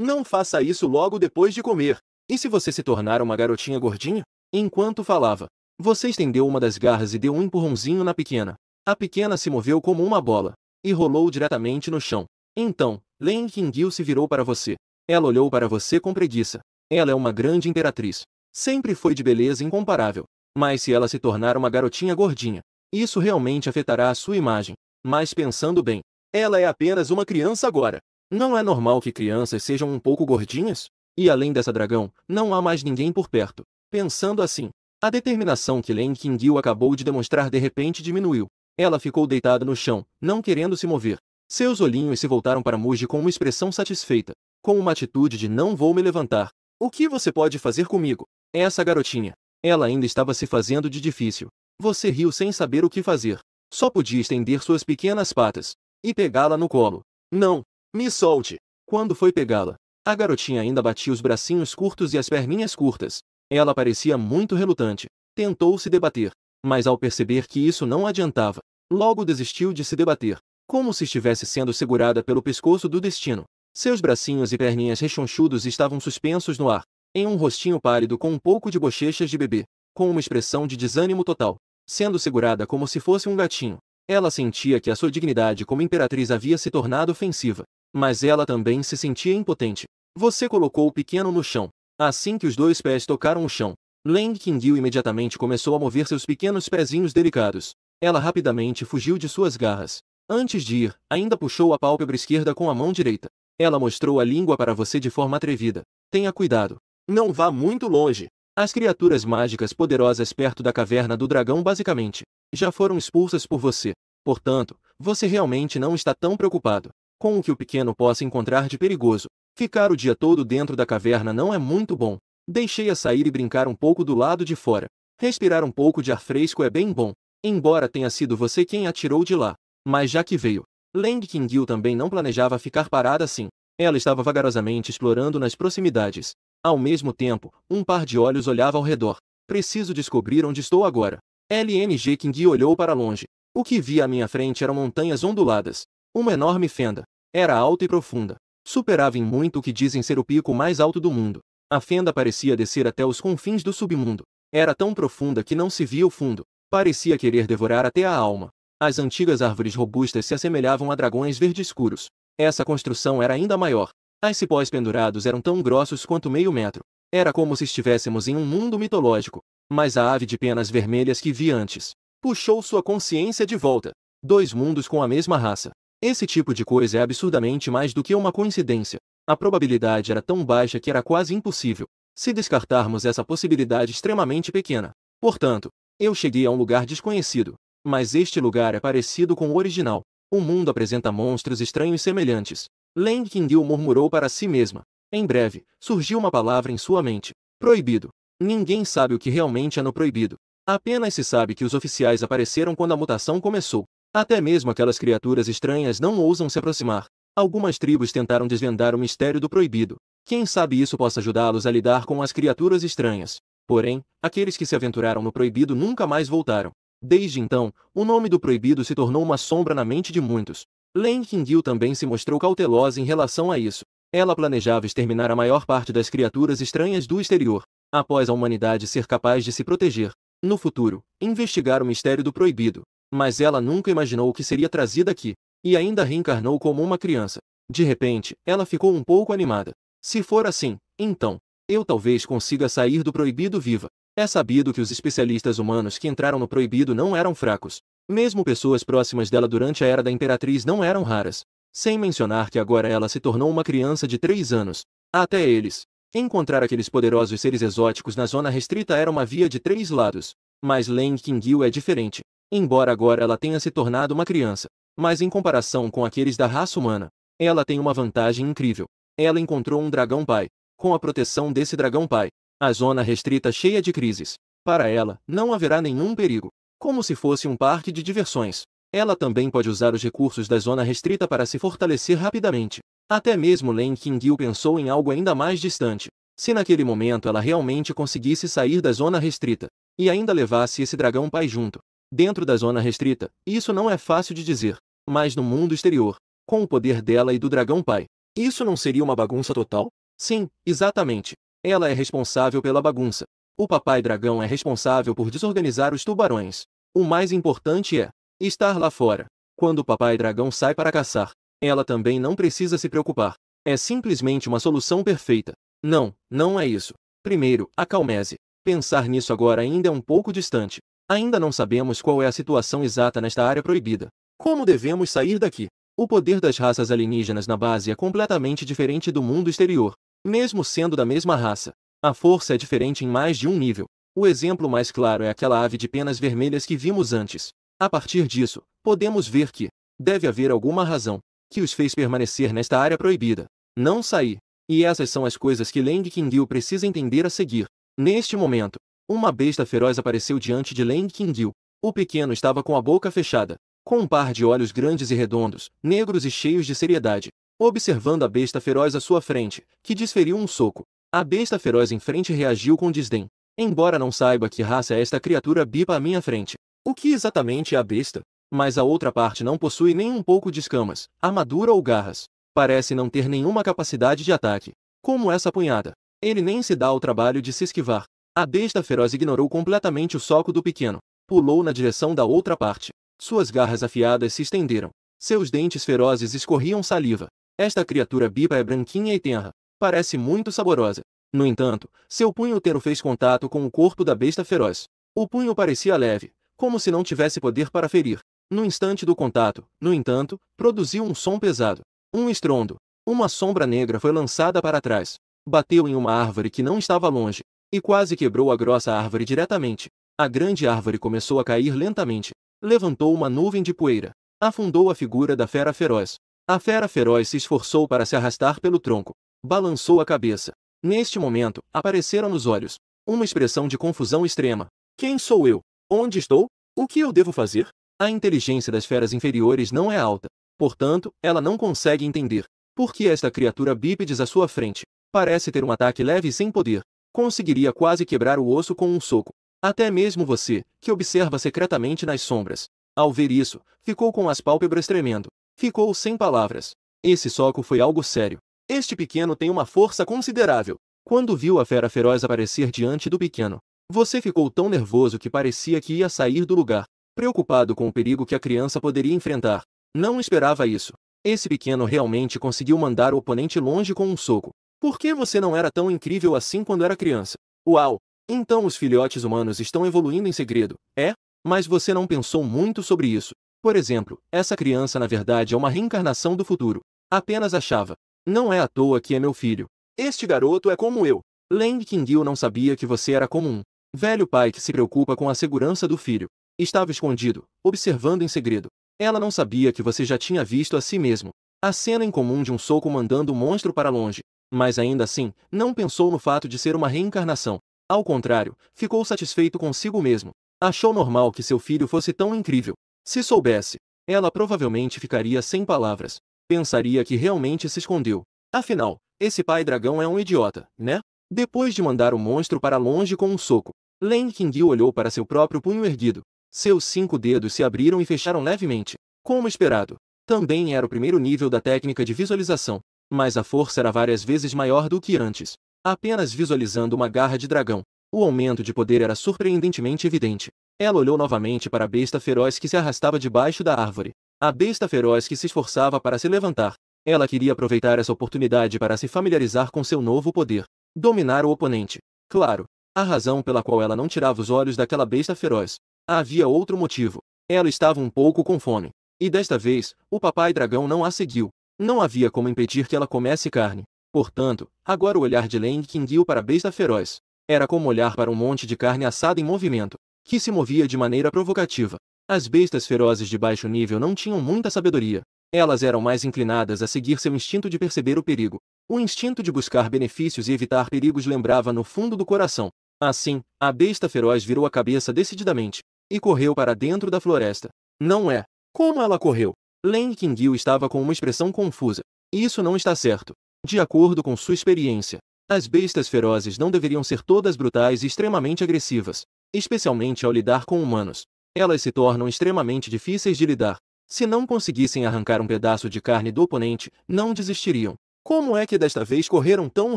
Não faça isso logo depois de comer. E se você se tornar uma garotinha gordinha? Enquanto falava, você estendeu uma das garras e deu um empurrãozinho na pequena. A pequena se moveu como uma bola e rolou diretamente no chão. Então, Leng Qingyu se virou para você. Ela olhou para você com preguiça. Ela é uma grande imperatriz. Sempre foi de beleza incomparável. Mas se ela se tornar uma garotinha gordinha, isso realmente afetará a sua imagem. Mas pensando bem, ela é apenas uma criança agora. Não é normal que crianças sejam um pouco gordinhas? E além dessa dragão, não há mais ninguém por perto. Pensando assim, a determinação que Leng Qingyu acabou de demonstrar de repente diminuiu. Ela ficou deitada no chão, não querendo se mover. Seus olhinhos se voltaram para Muji com uma expressão satisfeita, com uma atitude de não vou me levantar. O que você pode fazer comigo? Essa garotinha. Ela ainda estava se fazendo de difícil. Você riu sem saber o que fazer. Só podia estender suas pequenas patas e pegá-la no colo. Não, me solte. Quando foi pegá-la, a garotinha ainda batia os bracinhos curtos e as perninhas curtas. Ela parecia muito relutante. Tentou se debater, mas ao perceber que isso não adiantava, logo desistiu de se debater, como se estivesse sendo segurada pelo pescoço do destino. Seus bracinhos e perninhas rechonchudos estavam suspensos no ar, em um rostinho pálido com um pouco de bochechas de bebê, com uma expressão de desânimo total, sendo segurada como se fosse um gatinho. Ela sentia que a sua dignidade como imperatriz havia se tornado ofensiva, mas ela também se sentia impotente. Você colocou o pequeno no chão. Assim que os dois pés tocaram o chão, Leng Qingyu imediatamente começou a mover seus pequenos pezinhos delicados. Ela rapidamente fugiu de suas garras. Antes de ir, ainda puxou a pálpebra esquerda com a mão direita. Ela mostrou a língua para você de forma atrevida. Tenha cuidado. Não vá muito longe. As criaturas mágicas poderosas perto da caverna do dragão basicamente já foram expulsas por você. Portanto, você realmente não está tão preocupado com o que o pequeno possa encontrar de perigoso. Ficar o dia todo dentro da caverna não é muito bom. Deixei-a sair e brincar um pouco do lado de fora. Respirar um pouco de ar fresco é bem bom. Embora tenha sido você quem a tirou de lá. Mas já que veio, Leng Qingyu também não planejava ficar parada assim. Ela estava vagarosamente explorando nas proximidades. Ao mesmo tempo, um par de olhos olhava ao redor. Preciso descobrir onde estou agora. Lng Qingyu olhou para longe. O que via à minha frente eram montanhas onduladas. Uma enorme fenda. Era alta e profunda. Superava em muito o que dizem ser o pico mais alto do mundo. A fenda parecia descer até os confins do submundo. Era tão profunda que não se via o fundo. Parecia querer devorar até a alma. As antigas árvores robustas se assemelhavam a dragões verde escuros. Essa construção era ainda maior. Os cipós pendurados eram tão grossos quanto meio metro. Era como se estivéssemos em um mundo mitológico. Mas a ave de penas vermelhas que vi antes puxou sua consciência de volta. Dois mundos com a mesma raça. Esse tipo de coisa é absurdamente mais do que uma coincidência. A probabilidade era tão baixa que era quase impossível, se descartarmos essa possibilidade extremamente pequena. Portanto, eu cheguei a um lugar desconhecido. Mas este lugar é parecido com o original. O mundo apresenta monstros estranhos semelhantes. Leng Qingyu murmurou para si mesma. Em breve, surgiu uma palavra em sua mente. Proibido. Ninguém sabe o que realmente é no proibido. Apenas se sabe que os oficiais apareceram quando a mutação começou. Até mesmo aquelas criaturas estranhas não ousam se aproximar. Algumas tribos tentaram desvendar o mistério do proibido. Quem sabe isso possa ajudá-los a lidar com as criaturas estranhas. Porém, aqueles que se aventuraram no proibido nunca mais voltaram. Desde então, o nome do proibido se tornou uma sombra na mente de muitos. Leng Qingyu também se mostrou cautelosa em relação a isso. Ela planejava exterminar a maior parte das criaturas estranhas do exterior, após a humanidade ser capaz de se proteger. No futuro, investigar o mistério do proibido. Mas ela nunca imaginou que seria trazida aqui, e ainda reencarnou como uma criança. De repente, ela ficou um pouco animada. Se for assim, então, Eu talvez consiga sair do proibido viva. É sabido que os especialistas humanos que entraram no proibido não eram fracos. Mesmo pessoas próximas dela durante a Era da Imperatriz não eram raras. Sem mencionar que agora ela se tornou uma criança de 3 anos. Até eles. Encontrar aqueles poderosos seres exóticos na zona restrita era uma via de 3 lados. Mas Leng Qingyu é diferente. Embora agora ela tenha se tornado uma criança, mas em comparação com aqueles da raça humana, ela tem uma vantagem incrível. Ela encontrou um dragão pai. Com a proteção desse dragão pai, a zona restrita cheia de crises. Para ela, não haverá nenhum perigo. Como se fosse um parque de diversões. Ela também pode usar os recursos da zona restrita para se fortalecer rapidamente. Até mesmo Leng Qingyu pensou em algo ainda mais distante. Se naquele momento ela realmente conseguisse sair da zona restrita, e ainda levasse esse dragão pai junto. Dentro da zona restrita, isso não é fácil de dizer. Mas no mundo exterior, com o poder dela e do dragão pai, isso não seria uma bagunça total? Sim, exatamente. Ela é responsável pela bagunça. O papai dragão é responsável por desorganizar os tubarões. O mais importante é estar lá fora. Quando o papai dragão sai para caçar, ela também não precisa se preocupar. É simplesmente uma solução perfeita. Não, não é isso. Primeiro, acalme-se. Pensar nisso agora ainda é um pouco distante. Ainda não sabemos qual é a situação exata nesta área proibida. Como devemos sair daqui? O poder das raças alienígenas na base é completamente diferente do mundo exterior. Mesmo sendo da mesma raça, a força é diferente em mais de um nível. O exemplo mais claro é aquela ave de penas vermelhas que vimos antes. A partir disso, podemos ver que deve haver alguma razão que os fez permanecer nesta área proibida, não sair. E essas são as coisas que Leng Qingyu precisa entender a seguir. Neste momento, uma besta feroz apareceu diante de Leng Qingyu. O pequeno estava com a boca fechada, com um par de olhos grandes e redondos, negros e cheios de seriedade, observando a besta feroz à sua frente, que desferiu um soco. A besta feroz em frente reagiu com desdém. Embora não saiba que raça é esta criatura bipa à minha frente. O que exatamente é a besta? Mas a outra parte não possui nem um pouco de escamas, armadura ou garras. Parece não ter nenhuma capacidade de ataque. Como essa punhada. Ele nem se dá ao trabalho de se esquivar. A besta feroz ignorou completamente o soco do pequeno. Pulou na direção da outra parte. Suas garras afiadas se estenderam. Seus dentes ferozes escorriam saliva. Esta criatura bipa é branquinha e tenra. Parece muito saborosa. No entanto, seu punho tenro fez contato com o corpo da besta feroz. O punho parecia leve, como se não tivesse poder para ferir. No instante do contato, no entanto, produziu um som pesado. Um estrondo. Uma sombra negra foi lançada para trás. Bateu em uma árvore que não estava longe. E quase quebrou a grossa árvore diretamente. A grande árvore começou a cair lentamente. Levantou uma nuvem de poeira. Afundou a figura da fera feroz. A fera feroz se esforçou para se arrastar pelo tronco. Balançou a cabeça. Neste momento, apareceram nos olhos uma expressão de confusão extrema. Quem sou eu? Onde estou? O que eu devo fazer? A inteligência das feras inferiores não é alta. Portanto, ela não consegue entender por que esta criatura bípedes à sua frente parece ter um ataque leve e sem poder. Conseguiria quase quebrar o osso com um soco. Até mesmo você, que observa secretamente nas sombras, ao ver isso, ficou com as pálpebras tremendo. Ficou sem palavras. Esse soco foi algo sério. Este pequeno tem uma força considerável. Quando viu a fera feroz aparecer diante do pequeno, você ficou tão nervoso que parecia que ia sair do lugar, preocupado com o perigo que a criança poderia enfrentar. Não esperava isso. Esse pequeno realmente conseguiu mandar o oponente longe com um soco. Por que você não era tão incrível assim quando era criança? Uau! Então os filhotes humanos estão evoluindo em segredo, é? Mas você não pensou muito sobre isso. Por exemplo, essa criança na verdade é uma reencarnação do futuro. Apenas achava. Não é à toa que é meu filho. Este garoto é como eu. Leng Qingyu não sabia que você era como um velho pai que se preocupa com a segurança do filho. Estava escondido, observando em segredo. Ela não sabia que você já tinha visto a si mesmo. A cena incomum de um soco mandando o monstro para longe. Mas ainda assim, não pensou no fato de ser uma reencarnação. Ao contrário, ficou satisfeito consigo mesmo. Achou normal que seu filho fosse tão incrível. Se soubesse, ela provavelmente ficaria sem palavras. Pensaria que realmente se escondeu. Afinal, esse pai dragão é um idiota, né? Depois de mandar o monstro para longe com um soco, Leng Qingyu olhou para seu próprio punho erguido. Seus 5 dedos se abriram e fecharam levemente. Como esperado. Também era o primeiro nível da técnica de visualização. Mas a força era várias vezes maior do que antes. Apenas visualizando uma garra de dragão, o aumento de poder era surpreendentemente evidente. Ela olhou novamente para a besta feroz que se arrastava debaixo da árvore. A besta feroz que se esforçava para se levantar. Ela queria aproveitar essa oportunidade para se familiarizar com seu novo poder. Dominar o oponente. Claro, a razão pela qual ela não tirava os olhos daquela besta feroz. Havia outro motivo. Ela estava um pouco com fome. E desta vez, o papai dragão não a seguiu. Não havia como impedir que ela comesse carne. Portanto, agora o olhar de Leng Qingyu para a besta feroz era como olhar para um monte de carne assada em movimento, que se movia de maneira provocativa. As bestas ferozes de baixo nível não tinham muita sabedoria. Elas eram mais inclinadas a seguir seu instinto de perceber o perigo. O instinto de buscar benefícios e evitar perigos lembrava no fundo do coração. Assim, a besta feroz virou a cabeça decididamente e correu para dentro da floresta. Não é? Como ela correu? Leng Qingyu estava com uma expressão confusa. Isso não está certo. De acordo com sua experiência, as bestas ferozes não deveriam ser todas brutais e extremamente agressivas, especialmente ao lidar com humanos. Elas se tornam extremamente difíceis de lidar. Se não conseguissem arrancar um pedaço de carne do oponente, não desistiriam. Como é que desta vez correram tão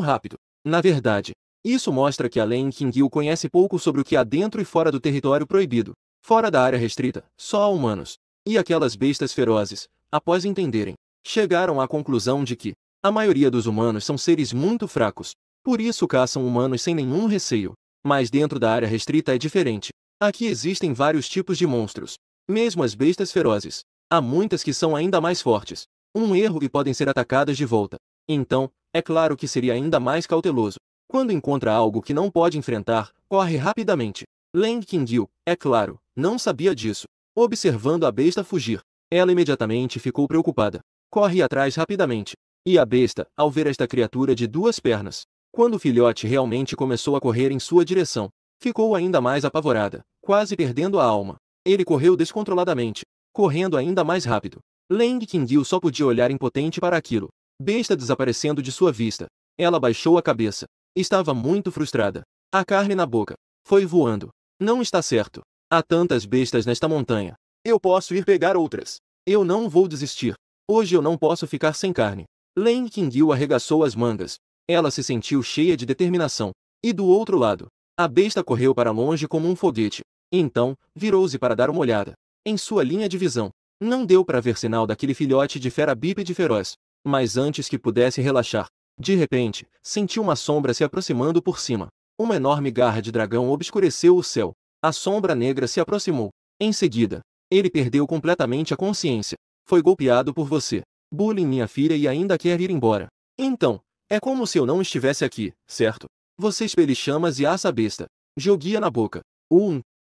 rápido? Na verdade, isso mostra que a Leng Qingyu conhece pouco sobre o que há dentro e fora do território proibido. Fora da área restrita, só há humanos. E aquelas bestas ferozes, após entenderem, chegaram à conclusão de que a maioria dos humanos são seres muito fracos. Por isso caçam humanos sem nenhum receio. Mas dentro da área restrita é diferente. Aqui existem vários tipos de monstros. Mesmo as bestas ferozes. Há muitas que são ainda mais fortes. Um erro e podem ser atacadas de volta. Então, é claro que seria ainda mais cauteloso. Quando encontra algo que não pode enfrentar, corre rapidamente. Leng Qingyu, é claro, não sabia disso. Observando a besta fugir, ela imediatamente ficou preocupada. Corre atrás rapidamente. E a besta, ao ver esta criatura de duas pernas, quando o filhote realmente começou a correr em sua direção, ficou ainda mais apavorada, quase perdendo a alma. Ele correu descontroladamente, correndo ainda mais rápido. Leng Qingyu só podia olhar impotente para aquilo. Besta desaparecendo de sua vista. Ela baixou a cabeça. Estava muito frustrada. A carne na boca. Foi voando. Não está certo. Há tantas bestas nesta montanha. Eu posso ir pegar outras. Eu não vou desistir. Hoje eu não posso ficar sem carne. Leng Qingyu arregaçou as mangas. Ela se sentiu cheia de determinação. E do outro lado, a besta correu para longe como um foguete. Então, virou-se para dar uma olhada. Em sua linha de visão, não deu para ver sinal daquele filhote de fera bípede feroz. Mas antes que pudesse relaxar, de repente, sentiu uma sombra se aproximando por cima. Uma enorme garra de dragão obscureceu o céu. A sombra negra se aproximou. Em seguida, ele perdeu completamente a consciência. Foi golpeado por você. Bullying minha filha e ainda quer ir embora. Então, é como se eu não estivesse aqui, certo? Você espelhe chamas e assa a besta. Jogue-a na boca.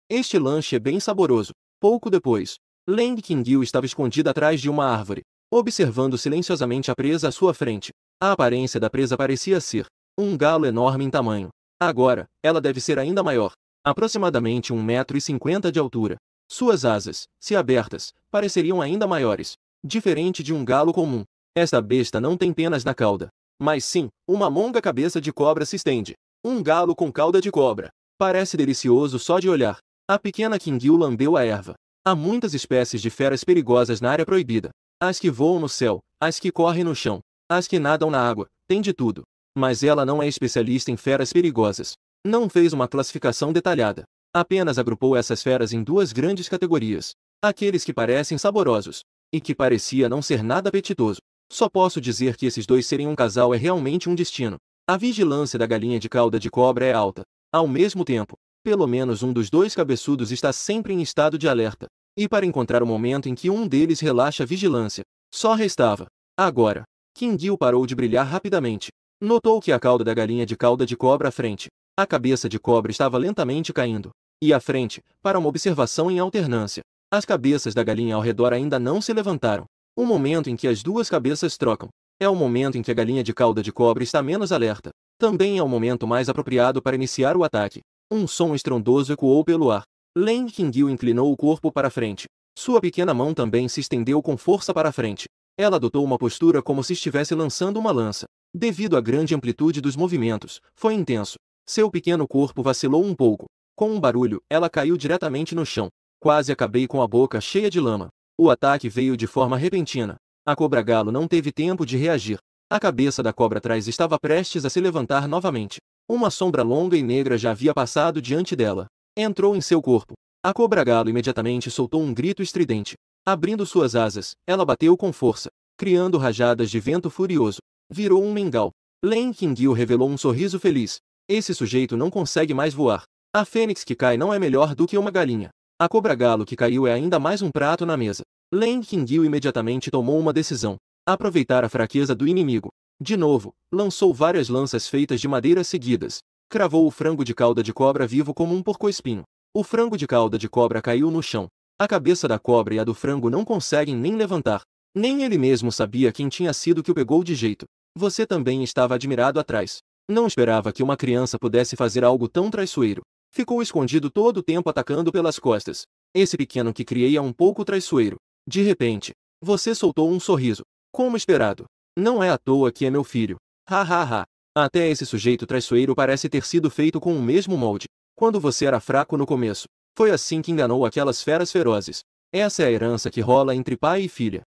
Este lanche é bem saboroso. Pouco depois, Leng Qingyu estava escondida atrás de uma árvore, observando silenciosamente a presa à sua frente. A aparência da presa parecia ser um galo enorme em tamanho. Agora, ela deve ser ainda maior. Aproximadamente 1,50 m de altura. Suas asas, se abertas, pareceriam ainda maiores. Diferente de um galo comum, esta besta não tem penas na cauda, mas sim, uma longa cabeça de cobra se estende. Um galo com cauda de cobra. Parece delicioso só de olhar. A pequena Qingyu lambeu a erva. Há muitas espécies de feras perigosas na área proibida. As que voam no céu, as que correm no chão, as que nadam na água, tem de tudo. Mas ela não é especialista em feras perigosas. Não fez uma classificação detalhada. Apenas agrupou essas feras em duas grandes categorias. Aqueles que parecem saborosos, e que parecia não ser nada apetitoso. Só posso dizer que esses dois serem um casal é realmente um destino. A vigilância da galinha de cauda de cobra é alta. Ao mesmo tempo, pelo menos um dos dois cabeçudos está sempre em estado de alerta. E para encontrar o momento em que um deles relaxa a vigilância, só restava. Agora, Qingyu parou de brilhar rapidamente. Notou que a cauda da galinha de cauda de cobra à frente, a cabeça de cobra estava lentamente caindo. E à frente, para uma observação em alternância, as cabeças da galinha ao redor ainda não se levantaram. O momento em que as duas cabeças trocam é o momento em que a galinha de cauda de cobra está menos alerta. Também é o momento mais apropriado para iniciar o ataque. Um som estrondoso ecoou pelo ar. Leng Qingyu inclinou o corpo para frente. Sua pequena mão também se estendeu com força para frente. Ela adotou uma postura como se estivesse lançando uma lança. Devido à grande amplitude dos movimentos, foi intenso. Seu pequeno corpo vacilou um pouco. Com um barulho, ela caiu diretamente no chão. Quase acabei com a boca cheia de lama. O ataque veio de forma repentina. A cobra-galo não teve tempo de reagir. A cabeça da cobra atrás estava prestes a se levantar novamente. Uma sombra longa e negra já havia passado diante dela. Entrou em seu corpo. A cobra-galo imediatamente soltou um grito estridente. Abrindo suas asas, ela bateu com força, criando rajadas de vento furioso. Virou um mingau. Len Qingyu revelou um sorriso feliz. Esse sujeito não consegue mais voar. A fênix que cai não é melhor do que uma galinha. A cobra-galo que caiu é ainda mais um prato na mesa. Len Qingyu imediatamente tomou uma decisão. Aproveitar a fraqueza do inimigo. De novo, lançou várias lanças feitas de madeira seguidas. Cravou o frango de cauda de cobra vivo como um porco-espinho. O frango de cauda de cobra caiu no chão. A cabeça da cobra e a do frango não conseguem nem levantar. Nem ele mesmo sabia quem tinha sido que o pegou de jeito. Você também estava admirado atrás. Não esperava que uma criança pudesse fazer algo tão traiçoeiro. Ficou escondido todo o tempo atacando pelas costas. Esse pequeno que criei é um pouco traiçoeiro. De repente, você soltou um sorriso. Como esperado. Não é à toa que é meu filho. Ha ha ha. Até esse sujeito traiçoeiro parece ter sido feito com o mesmo molde. Quando você era fraco no começo. Foi assim que enganou aquelas feras ferozes. Essa é a herança que rola entre pai e filha.